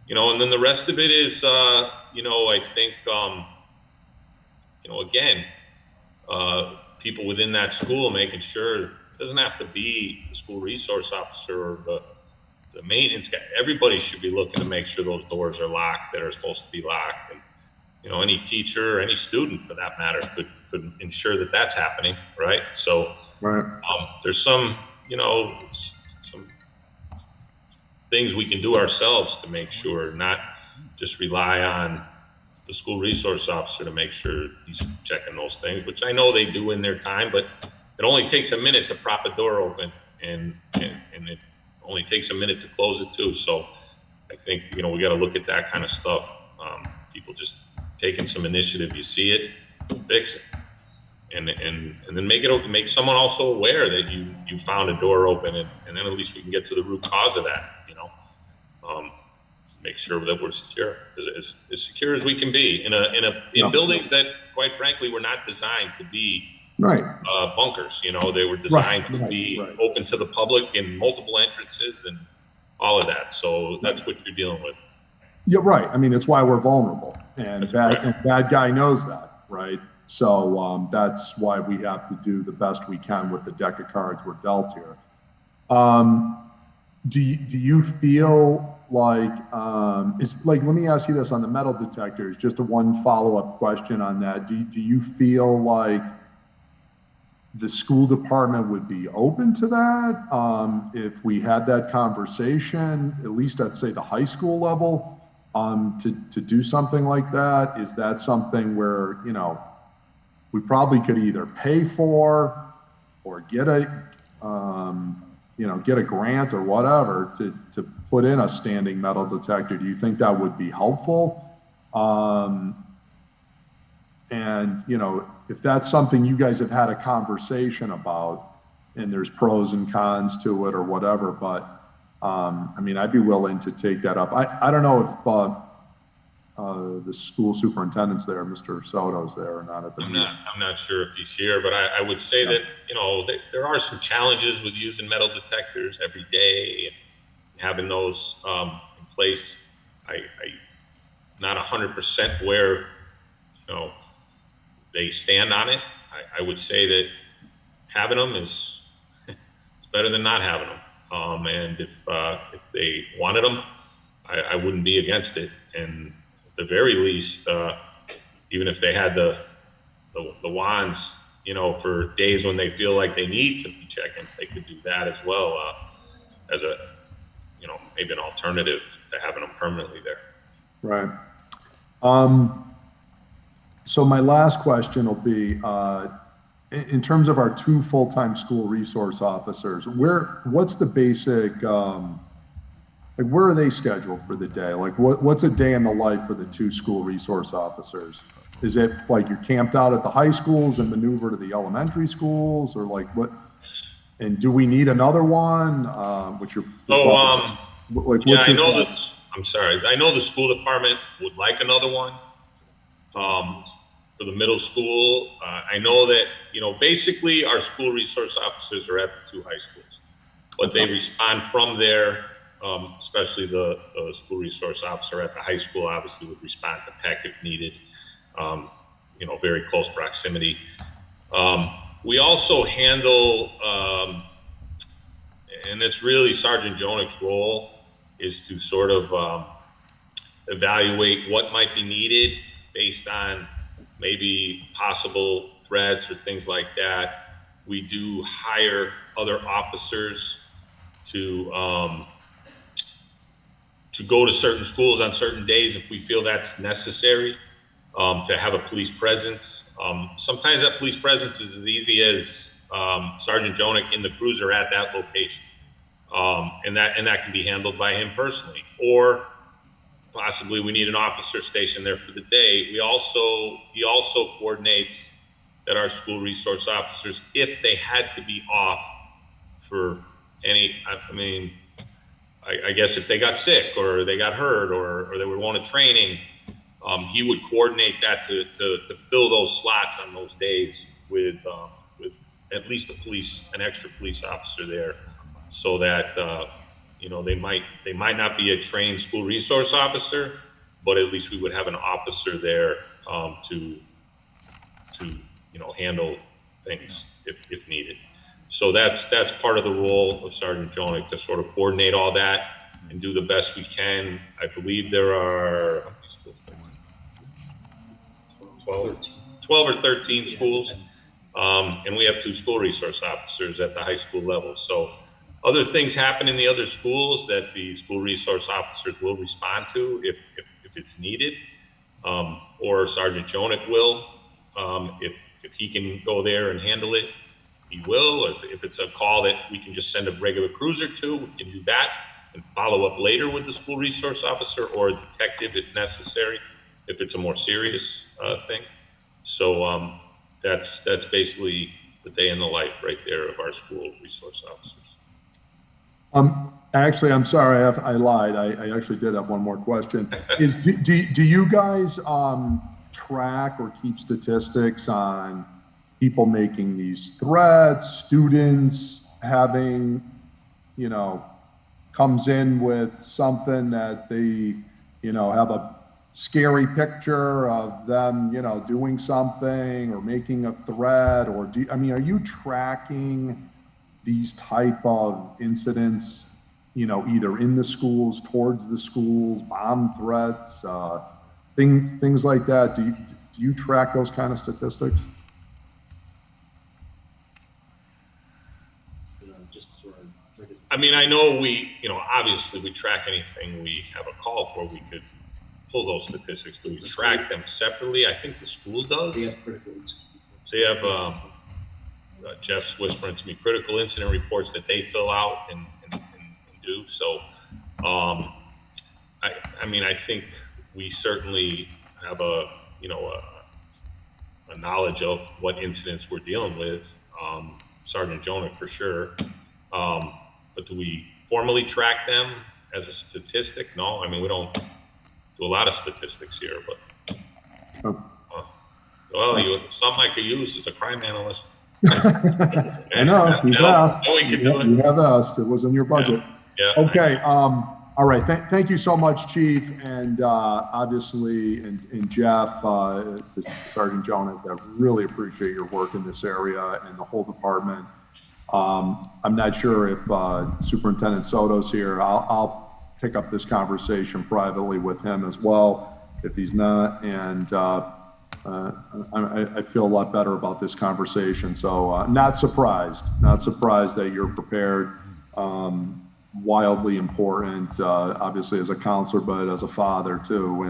and then the rest of it is, I think, again, people within that school making sure it doesn't have to be the school resource officer or the maintenance guy. Everybody should be looking to make sure those doors are locked that are supposed to be locked. And, any teacher, any student for that matter could ensure that that's happening, right? So right. There's some things we can do ourselves to make sure, not just rely on the school resource officer to make sure he's checking those things, which I know they do in their time, but it only takes a minute to prop a door open and it only takes a minute to close it too. So I think, we got to look at that kind of stuff. People just taking some initiative, you see it, fix it. And then make someone also aware that you found a door open, and then at least we can get to the root cause of that. make sure that we're secure, as secure as we can be in buildings that, quite frankly, were not designed to be Right. bunkers. They were designed to be open to the public and multiple entrances and all of that. So that's what you're dealing with. Yeah, right. I mean, it's why we're vulnerable, and bad guy knows that, right? So that's why we have to do the best we can with the deck of cards we're dealt here. Do you feel like it's like, let me ask you this on the metal detectors, just a one follow-up question on that. Do you feel like the school department would be open to that if we had that conversation, at least at, say, the high school level, to do something like that? Is that something where, we probably could either pay for or get a, get a grant or whatever to put in a standing metal detector? Do you think that would be helpful? And, if that's something you guys have had a conversation about, and there's pros and cons to it or whatever, but I mean, I'd be willing to take that up. I don't know if the school superintendent's there, Mr. Soto's there or not at the meeting. I'm not sure if he's here, but I would say that, there are some challenges with using metal detectors every day and having those in place. I'm not 100% where, they stand on it. I would say that having them is it's better than not having them. And if they wanted them, I wouldn't be against it. And at the very least, even if they had the wands, for days when they feel like they need to be checking, they could do that as well, as a, maybe an alternative to having them permanently there. Right. So my last question will be, in terms of our 2 full-time school resource officers, what's the basic, like, where are they scheduled for the day? Like, what's a day in the life for the 2 school resource officers? Is it like you're camped out at the high schools and maneuver to the elementary schools, or like what? And do we need another one? What's your I know that. I'm sorry. I know the school department would like another one for the middle school. I know that basically our school resource officers are at the 2 high schools, but they respond from there. Especially the school resource officer at the high school obviously would respond to PEC if needed, very close proximity. We also handle, and it's really Sergeant Jonick's role, is to sort of evaluate what might be needed based on maybe possible threats or things like that. We do hire other officers to go to certain schools on certain days if we feel that's necessary, to have a police presence. Sometimes that police presence is as easy as Sergeant Jonick in the cruiser at that location, and that can be handled by him personally. Or possibly we need an officer stationed there for the day. He also coordinates that our school resource officers, if they had to be off for any, I guess if they got sick or they got hurt or they were going to training, he would coordinate that to fill those slots on those days with at least an extra police officer there, so that they might not be a trained school resource officer, but at least we would have an officer there to handle things if needed. So that's part of the role of Sergeant Jonick, to sort of coordinate all that and do the best we can. I believe there are 12 or 13 schools, and we have 2 school resource officers at the high school level. So other things happen in the other schools that the school resource officers will respond to if it's needed, or Sergeant Jonick will, if he can go there and handle it. He will. If it's a call that we can just send a regular cruiser to, we can do that and follow up later with the school resource officer or a detective if necessary, if it's a more serious thing. So that's basically the day in the life right there of our school resource officers. Actually, I'm sorry, I lied. I actually did have one more question. Do you guys track or keep statistics on people making these threats, students having, comes in with something that they, have a scary picture of them, doing something or making a threat, or are you tracking these type of incidents, either in the schools, towards the schools, bomb threats, things like that? Do you track those kind of statistics? I mean, I know obviously we track anything we have a call for, we could pull those statistics. Do we track them separately? I think the school does. So you have, Jeff's whispering to me, critical incident reports that they fill out and do. So, I think we certainly have a knowledge of what incidents we're dealing with. Sergeant Jonah for sure. But do we formally track them as a statistic? No, we don't do a lot of statistics here, but something I could use as a crime analyst. I know, you've asked. We can do it. You have asked. It was in your budget. Yeah. Okay. All right. Thank you so much, Chief, and obviously, and Jeff, Sergeant Jonah. I really appreciate your work in this area and the whole department. I'm not sure if Superintendent Soto's here. I'll pick up this conversation privately with him as well if he's not, and I feel a lot better about this conversation. So not surprised that you're prepared. Wildly important, obviously as a counselor, but as a father too.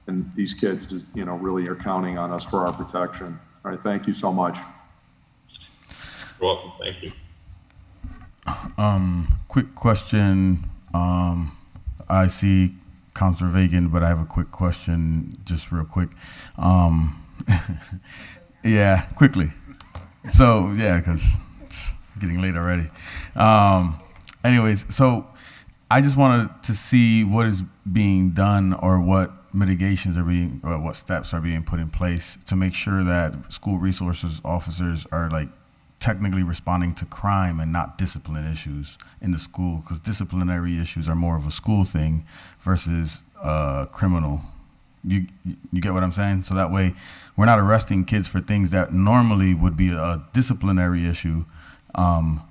And these kids just, really are counting on us for our protection. All right. Thank you so much. You're welcome. Thank you. Quick question. I see Counselor Vagan, but I have a quick question, just real quick. Yeah, quickly. So, yeah, because it's getting late already. Anyways, so I just wanted to see what is being done or what mitigations are being, or what steps are being put in place to make sure that school resources officers are technically responding to crime and not discipline issues in the school, because disciplinary issues are more of a school thing versus criminal. You get what I'm saying? So that way we're not arresting kids for things that normally would be a disciplinary issue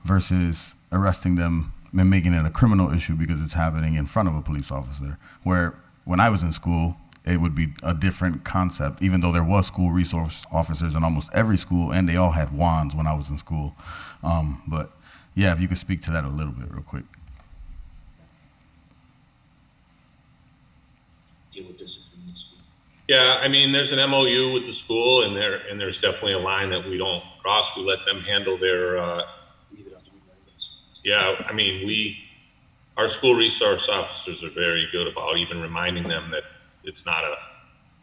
versus arresting them and making it a criminal issue because it's happening in front of a police officer. Where when I was in school, it would be a different concept, even though there was school resource officers in almost every school, and they all had wands when I was in school. But yeah, if you could speak to that a little bit real quick. Yeah, there's an MOU with the school, and there's definitely a line that we don't cross. We let them handle their. Our school resource officers are very good about even reminding them that it's not a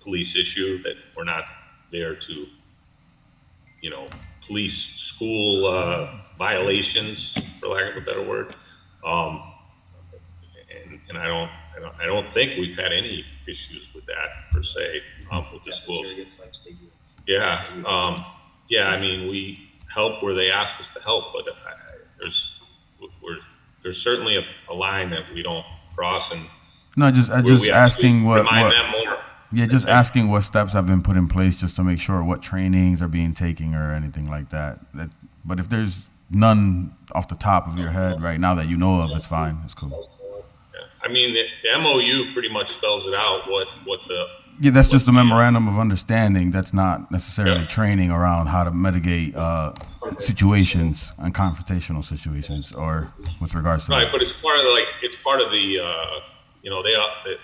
police issue, that we're not there to, police school violations, for lack of a better word. And I don't think we've had any issues with that per se with the schools. We help where they ask us to help, but there's certainly a line that we don't cross. And no, just asking what them more. Yeah, just asking what steps have been put in place just to make sure what trainings are being taken or anything like that. But if there's none off the top of your head right now that you know of, it's fine. It's cool. Yeah. The MOU pretty much spells it out what the. Yeah, that's just a memorandum of understanding. That's not necessarily training around how to mitigate situations and confrontational situations, or with regards to. Right, but it's part of the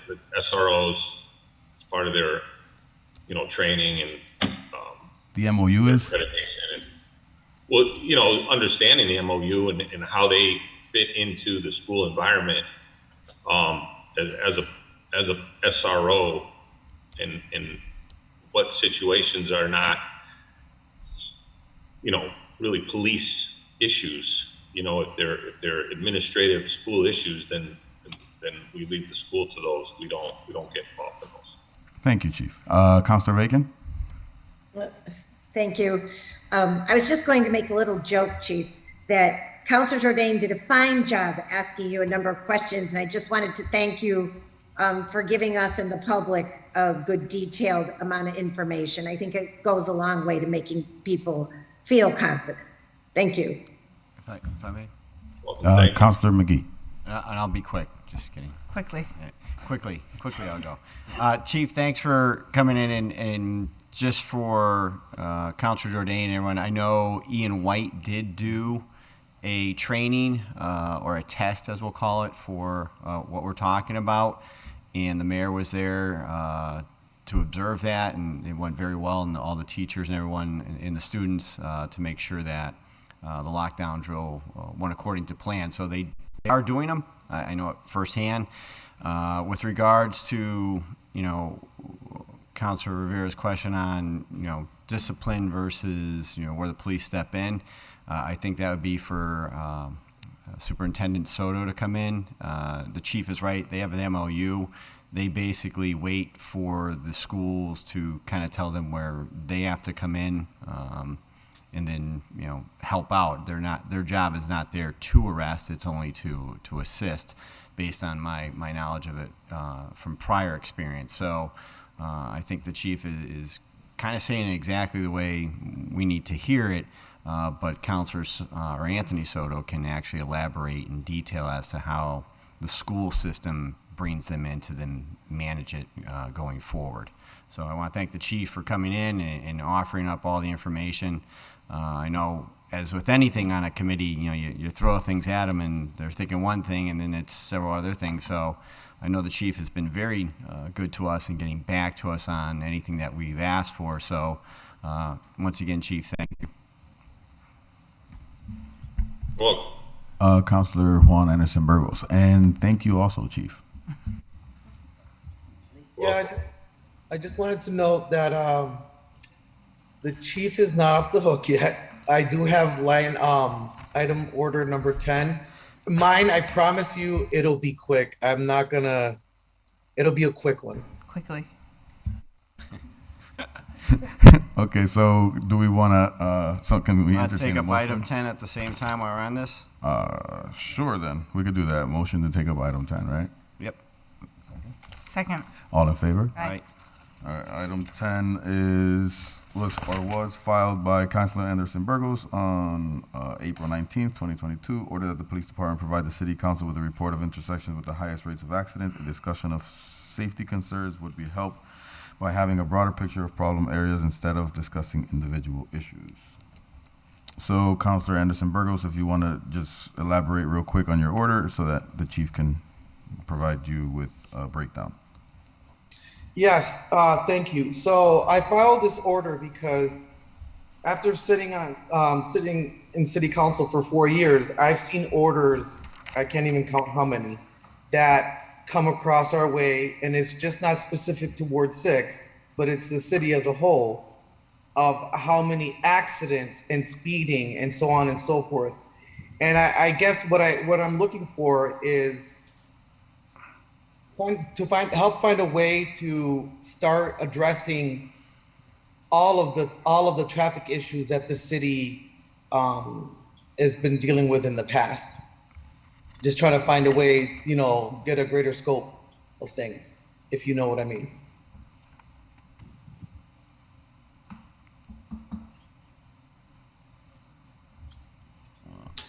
the SROs. It's part of their training and the MOU is. Well, understanding the MOU and how they fit into the school environment as a SRO. And what situations are not, really police issues, if they're administrative school issues, then we leave the school to those. We don't get involved in those. Thank you, Chief. Counselor Bacon? Thank you. I was just going to make a little joke, Chief, that Counselor Jourdain did a fine job asking you a number of questions, and I just wanted to thank you for giving us and the public a good detailed amount of information. I think it goes a long way to making people feel confident. Thank you. If I may. Counselor McGee. And I'll be quick. Just kidding. Quickly. Quickly I'll go. Chief, thanks for coming in and just for Counselor Jourdain and everyone, I know Ian White did do a training or a test, as we'll call it, for what we're talking about, and the mayor was there to observe that, and it went very well, and all the teachers and everyone and the students to make sure that the lockdown drill went according to plan. So they are doing them. I know it firsthand. With regards to, Councilor Rivera's question on, discipline versus, where the police step in, I think that would be for Superintendent Soto to come in. The chief is right. They have an MOU. They basically wait for the schools to kind of tell them where they have to come in and then, help out. Their job is not there to arrest. It's only to assist, based on my knowledge of it from prior experience. So I think the chief is kind of saying it exactly the way we need to hear it, but Counselor or Anthony Soto can actually elaborate in detail as to how the school system brings them in to then manage it going forward. So I want to thank the chief for coming in and offering up all the information. I know, as with anything on a committee, you throw things at them and they're thinking one thing and then it's several other things. So I know the chief has been very good to us in getting back to us on anything that we've asked for. So once again, Chief, thank you. Well, Counselor Juan Anderson Burgos. And thank you also, Chief. Yeah, I just wanted to note that the chief is not off the hook yet. I do have item order number 10. Mine, I promise you, it'll be quick. It'll be a quick one. Quickly. Okay, so do we want to, can we Want to entertain take a up motion? item 10 at the same time while we're on this? Sure, then. We could do that. Motion to take up item 10, right? Yep. Second. All in favor? All right. All right, item 10 was filed by Councilor Anderson Burgos on April 19th, 2022. Order that the police department provide the city council with a report of intersections with the highest rates of accidents. A discussion of safety concerns would be helped by having a broader picture of problem areas instead of discussing individual issues. So, Councilor Anderson Burgos, if you want to just elaborate real quick on your order so that the chief can provide you with a breakdown. Yes, thank you. So I filed this order because after sitting in city council for 4 years, I've seen orders, I can't even count how many, that come across our way, and it's just not specific to Ward 6, but it's the city as a whole, of how many accidents and speeding and so on and so forth. And I guess what I'm looking for is help find a way to start addressing all of the traffic issues that the city has been dealing with in the past. Just trying to find a way, get a greater scope of things, if you know what I mean.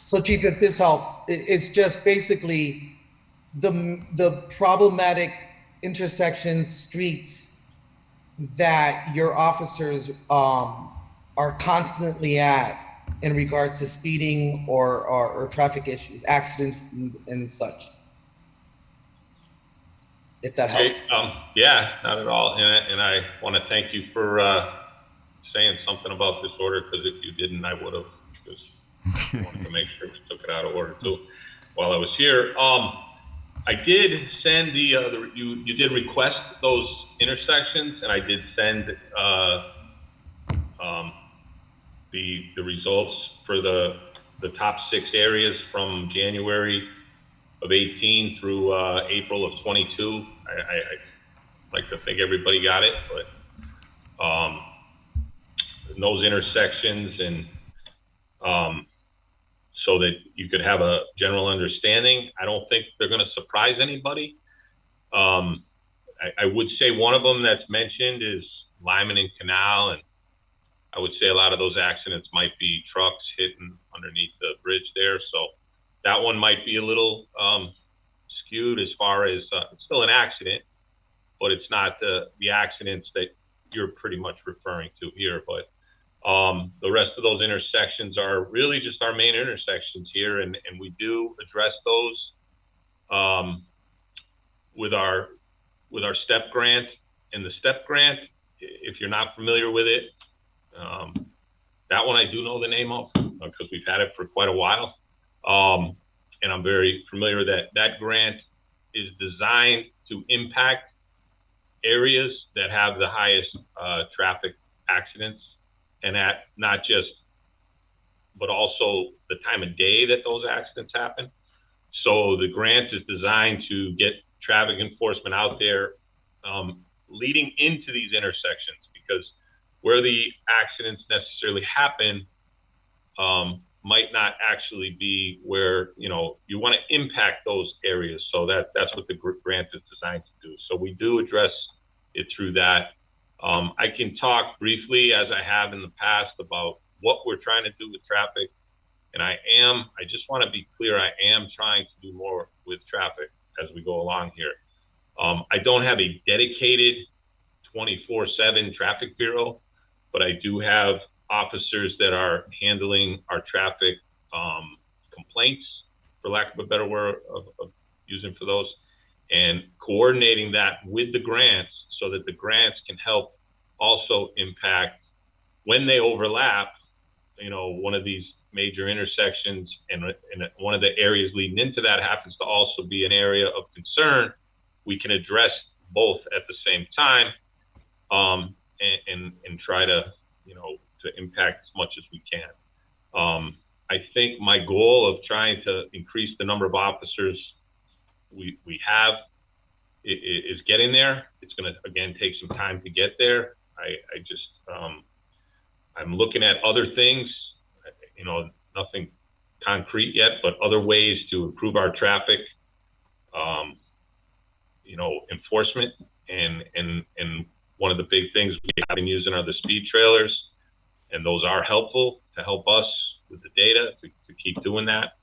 So Chief, if this helps, it's just basically the problematic intersections, streets that your officers are constantly at in regards to speeding or traffic issues, accidents and such. If that helps. Okay, yeah, not at all. And I want to thank you for saying something about this order, because if you didn't, I would have. I wanted to make sure we took it out of order too while I was here. I did send you did request those intersections, and I did send the results for the the top 6 areas from January of 18 through April of 22. I like to think everybody got it, but in those intersections, and so that you could have a general understanding. I don't think they're going to surprise anybody. I would say one of them that's mentioned is Lyman and Canal, and I would say a lot of those accidents might be trucks hitting underneath the bridge there. So that one might be a little skewed as far as it's still an accident, but it's not the accidents that you're pretty much referring to here. But the rest of those intersections are really just our main intersections here, and we do address those with our STEP grant. And the STEP grant, if you're not familiar with it, that one I do know the name of because we've had it for quite a while, and I'm very familiar with that. That grant is designed to impact areas that have the highest traffic accidents, and that not just, but also the time of day that those accidents happen. So the grant is designed to get traffic enforcement out there leading into these intersections, because where the accidents necessarily happen might not actually be where, you want to impact those areas. So that's what the grant is designed to do. So we do address it through that. I can talk briefly, as I have in the past, about what we're trying to do with traffic. And I just want to be clear, I am trying to do more with traffic as we go along here. I don't have a dedicated 24/7 traffic bureau, but I do have officers that are handling our traffic complaints, for lack of a better word of using for those, and coordinating that with the grants so that the grants can help also impact when they overlap, one of these major intersections, and one of the areas leading into that happens to also be an area of concern. We can address both at the same time, and try to, to impact as much as we can. I think my goal of trying to increase the number of officers we have is getting there. It's going to, again, take some time to get there. I just, I'm looking at other things, nothing concrete yet, but other ways to improve our traffic, enforcement. And one of the big things we have been using are the speed trailers, and those are helpful to help us with the data to keep doing that.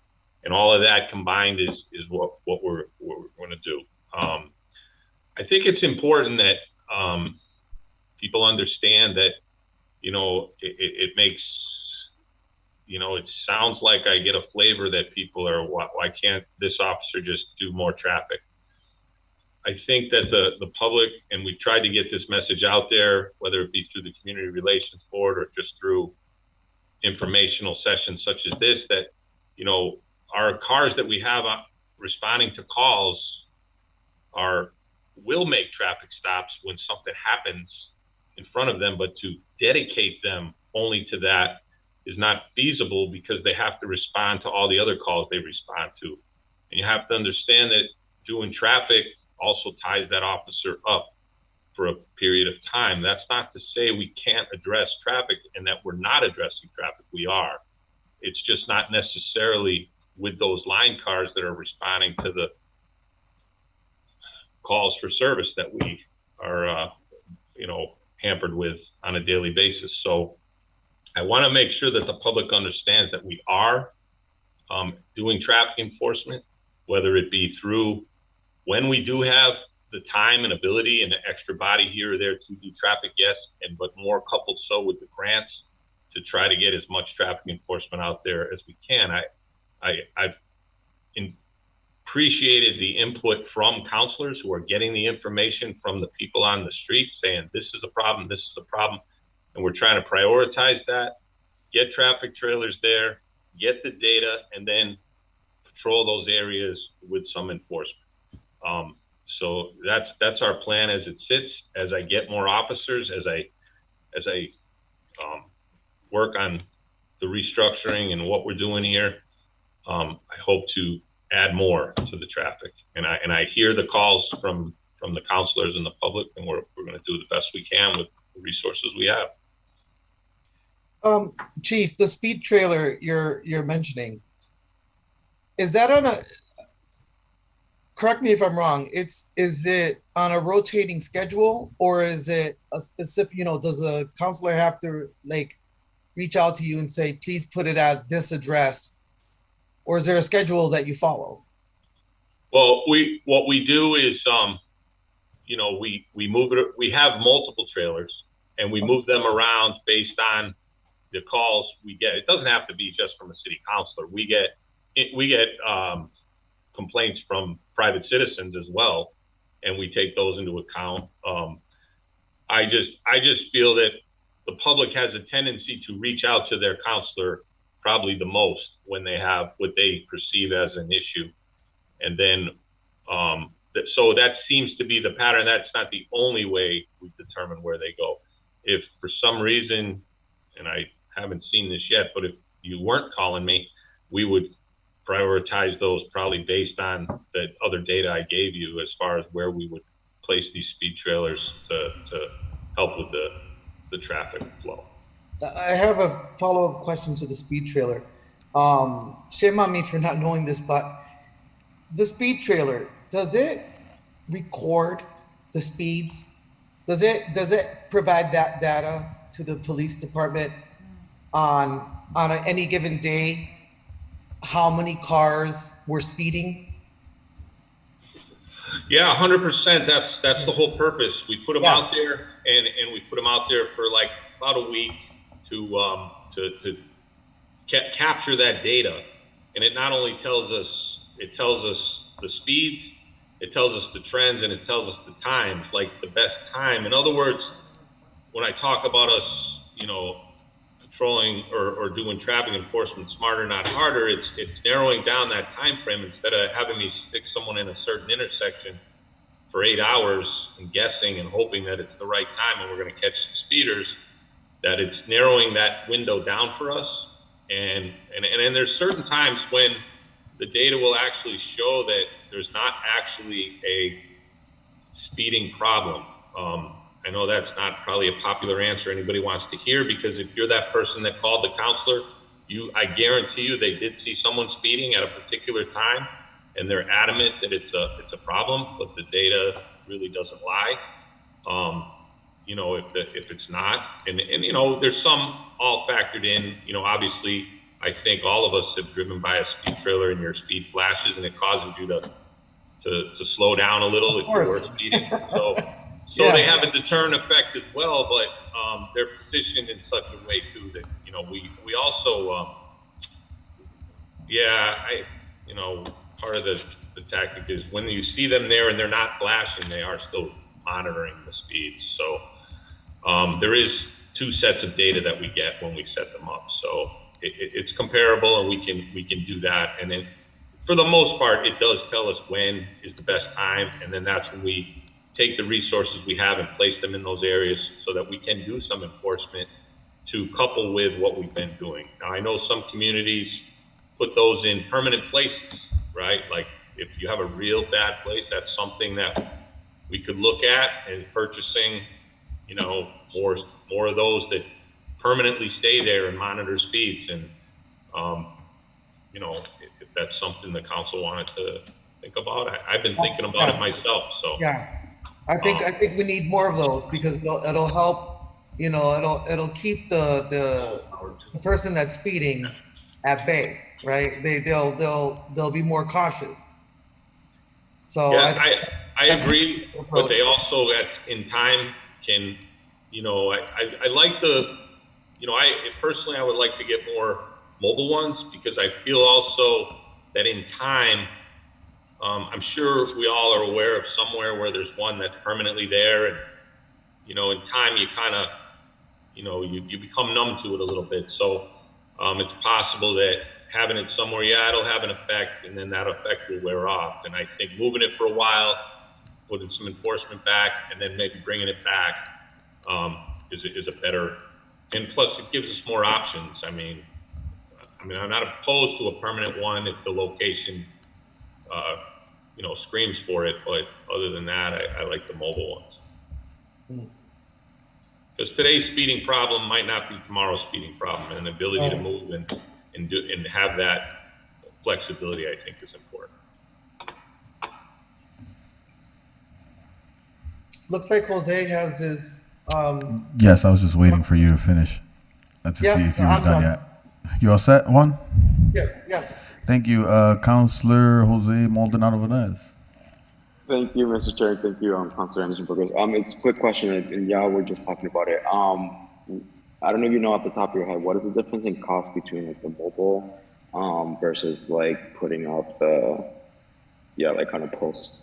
And all of that combined is what we're going to do. I think it's important that people understand that, it makes, it sounds like I get a flavor that people are, why can't this officer just do more traffic? I think that the public, and we tried to get this message out there, whether it be through the Community Relations Board or just through informational sessions such as this, that, our cars that we have responding to calls will make traffic stops when something happens in front of them, but to dedicate them only to that is not feasible, because they have to respond to all the other calls they respond to. And you have to understand that doing traffic also ties that officer up for a period of time. That's not to say we can't address traffic and that we're not addressing traffic. We are. It's just not necessarily with those line cars that are responding to the calls for service that we are, hampered with on a daily basis. So I want to make sure that the public understands that we are doing traffic enforcement, whether it be through when we do have the time and ability and the extra body here or there to do traffic, yes, but more coupled so with the grants to try to get as much traffic enforcement out there as we can. I've appreciated the input from counselors who are getting the information from the people on the street saying, this is a problem, this is a problem. And we're trying to prioritize that, get traffic trailers there, get the data, and then patrol those areas with some enforcement. So that's our plan as it sits. As I get more officers, as I work on the restructuring and what we're doing here, I hope to add more to the traffic. And I hear the calls from the counselors and the public, and we're going to do the best we can with the resources we have. Chief, the speed trailer you're mentioning, is that on a, correct me if I'm wrong, is it on a rotating schedule, or is it a specific, does a counselor have to like reach out to you and say, please put it at this address? Or is there a schedule that you follow? Well, what we do is, we move it. We have multiple trailers, and we move them around based on the calls we get. It doesn't have to be just from a city councilor. We get complaints from private citizens as well, and we take those into account. I just feel that the public has a tendency to reach out to their counselor probably the most when they have what they perceive as an issue. And then, so that seems to be the pattern. That's not the only way we determine where they go. If for some reason, and I haven't seen this yet, but if you weren't calling me, we would prioritize those probably based on the other data I gave you as far as where we would place these speed trailers to help with the traffic flow. I have a follow-up question to the speed trailer. Shame on me for not knowing this, but the speed trailer, does it record the speeds? Does it provide that data to the police department on any given day, how many cars were speeding? Yeah, 100%. That's the whole purpose. We put them out there, and we put them out there for like about a week to capture that data. And it not only tells us the speeds, it tells us the trends, and it tells us the times, like the best time. In other words, when I talk about us, patrolling or doing traffic enforcement smarter, not harder, it's narrowing down that time frame. Instead of having me stick someone in a certain intersection for 8 hours and guessing and hoping that it's the right time and we're going to catch some speeders, that it's narrowing that window down for us. And there's certain times when the data will actually show that there's not actually a speeding problem. I know that's not probably a popular answer anybody wants to hear, because if you're that person that called the counselor, I guarantee you they did see someone speeding at a particular time, and they're adamant that it's a problem, but the data really doesn't lie. If it's not, and there's some all factored in. Obviously, I think all of us have driven by a speed trailer and your speed flashes, and it causes you to slow down a little if you were speeding. So they have a deterrent effect as well, but they're positioned in such a way too that we also part of the tactic is when you see them there and they're not flashing, they are still monitoring the speeds. So there is two sets of data that we get when we set them up. So it's comparable, and we can do that. And then for the most part, it does tell us when is the best time, and then that's when we take the resources we have and place them in those areas so that we can do some enforcement to couple with what we've been doing. Now, I know some communities put those in permanent places, right? Like if you have a real bad place, that's something that we could look at, and purchasing, more of those that permanently stay there and monitor speeds. And, if that's something the council wanted to think about, I've been thinking about it myself. So yeah. I think we need more of those, because it'll help, it'll keep the person that's speeding at bay, right? They'll be more cautious. So yeah, I agree, but they also in time can, I like personally, I would like to get more mobile ones, because I feel also that in time, I'm sure we all are aware of somewhere where there's one that's permanently there, and in time you kind of, you become numb to it a little bit. So it's possible that having it somewhere, it'll have an effect, and then that effect will wear off. And I think moving it for a while, putting some enforcement back, and then maybe bringing it back is a better. And plus, it gives us more options. I mean, I mean, I'm not opposed to a permanent one if the location, screams for it, but other than that, I like the mobile ones. Because today's speeding problem might not be tomorrow's speeding problem, and the ability to move and have that flexibility, I think, is important. Looks like Jose has his, Yes, I was just waiting for you to finish to see if you were done yet. You all set, Juan? yeah. Thank you. Counselor Jose Maldonado Velez. Thank you, Mr. Chair. Thank you, Councilor Anderson Burgos. It's a quick question, and y'all were just talking about it. I don't know if you know off the top of your head, what is the difference in cost between like the mobile versus like putting up the, kind of post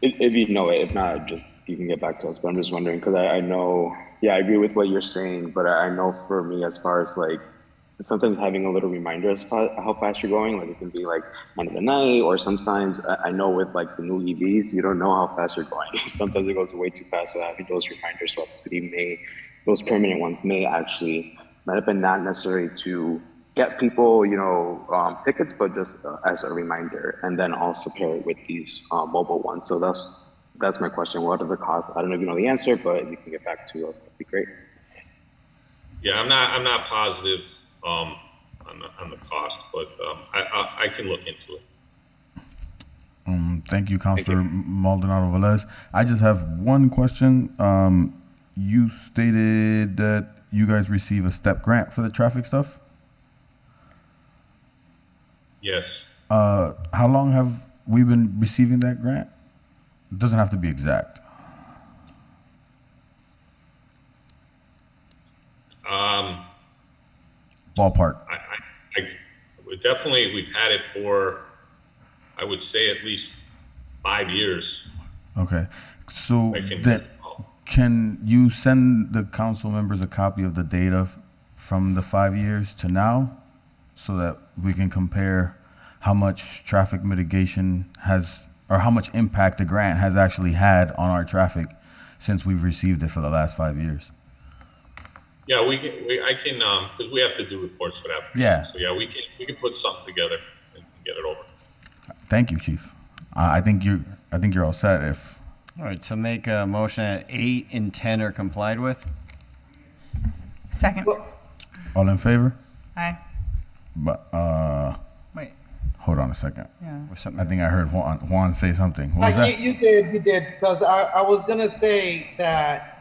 if you know it, if not, just you can get back to us. But I'm just wondering because I know, I agree with what you're saying, but I know for me, as far as like sometimes having a little reminder as how fast you're going, like it can be like end of the night, or sometimes I know with like the new EVs, you don't know how fast you're going. Sometimes it goes way too fast. So having those reminders throughout the city those permanent ones might have been not necessary to get people, tickets, but just as a reminder, and then also pair it with these mobile ones. So that's my question. What are the costs? I don't know if you know the answer, but if you can get back to us, that'd be great. Yeah, I'm not positive on the cost, but I can look into it. Thank you, Councilor Maldonado Velez. I just have one question. You stated that you guys receive a STEP grant for the traffic stuff? Yes. How long have we been receiving that grant? It doesn't have to be exact. Ballpark. Definitely, we've had it for, I would say, at least 5 years. Okay. So then, can you send the council members a copy of the data from the 5 years to now so that we can compare how much traffic mitigation has, or how much impact the grant has actually had on our traffic since we've received it for the last 5 years? Yeah, I can, because we have to do reports for that. Yeah. So yeah, we can put something together and get it over. Thank you, Chief. I think you're all set. All right, so make a motion that 8 and 10 are complied with. Second. All in favor? Aye. But Wait. hold on a second. Yeah. I think I heard Juan say something. What was that? You did, because I was gonna say that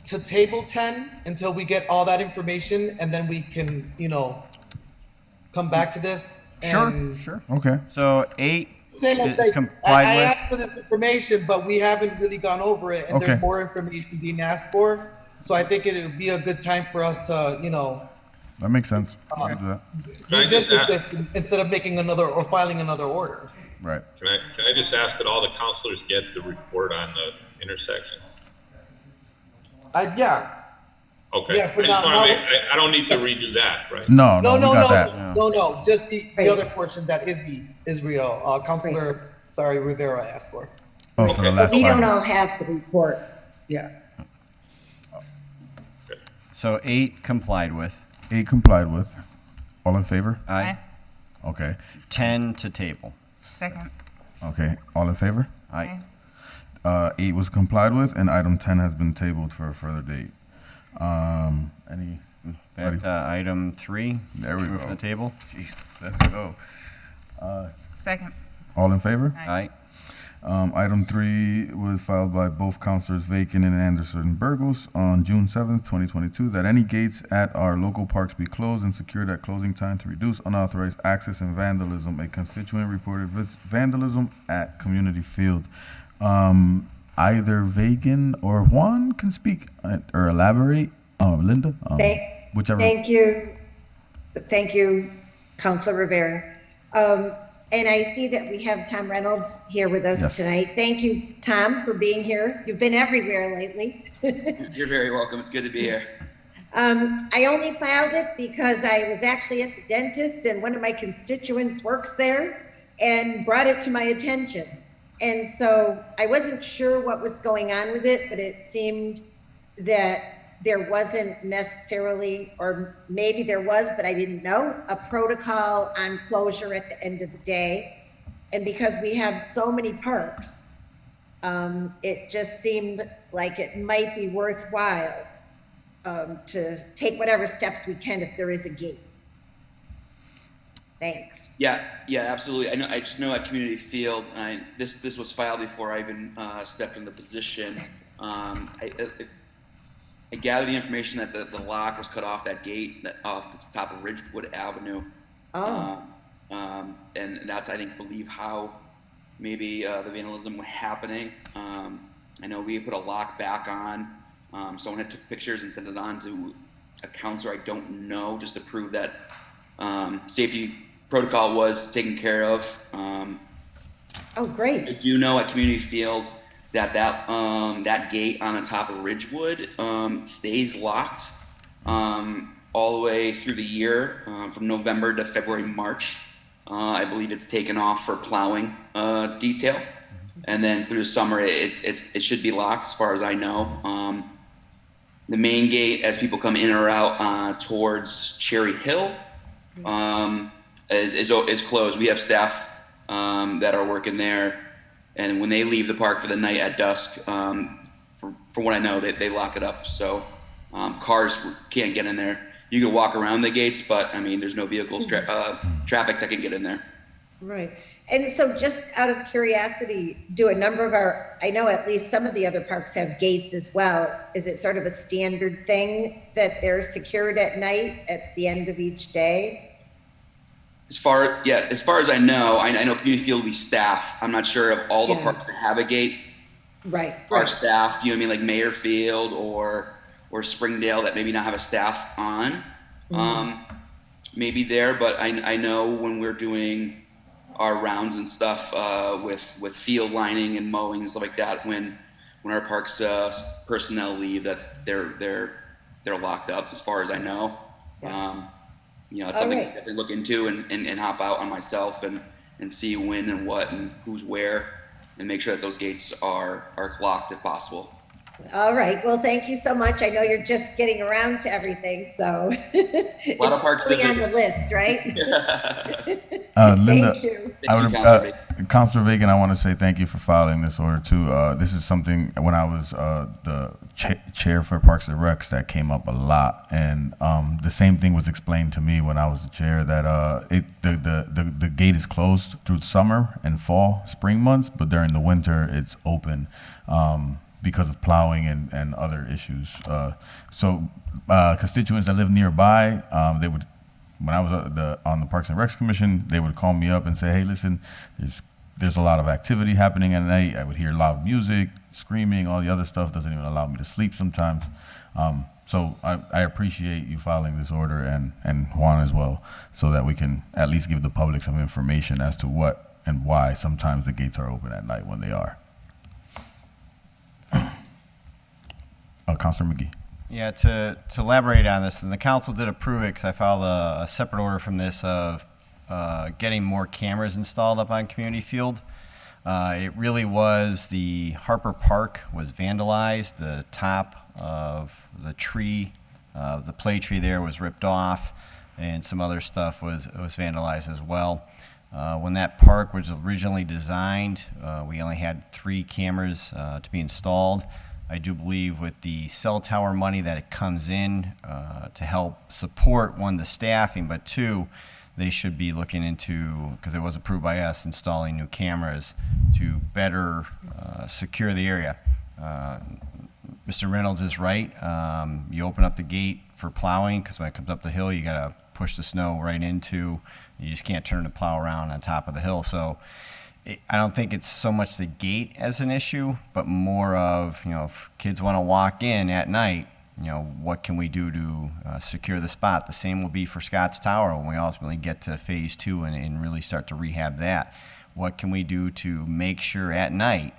to table 10 until we get all that information, and then we can, come back to this. Sure. Okay. So 8 is I complied with. asked for this information, but we haven't really gone over it, and Okay. there's more information being asked for. So I think it would be a good time for us to, That makes sense. We can do that. revisit this instead of making another or filing another order. Right. Can I just ask that all the counselors get the report on the intersection? Yeah. Okay. Yes, but I just now- wanna I don't need to redo that, right? No, we No, got that. no, just the other portion that is real. Counselor, Rivera asked for. Oh, for the last We 5 don't years. all have the report. Yeah. So 8 complied with. 8 complied with. All in favor? Aye. Okay. 10 to table. Second. Okay. All in favor? Aye. 8 was complied with, and item 10 has been tabled for a further date. Any? Back to item 3. There we Move go. from the table. Jeez, let's go. Second. All in favor? Aye. Item 3 was filed by both Councilors Vacan and Anderson Burgos on June 7th, 2022, that any gates at our local parks be closed and secured at closing time to reduce unauthorized access and vandalism. A constituent reported vandalism at Community Field. Either Vacan or Juan can speak or elaborate. Linda? Whichever. Thank you, Councilor Rivera. And I see that we have Tom Reynolds here with us Yes. tonight. Thank you, Tom, for being here. You've been everywhere lately. You're very welcome. It's good to be here. I only filed it because I was actually at the dentist and one of my constituents works there and brought it to my attention. And so I wasn't sure what was going on with it, but it seemed that there wasn't necessarily, or maybe there was, but I didn't know, a protocol on closure at the end of the day. And because we have so many parks, it just seemed like it might be worthwhile to take whatever steps we can if there is a gate. Thanks. Yeah, absolutely. I just know at Community Field, this was filed before I even stepped in the position. I gathered the information that the lock was cut off that gate off the top of Ridgewood Avenue. Oh. And that's, I think, believe how maybe the vandalism was happening. I know we put a lock back on. Someone had took pictures and sent it on to a counselor I don't know, just to prove that safety protocol was taken care of. Oh, great. I do know at Community Field that gate on the top of Ridgewood stays locked all the way through the year, from November to February, March. I believe it's taken off for plowing detail, and then through the summer it should be locked as far as I know. The main gate, as people come in or out towards Cherry Hill, is closed. We have staff that are working there, and when they leave the park for the night at dusk, from what I know, they lock it up. So cars can't get in there. You can walk around the gates, but I mean, there's no vehicles, traffic that can get in there. Right. And so just out of curiosity, do a number of I know at least some of the other parks have gates as well. Is it sort of a standard thing that they're secured at night at the end of each day? As far as I know Community Field will be staffed. I'm not sure of all the parks that have a gate. Right. Are staffed, you know what I mean, like Mayor Field or Springdale that maybe not have a staff on. Maybe there, but I know when we're doing our rounds and stuff with field lining and mowing and stuff like that, when our parks personnel leave, that they're locked up as far as I know. It's something I can look into and hop out on myself and see when and what and who's where, and make sure that those gates are locked if possible. All right. Well, thank you so much. I know you're just getting around to everything, so a lot of parks on the list, right? Linda, Thank you. Councilor Vagan, I want to say thank you for filing this order too. This is something when I was the chair for Parks and Recs that came up a lot, and the same thing was explained to me when I was the chair that the gate is closed through the summer and fall, spring months, but during the winter it's open. Because of plowing and other issues. So constituents that live nearby, they would, when I was on the Parks and Recs Commission, they would call me up and say, hey, listen, there's a lot of activity happening at night. I would hear loud music, screaming, all the other stuff doesn't even allow me to sleep sometimes. So I appreciate you filing this order and Juan as well, so that we can at least give the public some information as to what and why sometimes the gates are open at night when they are. Councilor McGee. Yeah, to elaborate on this, and the council did approve it because I filed a separate order from this of getting more cameras installed up on Community Field. It really was the Harper Park was vandalized. The top of the tree, the play tree there was ripped off, and some other stuff was vandalized as well. When that park was originally designed, we only had 3 cameras to be installed. I do believe with the cell tower money that it comes in to help support, 1, the staffing, but 2, they should be looking into, because it was approved by us, installing new cameras to better secure the area. Mr. Reynolds is right. You open up the gate for plowing, because when it comes up the hill, you got to push the snow right into, you just can't turn the plow around on top of the hill. So I don't think it's so much the gate as an issue, but more of, if kids want to walk in at night, what can we do to secure the spot? The same will be for Scott's Tower when we ultimately get to phase 2 and really start to rehab that. What can we do to make sure at night,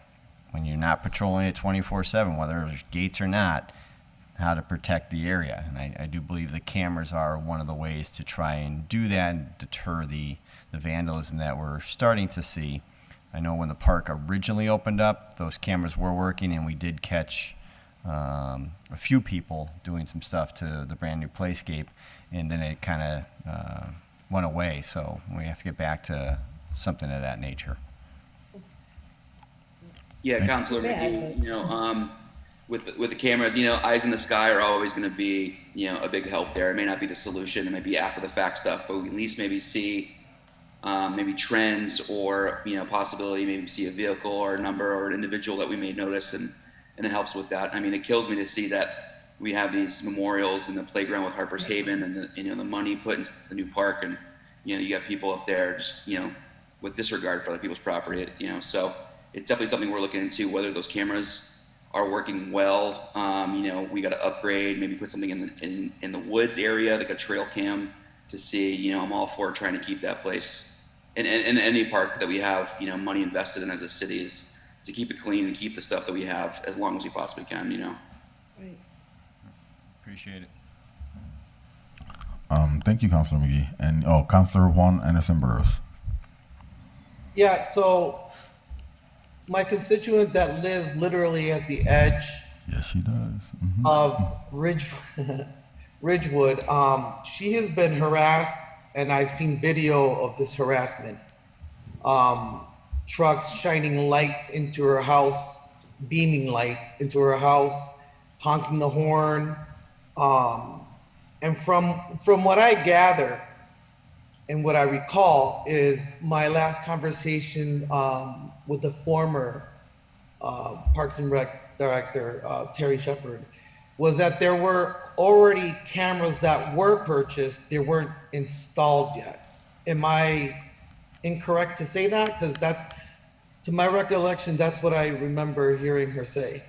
when you're not patrolling it 24/7, whether there's gates or not, how to protect the area? And I do believe the cameras are one of the ways to try and do that and deter the vandalism that we're starting to see. I know when the park originally opened up, those cameras were working, and we did catch a few people doing some stuff to the brand new playscape, and then it kind of went away. So we have to get back to something of that nature. Yeah, Councilor McGee, with the cameras, eyes in the sky are always going to be, a big help there. It may not be the solution, it may be after the fact stuff, but we at least maybe see maybe trends or, possibility, maybe see a vehicle or a number or an individual that we may notice, and it helps with that. I mean, it kills me to see that we have these memorials in the playground with Harper's Haven and the money put into the new park, and, you got people up there just, with disregard for other people's property, so it's definitely something we're looking into, whether those cameras are working well. We got to upgrade, maybe put something in the woods area, like a trail cam, to see. I'm all for trying to keep that place, and any park that we have, money invested in as a city, is to keep it clean and keep the stuff that we have as long as we possibly can. Right. Appreciate it. Thank you, Councilor McGee. And Councilor Juan Anderson Burgos. Yeah, so my constituent that lives literally at the edge Yes, she does. of Ridgewood, she has been harassed, and I've seen video of this harassment. Trucks shining lights into her house, beaming lights into her house, honking the horn. And from what I gather and what I recall is my last conversation with the former Parks and Rec director, Terry Shepard, was that there were already cameras that were purchased, they weren't installed yet. Am I incorrect to say that? Because that's, to my recollection, that's what I remember hearing her say.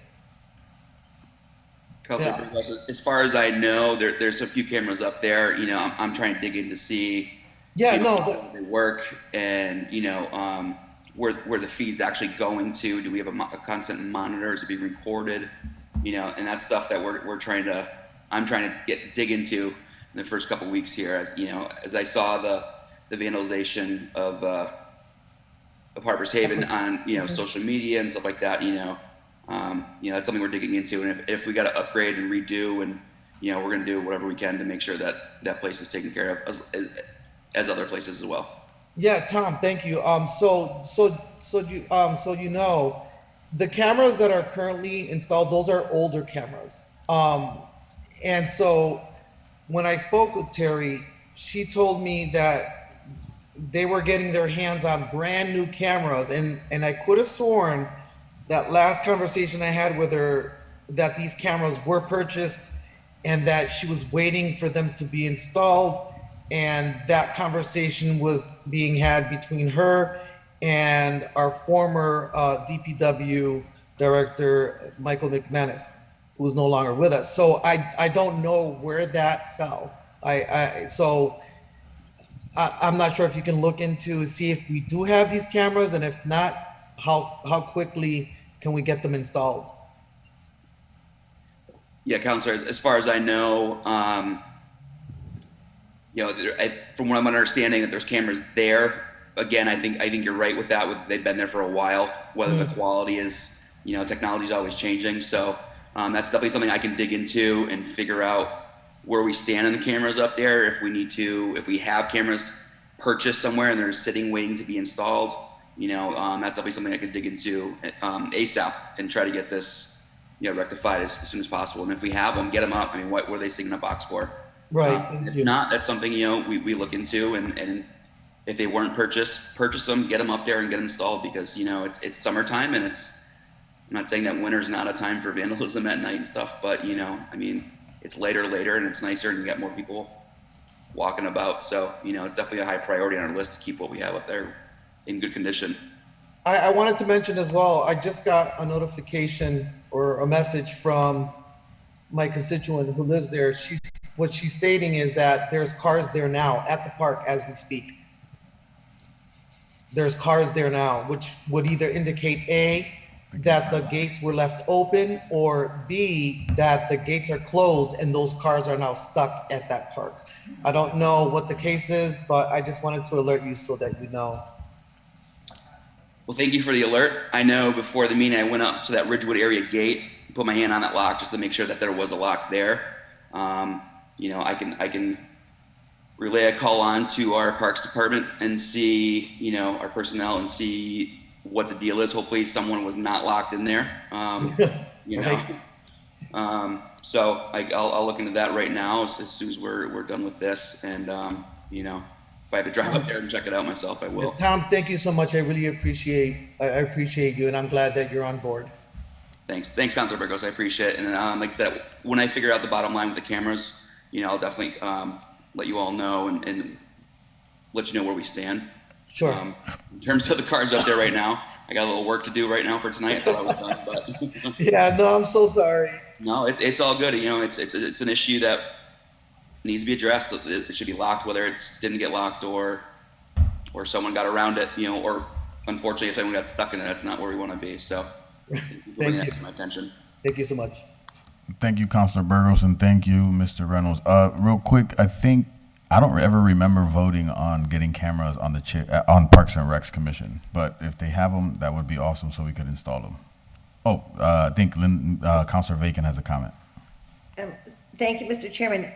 Councilor Burgos, as far as I know, there's a few cameras up there. I'm trying to dig in to see how they work, and where the feed's actually going to. Do we have a constant monitor? Is it being recorded? And that's stuff that I'm trying to dig into in the first couple of weeks here. As I saw the vandalization of Harper's Haven on social media and stuff like that. That's something we're digging into, and if we got to upgrade and redo, and we're going to do whatever we can to make sure that place is taken care of as other places as well. Yeah, Tom, thank you. So the cameras that are currently installed, those are older cameras. And so when I spoke with Terry, she told me that they were getting their hands on brand new cameras, and I could have sworn that last conversation I had with her that these cameras were purchased and that she was waiting for them to be installed, and that conversation was being had between her and our former DPW director, Michael McManus, who is no longer with us. So I don't know where that fell. I'm not sure if you can look into, see if we do have these cameras, and if not, how quickly can we get them installed? Yeah, Councilor, as far as I know, from what I'm understanding, that there's cameras there. Again, I think you're right with that. They've been there for a while. Whether the quality is, technology is always changing. So that's definitely something I can dig into and figure out where we stand on the cameras up there. If we have cameras purchased somewhere and they're sitting waiting to be installed, that's definitely something I can dig into ASAP and try to get this, rectified as soon as possible. And if we have them, get them up. I mean, what were they sitting in a box for? Right. If not, that's something, we look into, and if they weren't purchased, purchase them, get them up there and get them installed, because, it's summertime, and I'm not saying that winter's not a time for vandalism at night and stuff, but, it's later, and it's nicer, and you got more people walking about. So, it's definitely a high priority on our list to keep what we have up there in good condition. I wanted to mention as well, I just got a notification or a message from my constituent who lives there. What she's stating is that there's cars there now at the park as we speak. There's cars there now, which would either indicate A, that the gates were left open, or B, that the gates are closed and those cars are now stuck at that park. I don't know what the case is, but I just wanted to alert you so that you know. Well, thank you for the alert. I know before the meeting, I went up to that Ridgewood area gate, put my hand on that lock just to make sure that there was a lock there. You know, I can relay a call on to our Parks Department and see, you know, our personnel and see what the deal is. Hopefully someone was not locked in there, you know. So I'll look into that right now as soon as we're done with this. And, you know, if I have to drive up there and check it out myself, I will. Tom, thank you so much. I really appreciate you, and I'm glad that you're on board. Thanks, Councilor Burgos. I appreciate it. And like I said, when I figure out the bottom line with the cameras, you know, I'll definitely let you all know and let you know where we stand. Sure. In terms of the cars up there right now, I got a little work to do right now for tonight. I thought I was done, but Yeah, no, I'm so sorry. no, it's all good. You know, it's an issue that needs to be addressed. It should be locked, whether it's didn't get locked or someone got around it. You know, or unfortunately, if anyone got stuck in it, that's not where we want to be. So, thank you for bringing that to my attention. Thank you so much. Thank you, Councilor Burgos, and thank you, Mr. Reynolds. Real quick, I don't ever remember voting on getting cameras on the on Parks and Recs Commission, but if they have them, that would be awesome, so we could install them. Oh, I think Councilor Bacon has a comment. Thank you, Mr. Chairman.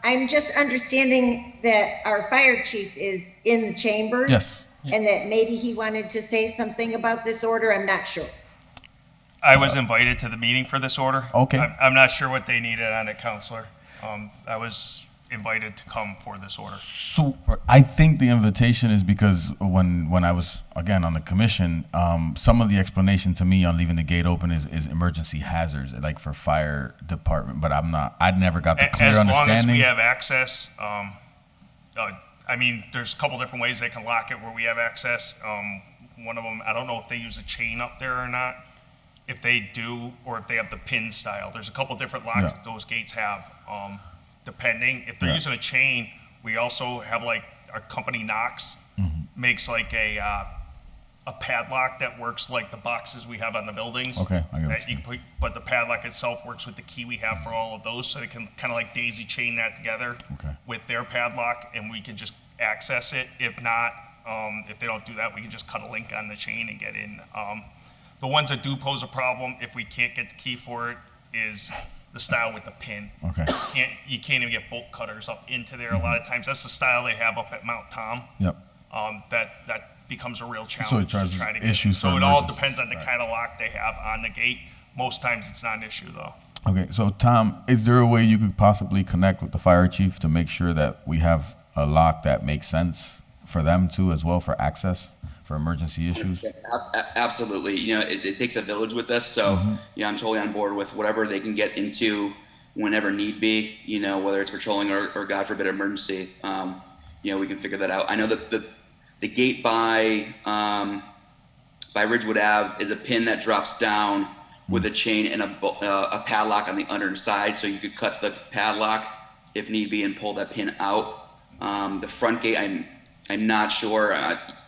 I'm just understanding that our fire chief is in the chambers. Yes. And that maybe he wanted to say something about this order. I'm not sure. I was invited to the meeting for this order. Okay. I'm not sure what they needed on it, Counselor. I was invited to come for this order. So I think the invitation is because when I was, again, on the commission, some of the explanation to me on leaving the gate open is emergency hazards, like for fire department, but I never got the clear understanding. As long as we have access, I mean, there's a couple different ways they can lock it where we have access. One of them, I don't know if they use a chain up there or not. If they do, or if they have the pin style. There's a couple different locks that those gates have, depending. If they're using a chain, we also have like our company Knox makes like a padlock that works like the boxes we have on the buildings. Okay, I get what that you can put, but the padlock itself works with the key we have for all of those, so they can kind of like daisy chain that together with their padlock, and we can just access it. If not, if they don't do that, we can just cut a link on the chain and get in. The ones that do pose a problem, if we can't get the key for it, is the style with the pin. Okay. You can't even get bolt cutters up into there. A lot of times, that's the style they have up at Mount Tom. Yep. That becomes a real challenge to try to get. Issues So for it all emergencies. depends on the kind of lock they have on the gate. Most times, it's not an issue though. Okay, so Tom, is there a way you could possibly connect with the fire chief to make sure that we have a lock that makes sense for them too, as well, for access, for emergency issues? Absolutely. You know, it takes a village with this. So, yeah, I'm totally on board with whatever they can get into whenever need be, you know, whether it's patrolling or God forbid, emergency. You know, we can figure that out. I know that the gate by Ridgewood Ave is a pin that drops down with a chain and a padlock on the underside. So you could cut the padlock if need be and pull that pin out. The front gate, I'm not sure.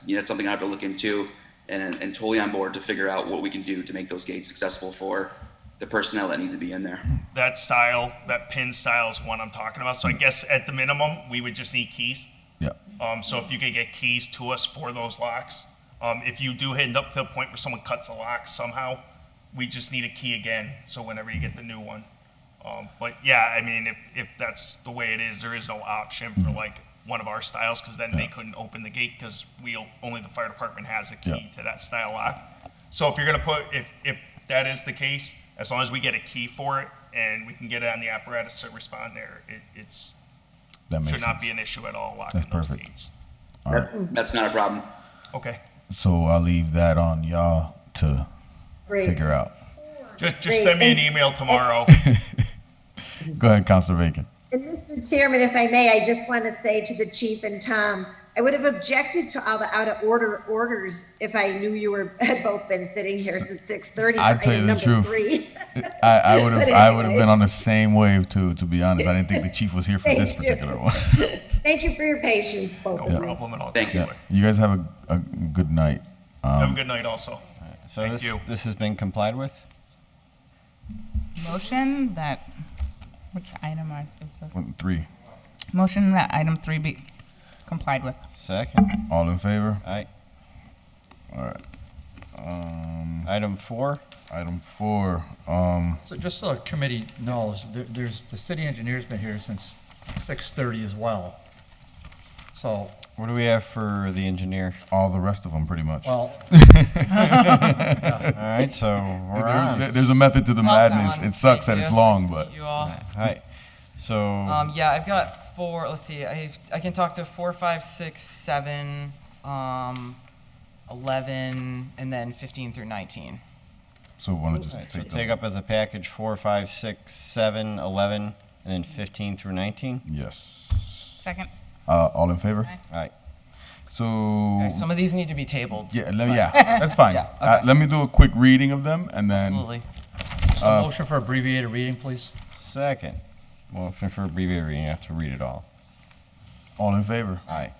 You know, that's something I have to look into, and totally on board to figure out what we can do to make those gates accessible for the personnel that needs to be in there. That style, that pin style is one I'm talking about. So I guess at the minimum, we would just need keys. Yeah. So if you could get keys to us for those locks, if you do end up to the point where someone cuts a lock somehow, we just need a key again. So whenever you get the new one. But yeah, I mean, if that's the way it is, there is no option for like one of our styles, because then they couldn't open the gate because only the fire department has a key to that style lock. So if you're gonna put, if that is the case, as long as we get a key for it and we can get it on the apparatus to respond there, it's That makes should not sense. be an issue at all locking That's those perfect. gates. All right. That's not a problem. Okay. So I'll leave that on y'all to Great. figure out. Just send me an email tomorrow. Go ahead, Councilor Bacon. And Mr. Chairman, if I may, I just want to say to the chief and Tom, I would have objected to all the out of order orders if I knew you had both been sitting here since 6:30. I tell you the number truth. 3. I would But have anyway. been on the same wave too. To be honest, I didn't think the chief was here for this Thank you. particular one. Thank you for your patience, both of No you. problem at all. Thanks. Yeah. You guys have a good night. Have a good night also. So Thank you. this has been complied with? Motion that, which item is this? 3. Motion that item 3 be complied with. Second. All in favor? Aye. All right. Item 4. Item 4. So just so the committee knows, there's, the city engineer's been here since 6:30 as well. So, What do we have for the engineer? All the rest of them, pretty much. well, All right, so we're on. There's a method to the Well madness. done. It sucks that Thank it's you. long, but You all. Hi. So, Yeah, I've got 4. Let's see. I can talk to 4, 5, 6, 7, 11, and then 15 through 19. so we want to just all right, so take take up as a package 4, 5, 6, 7, 11, and then 15 through 19. Yes. Second. All in favor? All right. So Okay, some of these need to be tabled. yeah, that's fine. Yeah, okay. Let me do a quick reading of them, and then Absolutely. so motion for abbreviated reading, please. Second. Motion for abbreviated reading. You have to read it all. all in favor. Aye.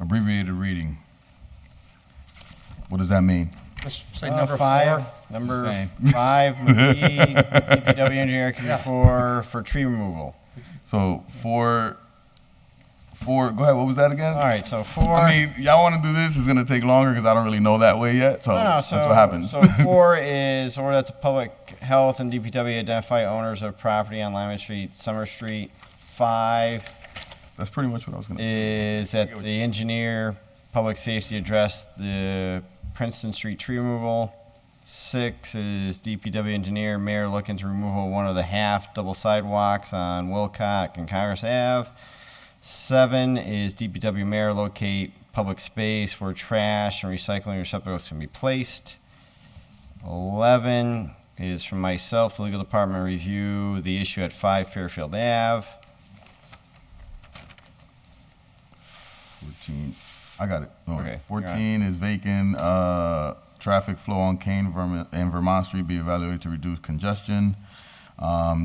Abbreviated reading. What does that mean? Just say number 5. 4. Number Same. 5, McGee, DPW engineer, committee Yeah. for tree removal. So four. Go ahead. What was that again? All right, so 4. I mean, y'all want to do this? It's gonna take longer because I don't really know that way yet. So No, that's what happens. So 4 is order that the public health and DPW identify owners of property on Lyman Street, Summer Street. 5 That's pretty much what I was gonna. is that the engineer, public safety address the Princeton Street tree removal. 6 is DPW engineer, mayor looking to remove one of the half double sidewalks on Wilcock and Congress Ave. 7 is DPW mayor locate public space where trash and recycling receptacles can be placed. 11 is from myself, the legal department review the issue at 5 Fairfield Ave. 14. I got it. No, Okay, 14 is vacant. Traffic flow on Kane and Vermont Street be evaluated to reduce congestion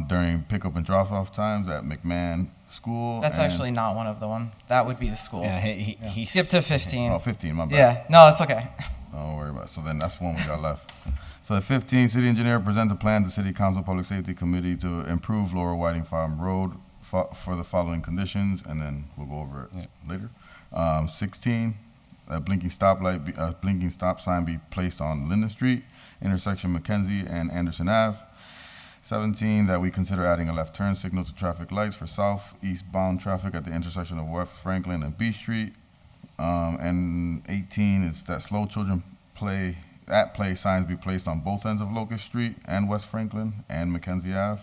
during pickup and drop-off times at McMahon School. That's and- actually not one of the one. That would be the school. Yeah, he Skip to 15. Oh, 15, my bad. Yeah, no, it's okay. Don't worry about it. So then that's one we got left. So at 15, city engineer present a plan to City Council Public Safety Committee to improve Lower Whiting Farm Road for the following conditions, and then we'll go over it later. 16, a blinking stop sign be placed on Linden Street, intersection Mackenzie and Anderson Ave. 17, that we consider adding a left turn signal to traffic lights for southeastbound traffic at the intersection of West Franklin and B Street. And 18 is that slow children play signs be placed on both ends of Locust Street and West Franklin and Mackenzie Ave.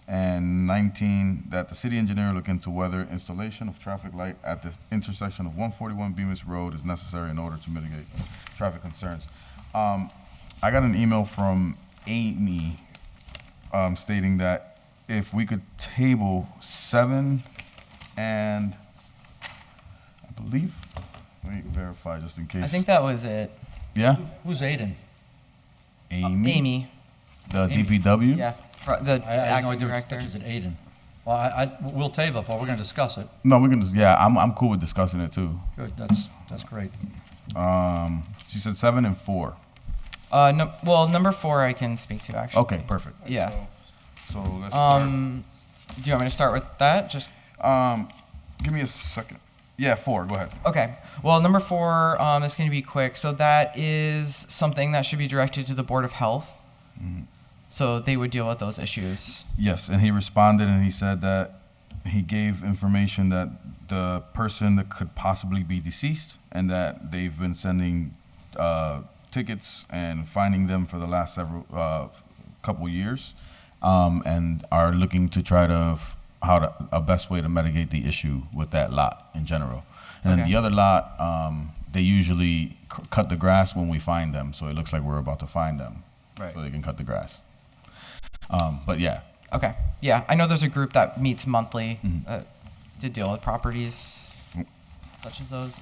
And 19, that the city engineer look into whether installation of traffic light at the intersection of 141 Bemis Road is necessary in order to mitigate traffic concerns. I got an email from Amy stating that if we could table 7 and I believe, let me verify just in case. I think that was it. Yeah? Who's Aiden? Amy? The Amy. DPW? Yeah, the I had no acting idea director. which is it, Aiden. Well, we'll table it, but we're gonna discuss it. No, we can just, I'm cool with discussing it too. Good, that's great. She said 7 and 4. Well, number 4 I can speak to actually. Okay, perfect. Yeah. So let's start. Do you want me to start with that? Just give me a second. Yeah, 4, go ahead. okay. Well, number 4 is going to be quick. So that is something that should be directed to the Board of Health. So they would deal with those issues. Yes, and he responded and he said that he gave information that the person that could possibly be deceased and that they've been sending tickets and finding them for the last couple years, and are looking to try to a best way to mitigate the issue with that lot in general. And then the other lot, they usually cut the grass when we find them, so it looks like we're about to find them, Right. so they can cut the grass. But yeah. Okay. Yeah, I know there's a group that meets monthly to deal with properties such as those.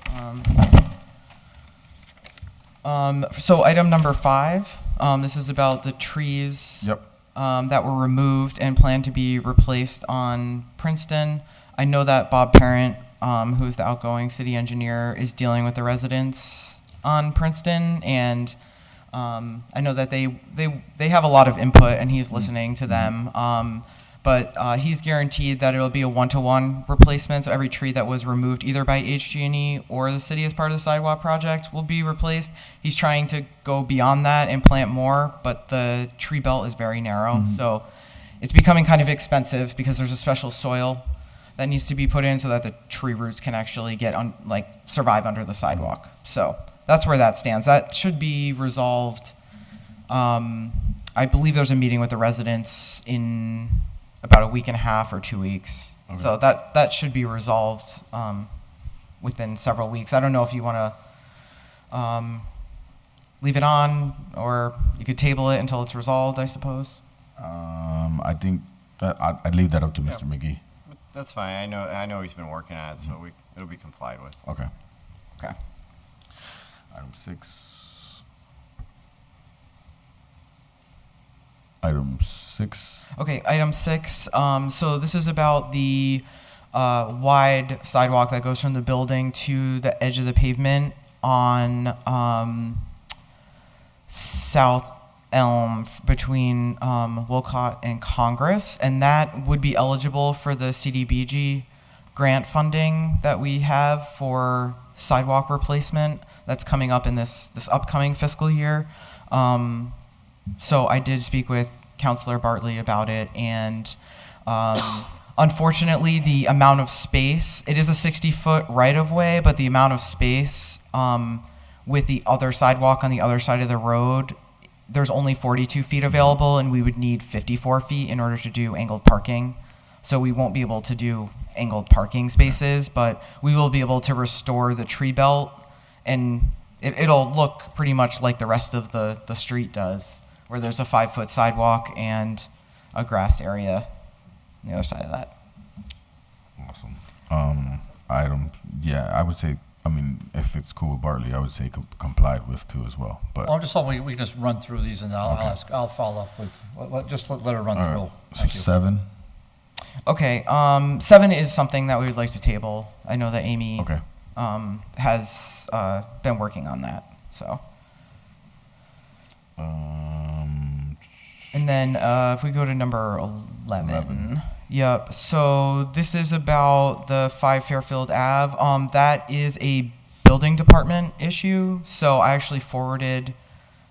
So item number 5, this is about the trees that were removed and planned to be replaced on Princeton. I know that Bob Parent, who's the outgoing city engineer, is dealing with the residents on Princeton, and I know that they have a lot of input, and he's listening to them. But he's guaranteed that it'll be a one-to-one replacement. So every tree that was removed either by HG&E or the city as part of the sidewalk project will be replaced. He's trying to go beyond that and plant more, but the tree belt is very narrow. So it's becoming kind of expensive because there's a special soil that needs to be put in so that the tree roots can actually get survive under the sidewalk. So that's where that stands. That should be resolved. I believe there's a meeting with the residents in about a week and a half or 2 weeks. Okay. So that should be resolved within several weeks. I don't know if you want to leave it on, or you could table it until it's resolved, I suppose. I think that I'd leave that up to Mr. McGee. That's fine. I know he's been working on it, so it'll be complied with. Okay. Okay. Item 6. Item 6. Okay, item 6. So this is about the wide sidewalk that goes from the building to the edge of the pavement on South Elm between Wolcott and Congress, and that would be eligible for the CDBG grant funding that we have for sidewalk replacement that's coming up in this upcoming fiscal year. So I did speak with Councilor Bartley about it, and unfortunately the amount of space, it is a 60-foot right-of-way, but the amount of space with the other sidewalk on the other side of the road, there's only 42 feet available, and we would need 54 feet in order to do angled parking. So we won't be able to do angled parking spaces, but we will be able to restore the tree belt, and it'll look pretty much like the rest of the street does, where there's a 5-foot sidewalk and a grass area on the other side of that. Awesome. I would say, if it's cool with Bartley, I would say complied with too as well. But Well, I'm just hoping we can just run through these, and I'll follow up with, let her run all through. right. So Thank you. 7. Okay, 7 is something that we would like to table. I know that Amy Okay. has been working on that, so. And then if we go to number 11. Yep, so this is about the 5 Fairfield Ave. That is a building department issue, so I actually forwarded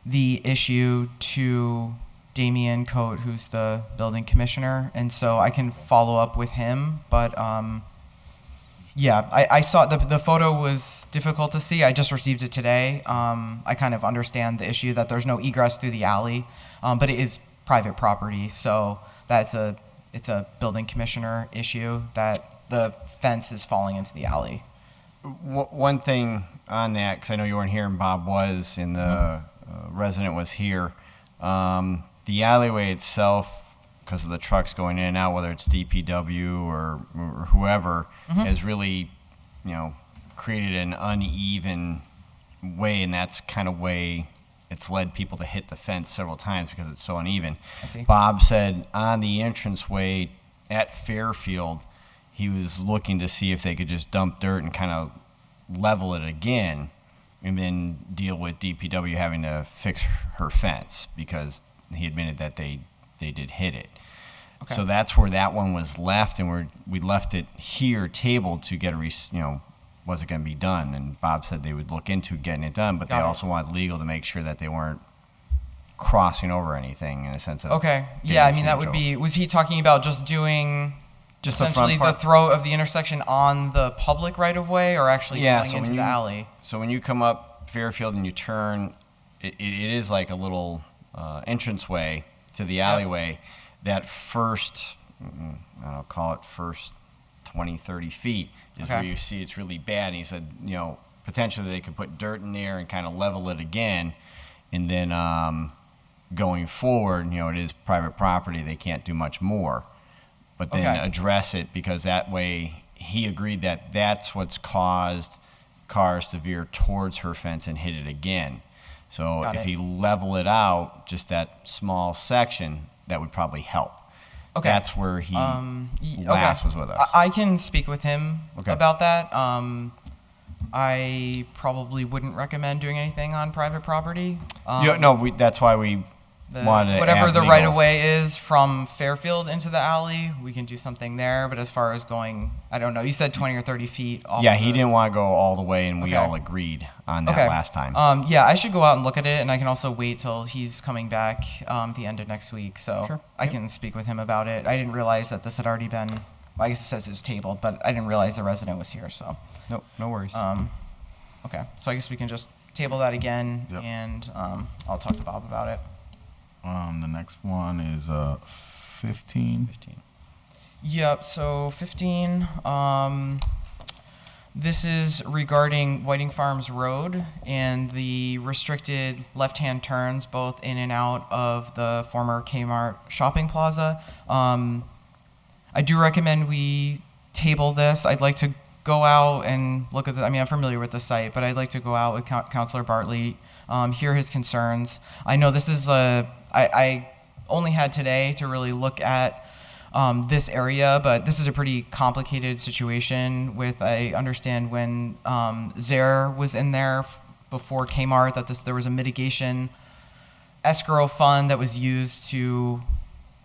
the issue to Damian Coate, who's the building commissioner, and so I can follow up with him, but yeah, I saw the photo was difficult to see. I just received it today. I kind of understand the issue that there's no egress through the alley, but it is private property, so it's a building commissioner issue that the fence is falling into the alley. One thing on that, because I know you weren't here and Bob was, and the resident was here. The alleyway itself, because of the trucks going in and out, whether it's DPW or whoever, has really, created an uneven way, and that's kind of way it's led people to hit the fence several times because it's so uneven. I see. Bob said on the entranceway at Fairfield, he was looking to see if they could just dump dirt and kind of level it again, and then deal with DPW having to fix her fence, because he admitted that they did hit it. Okay. So that's where that one was left, and we left it here tabled to get was it going to be done? And Bob said they would look into getting it done, but they also want legal to make sure that they weren't crossing over anything in a sense of. Okay, yeah, I mean, that would be, was he talking about just doing Just the essentially front the part? throw of the intersection on the public right-of-way, or actually going into the alley? So when you come up Fairfield and you turn, it is like a little entranceway to the alleyway. That first, I'll call it first 20, 30 feet is where you see it's really bad. And he said, potentially they could put dirt in there and kind of level it again. And then going forward, it is private property. They can't do much more. But then address it, because that way he agreed that that's what's caused cars to veer towards her fence and hit it again. So if he level it out, just that small section, that would probably help. Okay. That's where he last was with us. I can speak with him about that. I probably wouldn't recommend doing anything on private property. That's why we Wanted to whatever add the legal. right of way is from Fairfield into the alley, we can do something there. But as far as going, I don't know. You said 20 or 30 feet off. Yeah, of he the- didn't want to go all the way, and we Okay. all agreed on that Okay. last time. Yeah, I should go out and look at it, and I can also wait till he's coming back the end of next week, so Sure. I can speak with him about it. I didn't realize that this had already been. Well, I guess it says it was tabled, but I didn't realize the resident was here. So. Nope, no worries. Okay, so I guess we can just table that again, Yep. and I'll talk to Bob about it. The next one is 15. Yep, so 15, this is regarding Whiting Farms Road and the restricted left-hand turns both in and out of the former Kmart shopping plaza. I do recommend we table this. I'd like to go out and look at the, I mean, I'm familiar with the site, but I'd like to go out with Councilor Bartley, hear his concerns. I know this is I only had today to really look at this area, but this is a pretty complicated situation with, I understand when Zaire was in there before Kmart, that there was a mitigation escrow fund that was used to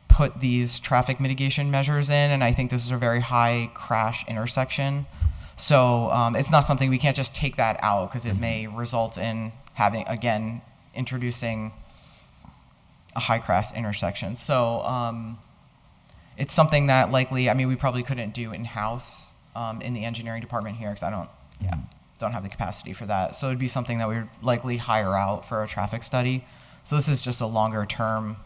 put these traffic mitigation measures in, and I think this is a very high crash intersection. So it's not something we can't just take that out because it may result in having, again, introducing a high crash intersection. So it's something that likely, I mean, we probably couldn't do in-house in the engineering department here because I don't have the capacity for that. So it'd be something that we would likely hire out for a traffic study. So this is just a longer term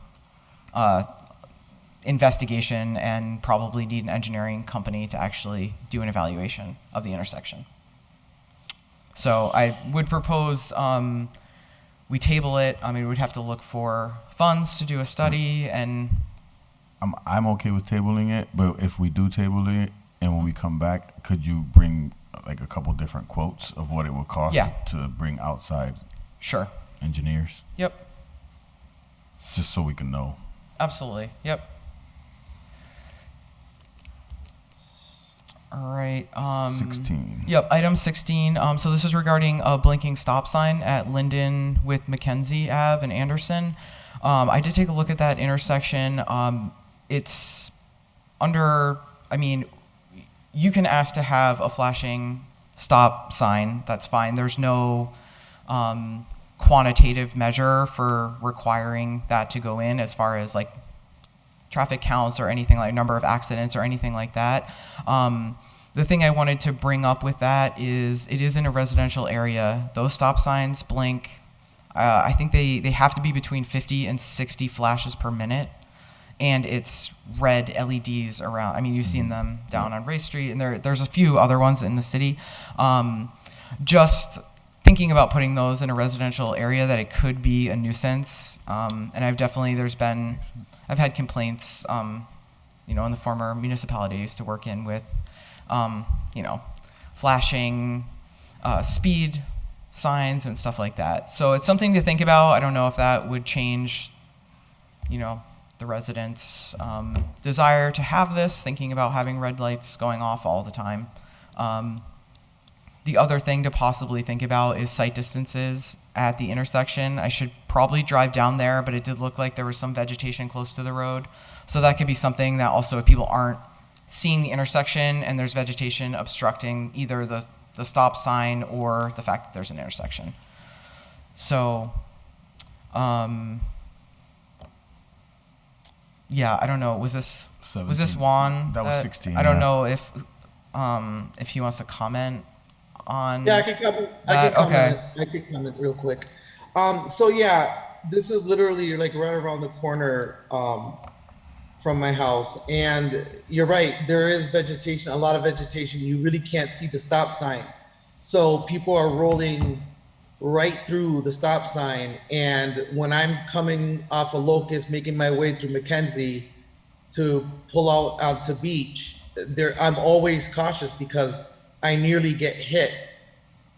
investigation and probably need an engineering company to actually do an evaluation of the intersection. So I would propose we table it. I mean, we'd have to look for funds to do a study, and I'm okay with tabling it, but if we do table it and when we come back, could you bring like a couple different quotes of what it would cost to bring outside engineers? Yep. Just so we can know. Absolutely. Yep. All right. 16. Yep. Item 16. So this is regarding a blinking stop sign at Linden with Mackenzie Ave and Anderson. I did take a look at that intersection. It's under, I mean, you can ask to have a flashing stop sign. That's fine. There's no quantitative measure for requiring that to go in as far as like traffic counts or anything like number of accidents or anything like that. The thing I wanted to bring up with that is it is in a residential area. Those stop signs blink. I think they have to be between 50 and 60 flashes per minute. And it's red LEDs around. I mean, you've seen them down on Ray Street, and there's a few other ones in the city. Just thinking about putting those in a residential area, that it could be a nuisance. And I've had complaints, in the former municipality I used to work in with, flashing speed signs and stuff like that. So it's something to think about. I don't know if that would change, the residents' desire to have this, thinking about having red lights going off all the time. The other thing to possibly think about is sight distances at the intersection. I should probably drive down there, but it did look like there was some vegetation close to the road. So that could be something that also, if people aren't seeing the intersection and there's vegetation obstructing either the stop sign or the fact that there's an intersection. So, yeah, I don't know. Was this 17. Juan? That was 16. I don't know if he wants to comment on. Yeah, I can comment. I can comment real quick. So yeah, this is literally like right around the corner from my house, and you're right. There is vegetation, a lot of vegetation. You really can't see the stop sign, so people are rolling right through the stop sign. And when I'm coming off of Locust, making my way through Mackenzie to pull out onto Beach, I'm always cautious because I nearly get hit.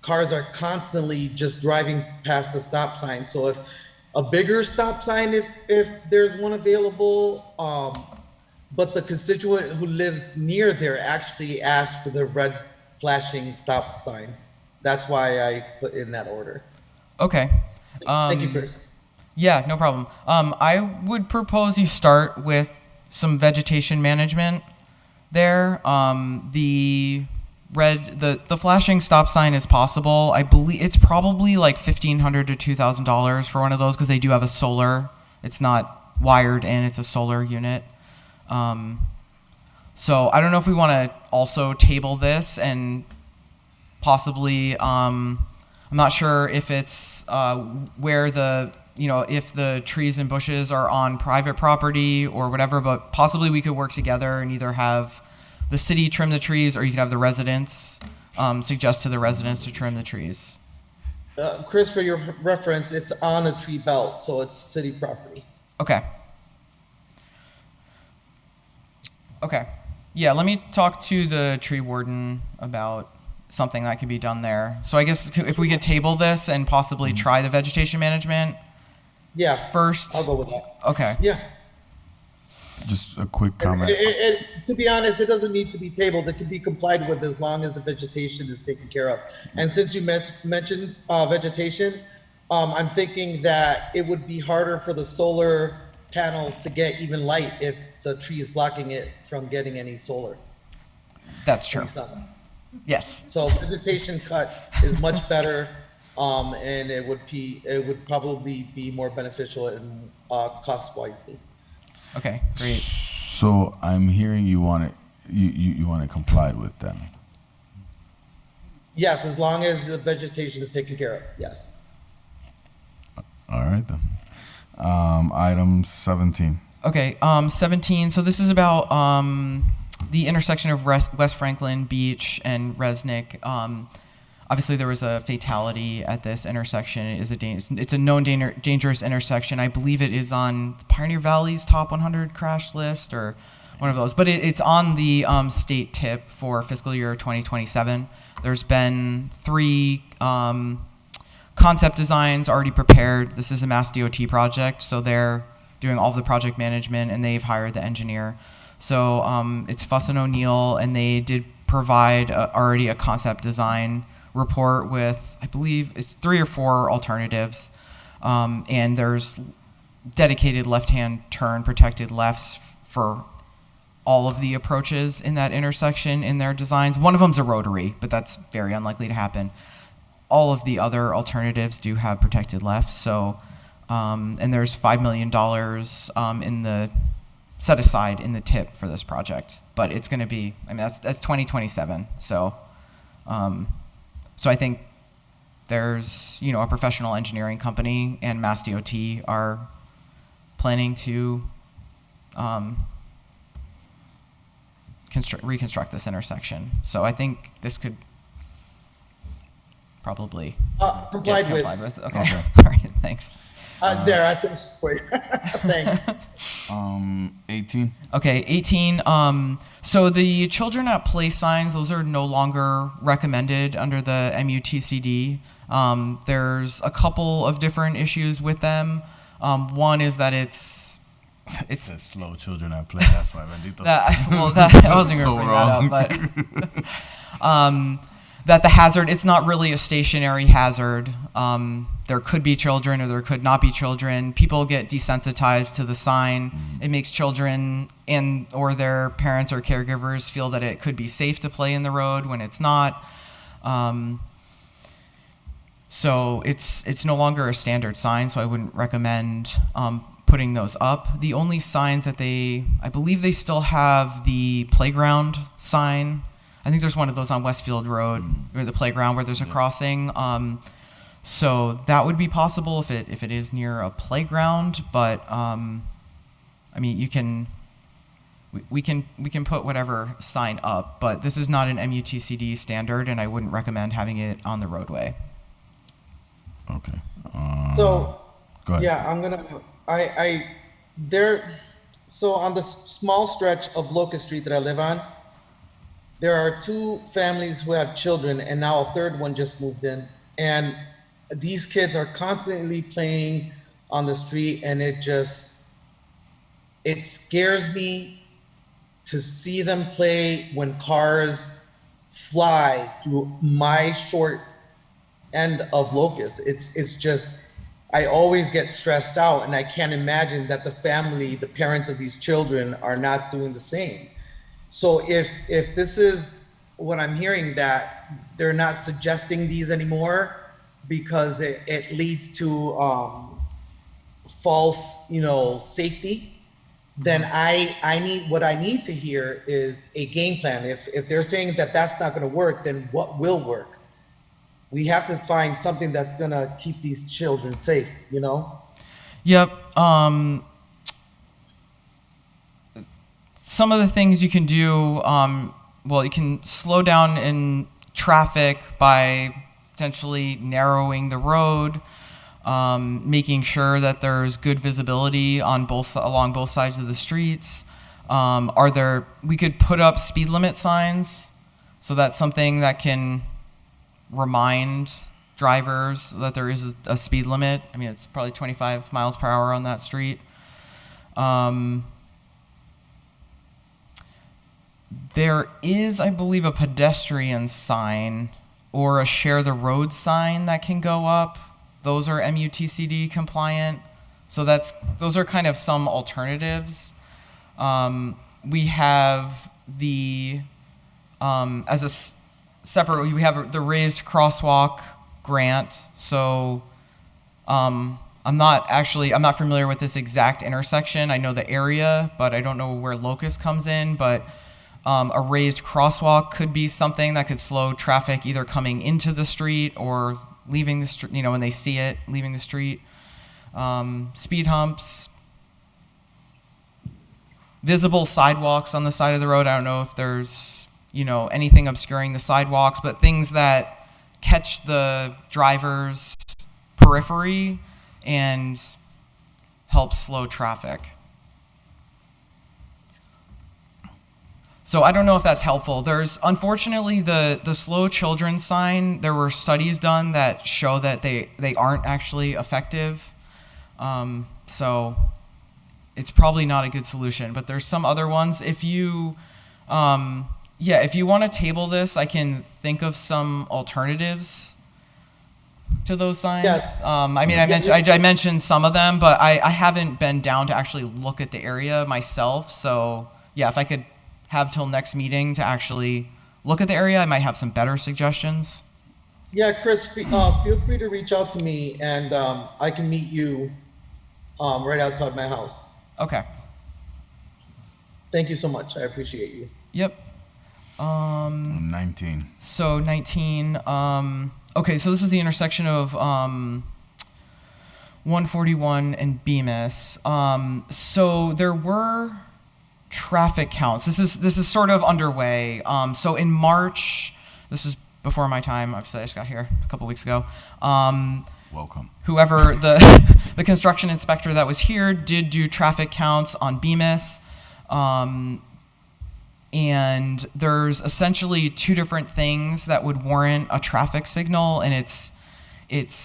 Cars are constantly just driving past the stop sign. So if a bigger stop sign, if there's one available, but the constituent who lives near there actually asked for the red flashing stop sign. That's why I put in that order. Okay. Thank you, Chris. Yeah, no problem. I would propose you start with some vegetation management there. The flashing stop sign is possible. I believe it's probably like $1,500 to $2,000 for one of those because they do have a solar. It's not wired in; it's a solar unit. So I don't know if we want to also table this and possibly. I'm not sure if it's where if the trees and bushes are on private property or whatever, but possibly we could work together and either have the city trim the trees, or you could have the residents suggest to the residents to trim the trees. Chris, for your reference, it's on a tree belt, so it's city property. Okay. Okay. Yeah, let me talk to the tree warden about something that can be done there. So I guess if we could table this and possibly try the vegetation management. Yeah. First. I'll go with that. Okay. Yeah. Just a quick comment. To be honest, it doesn't need to be tabled. It can be complied with as long as the vegetation is taken care of. And since you mentioned vegetation, I'm thinking that it would be harder for the solar panels to get even light if the tree is blocking it from getting any solar. That's true. Yes. So vegetation cut is much better, and it would probably be more beneficial and cost wisely. Okay, great. So I'm hearing you want it complied with then. Yes, as long as the vegetation is taken care of. Yes. All right then. Item 17. Okay, 17. So this is about the intersection of West Franklin Beach and Resnick. Obviously, there was a fatality at this intersection. It's a known dangerous intersection. I believe it is on Pioneer Valley's top 100 crash list or one of those. But it's on the state tip for fiscal year 2027. There's been 3 concept designs already prepared. This is a Mass DOT project, so they're doing all of the project management, and they've hired the engineer. So it's Fuss and O'Neill, and they did provide already a concept design report with, I believe it's 3 or 4 alternatives, and there's dedicated left-hand turn protected lefts for all of the approaches in that intersection in their designs. One of them's a rotary, but that's very unlikely to happen. All of the other alternatives do have protected lefts, so and there's $5 million in the set aside in the tip for this project, but it's going to be, that's 2027, so so I think there's, a professional engineering company and Mass DOT are planning to reconstruct this intersection. So I think this could probably complied get with. complied with. Okay. All right. Thanks. There, I think. Thanks. 18. Okay, 18. So the children at play signs, those are no longer recommended under the MUTCD. There's a couple of different issues with them. One is that it's slow children at play. That's why Bendito. I wasn't going to bring that up, but that the hazard, it's not really a stationary hazard. There could be children or there could not be children. People get desensitized to the sign. It makes children or their parents or caregivers feel that it could be safe to play in the road when it's not. So it's no longer a standard sign, so I wouldn't recommend putting those up. The only signs that I believe they still have the playground sign. I think there's one of those on Westfield Road, or the playground where there's a crossing. So that would be possible if it is near a playground, but we can put whatever sign up, but this is not an MUTCD standard, and I wouldn't recommend having it on the roadway. Okay. So go ahead. Yeah, so on the small stretch of Locust Street that I live on, there are 2 families who have children, and now a 3rd one just moved in. And these kids are constantly playing on the street, and it scares me to see them play when cars fly through my short end of Locust. It's just, I always get stressed out, and I can't imagine that the parents of these children are not doing the same. So if this is what I'm hearing, that they're not suggesting these anymore because it leads to false, safety, then I need to hear is a game plan. If they're saying that that's not going to work, then what will work? We have to find something that's going to keep these children safe, Yep. Some of the things you can do, you can slow down in traffic by potentially narrowing the road, making sure that there's good visibility along both sides of the streets. We could put up speed limit signs, so that's something that can remind drivers that there is a speed limit. I mean, it's probably 25 miles per hour on that street. There is, I believe, a pedestrian sign or a share the road sign that can go up. Those are MUTCD compliant. So those are kind of some alternatives. We have we have the raised crosswalk grant. So I'm not familiar with this exact intersection. I know the area, but I don't know where Locust comes in. But a raised crosswalk could be something that could slow traffic either coming into the street or leaving the street, when they see it, leaving the street. Speed humps. Visible sidewalks on the side of the road. I don't know if there's, anything obscuring the sidewalks, but things that catch the driver's periphery and help slow traffic. So I don't know if that's helpful. There's, unfortunately, the slow children sign, there were studies done that show that they aren't actually effective. So it's probably not a good solution, but there's some other ones. If you want to table this, I can think of some alternatives to those signs. Yes. I mentioned some of them, but I haven't been down to actually look at the area myself. So yeah, if I could have till next meeting to actually look at the area, I might have some better suggestions. Yeah, Chris, feel free to reach out to me, and I can meet you right outside my house. Okay. Thank you so much. I appreciate you. Yep. 19. So 19. Okay, so this is the intersection of 141 and Bemis. So there were traffic counts. This is sort of underway. So in March, this is before my time. Obviously, I just got here a couple weeks ago. Welcome. Whoever the construction inspector that was here did do traffic counts on Bemis. And there's essentially two different things that would warrant a traffic signal, and it's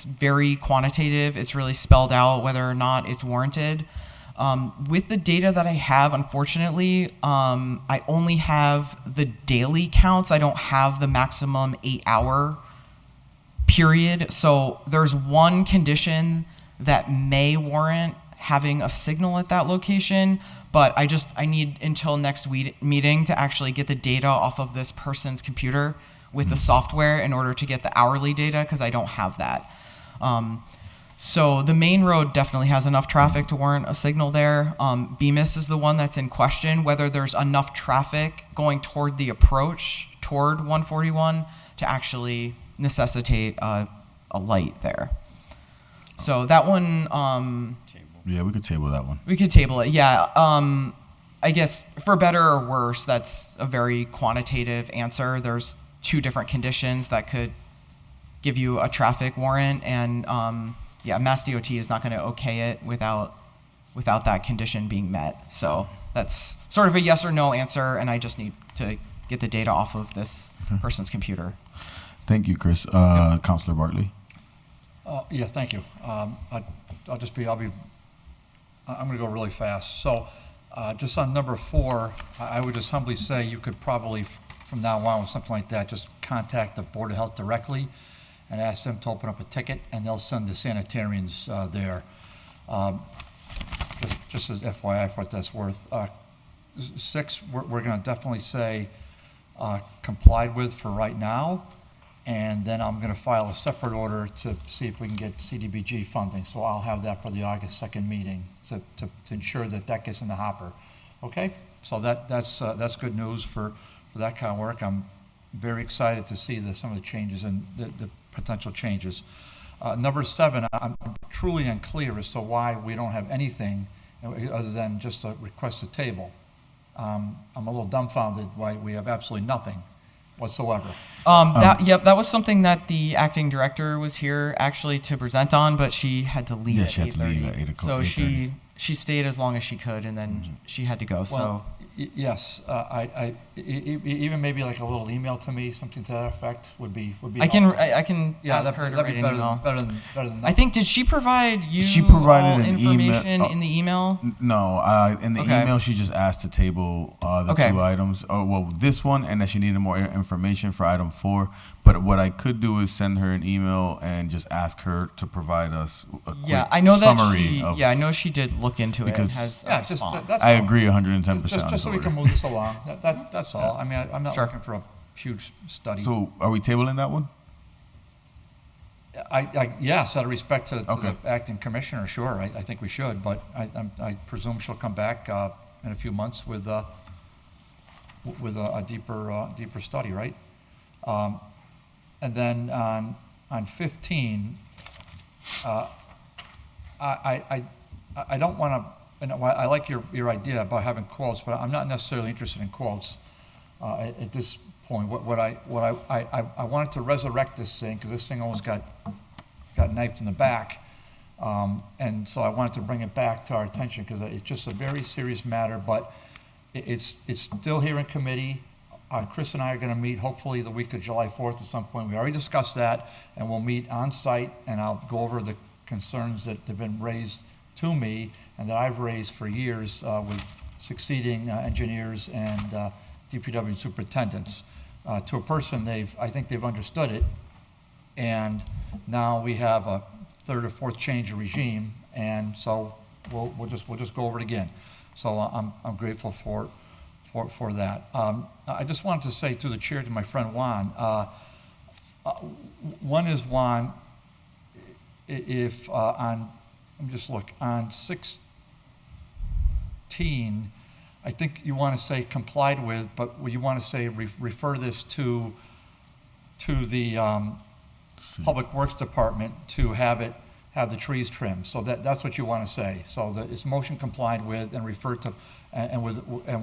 very quantitative. It's really spelled out whether or not it's warranted. With the data that I have, unfortunately, I only have the daily counts. I don't have the maximum 8-hour period. So there's one condition that may warrant having a signal at that location, but I need until next meeting to actually get the data off of this person's computer with the software in order to get the hourly data, because I don't have that. So the main road definitely has enough traffic to warrant a signal there. Bemis is the one that's in question, whether there's enough traffic going toward the approach toward 141 to actually necessitate a light there. So that one... yeah, we could table that one. We could table it, yeah. I guess for better or worse, that's a very quantitative answer. There's two different conditions that could give you a traffic warrant, and Mass DOT is not going to okay it without that condition being met. So that's sort of a yes or no answer, and I just need to get the data off of this person's computer. Thank you, Chris. Councilor Bartley. Yeah, thank you. I'm going to go really fast. So just on number 4, I would just humbly say you could probably, from now on with something like that, just contact the Board of Health directly and ask them to open up a ticket, and they'll send the sanitarians there. Just as FYI for what that's worth. 6, we're going to definitely say complied with for right now, and then I'm going to file a separate order to see if we can get CDBG funding. So I'll have that for the August 2nd meeting to ensure that that gets in the hopper. Okay, so that's good news for that kind of work. I'm very excited to see some of the changes and the potential changes. Number 7, I'm truly unclear as to why we don't have anything other than just a request to table. I'm a little dumbfounded why we have absolutely nothing whatsoever. That was something that the acting director was here actually to present on, but she had to leave at 8:30. She had to leave at 8 o'clock. So 8:30. she stayed as long as she could, and then she had to go. Well, yes, even maybe like a little email to me, something to that effect would be. I can ask her to write an email. Better than nothing. I think, did she provide you She provided all an information email. in the email? No, in the Okay. email she just asked to table the Okay. 2 items. This one, and that she needed more information for item 4. But what I could do is send her an email and just ask her to provide us a quick I know that summary of. I know she did look into it and Because has a just response. that's I all. agree 110%. Just so we can move this along. That's all. I mean, I'm not looking for a huge study. So, are we tabling that one? Yes, out of respect to Okay. the acting commissioner, sure. I think we should, but I presume she'll come back in a few months with a deeper study, right? And then on 15, I don't want to. I like your idea about having quotes, but I'm not necessarily interested in quotes at this point. What I wanted to resurrect this thing because this thing almost got knifed in the back, and so I wanted to bring it back to our attention because it's just a very serious matter. But it's still here in committee. Chris and I are going to meet hopefully the week of July 4th at some point. We already discussed that, and we'll meet on site, and I'll go over the concerns that have been raised to me and that I've raised for years with succeeding engineers and DPW superintendents. To a person, I think they've understood it, and now we have a 3rd or 4th change of regime, and so we'll just go over it again. So I'm grateful for that. I just wanted to say to the chair, to my friend Juan, one is Juan, if on 16, I think you want to say complied with, but you want to say refer this to the Public Works Department to have the trees trimmed. So that's what you want to say. So that it's motion complied with and refer to, and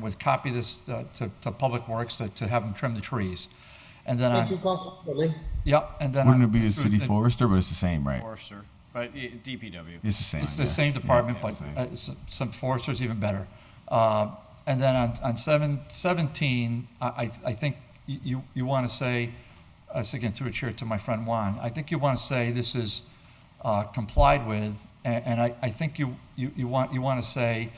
with copy this to Public Works to have them trim the trees. And then Thank you, Councilor Bartley. Yep, and then Wouldn't it be a city forester, but it's the same, right? Forester, but DPW. It's the same. It's the same department, Yeah, but some foresters even better. And then on 17, I think you want to say, again, through a chair to my friend Juan, I think you want to say this is complied with, and I think you want to say,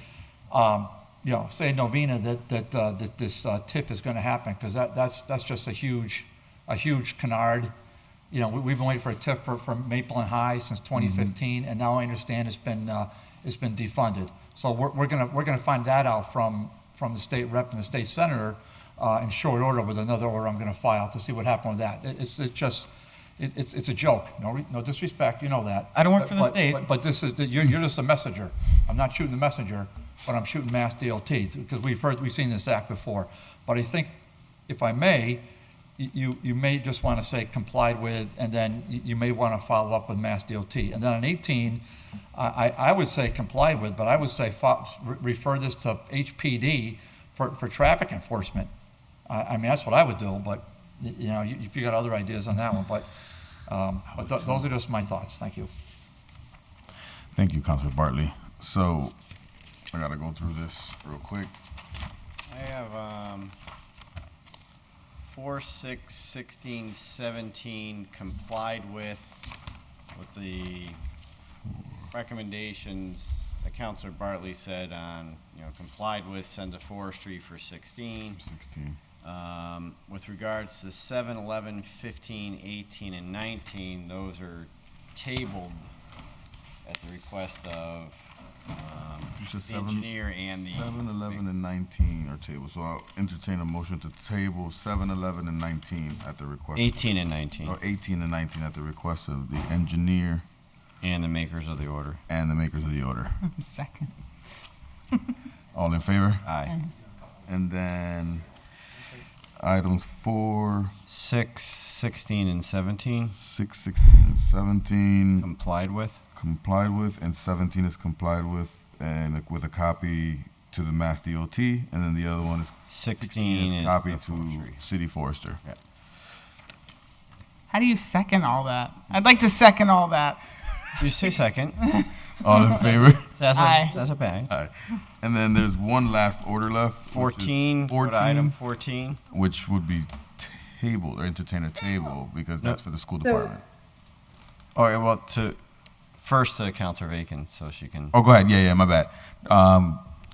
say novena that this TIF is going to happen, because that's just a huge canard. We've been waiting for a TIF for Maple and High since 2015, and now I understand it's been defunded. So we're gonna find that out from the state rep and the state senator in short order with another order I'm gonna file to see what happened with that. It's a joke. No disrespect, you know that. I don't work for the state. But this is you're just a messenger. I'm not shooting the messenger, but I'm shooting Mass DOT because we've seen this act before. But I think, if I may, you may just want to say complied with, and then you may want to follow up with Mass DOT. And then on 18, I would say complied with, but I would say refer this to HPD for traffic enforcement. I mean, that's what I would do, but if you got other ideas on that one, but those are just my thoughts. Thank you. Thank you, Councilor Bartley. So I gotta go through this real quick. I have 4, 6, 16, 17 complied with the recommendations that Councilor Bartley said on, complied with, send to forestry for 16. With regards to 7, 11, 15, 18, and 19, those are tabled at the request of You said the engineer and the 7, 11, and 19 are tabled. So I'll entertain a motion to table 7, 11, and 19 at the request. 18 and 19. Or 18 and 19 at the request of the engineer and the makers of the order. And the makers of the order. Second. All in favor? Aye. And then items 4, 6, 16, and 17. 6, 16, and 17. Complied with. Complied with, and 17 is complied with, and with a copy to the Mass DOT, and then the other one is 16 is copied the to forestry. City Forester. Yeah. How do you second all that? I'd like to second all that. You say second. All in favor? Aye. That's a bang. Aye. And then there's one last order left. which is 14, go to item 14. Which would be tabled, or entertain a table, because that's for the school So- department. All right, well, first to Counselor Vacan, so she can. Oh, go ahead. Yeah, my bad.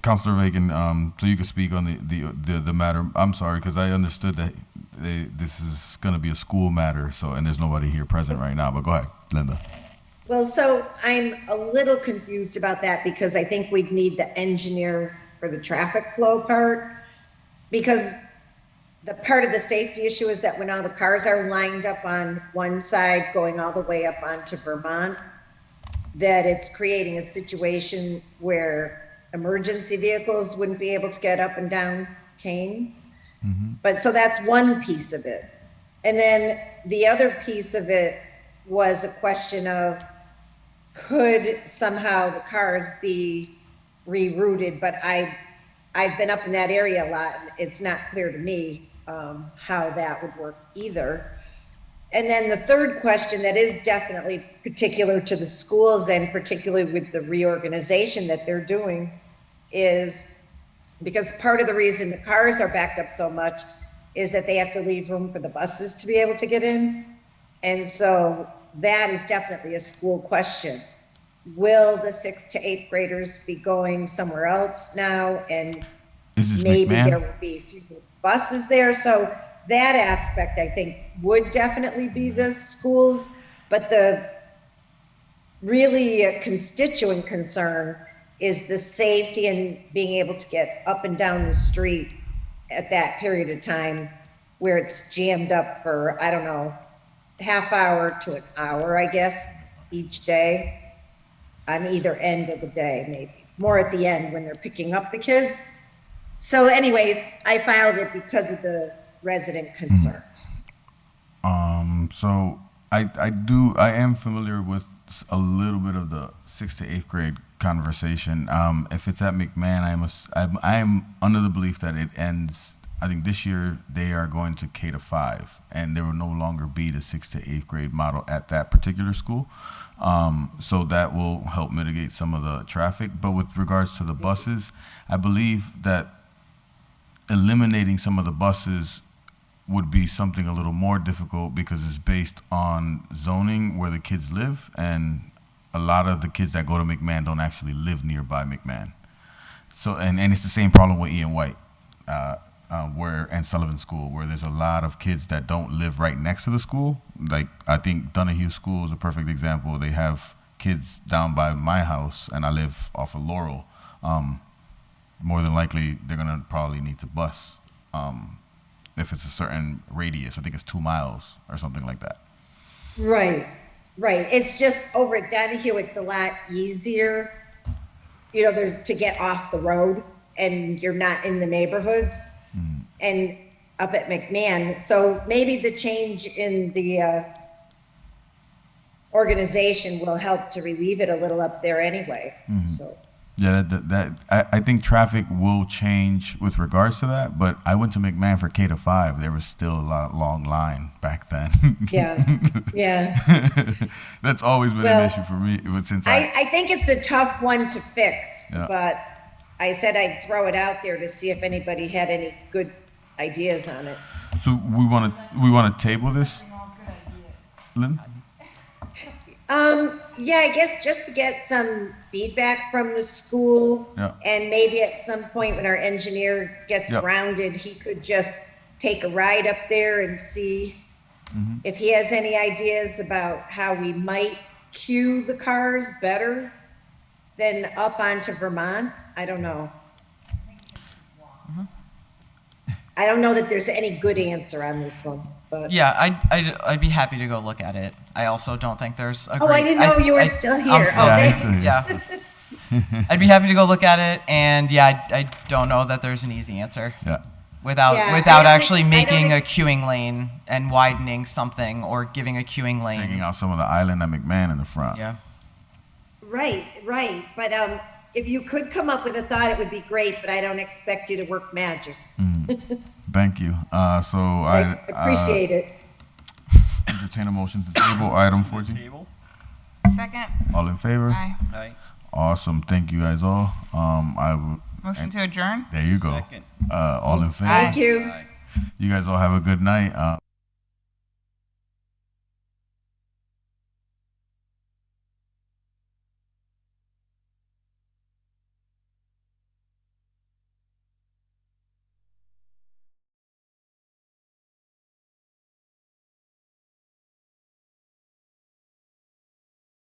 Councilor Vacan, so you can speak on the matter. I'm sorry, because I understood that this is going to be a school matter, so, and there's nobody here present right now, but go ahead, Linda. Well, so I'm a little confused about that because I think we'd need the engineer for the traffic flow part. Because the part of the safety issue is that when all the cars are lined up on one side going all the way up onto Vermont, that it's creating a situation where emergency vehicles wouldn't be able to get up and down Kane. But so that's one piece of it. And then the other piece of it was a question of, could somehow the cars be rerouted? But I've been up in that area a lot, and it's not clear to me how that would work either. And then the third question that is definitely particular to the schools, and particularly with the reorganization that they're doing, is because part of the reason the cars are backed up so much is that they have to leave room for the buses to be able to get in. And so that is definitely a school question. Will the 6th to 8th graders be going somewhere else now? And Is this maybe McMahon? there will be fewer buses there. So that aspect, I think, would definitely be the schools. But the really constituent concern is the safety and being able to get up and down the street at that period of time where it's jammed up for, I don't know, half hour to an hour, I guess, each day on either end of the day, maybe more at the end when they're picking up the kids. So anyway, I filed it because of the resident concerns. So I am familiar with a little bit of the 6th to 8th grade conversation. If it's at McMahon, I am under the belief that it ends. I think this year they are going to K to 5, and there will no longer be the 6th to 8th grade model at that particular school. So that will help mitigate some of the traffic. But with regards to the buses, I believe that eliminating some of the buses would be something a little more difficult because it's based on zoning where the kids live, and a lot of the kids that go to McMahon don't actually live nearby McMahon. So, and it's the same problem with Ian White, and Sullivan School, where there's a lot of kids that don't live right next to the school. Like, I think Donahue School is a perfect example. They have kids down by my house, and I live off of Laurel. More than likely, they're gonna probably need to bus if it's a certain radius. I think it's 2 miles or something like that. Right. It's just over at Donahue, it's a lot easier, there's to get off the road and you're not in the neighborhoods. And up at McMahon, so maybe the change in the organization will help to relieve it a little up there anyway. So Yeah, I think traffic will change with regards to that, but I went to McMahon for K to 5. There was still a long line back then. Yeah. That's always been an issue for me. Since I think it's a tough one to fix, Yeah. but I said I'd throw it out there to see if anybody had any good ideas on it. So we want to table this, Lynn? Yeah, I guess just to get some feedback from the school. Yeah. And maybe at some point when our engineer gets Yeah. grounded, he could just take a ride up there and see if he has any ideas about how we might queue the cars better than up onto Vermont. I don't know. I don't know that there's any good answer on this one, but. Yeah, I'd be happy to go look at it. I also don't think there's a Oh, I didn't know you were still here. I'm still, Okay. yeah. I'd be happy to go look at it, and yeah, I don't know that there's an easy answer. Yeah. Without Yeah, without I don't actually ex- I don't making a ex- queuing lane and widening something or giving a queuing lane. Taking out some of the island at McMahon in the front. Yeah. Right. But if you could come up with a thought, it would be great, but I don't expect you to work magic. Thank you. So I appreciate it. entertain a motion to table item 14. Table. Second. All in favor? Aye. Aye. Awesome. Thank you guys all. I would. Motion to adjourn? There you go. Second. All in favor? Aye. Thank you. You guys all have a good night.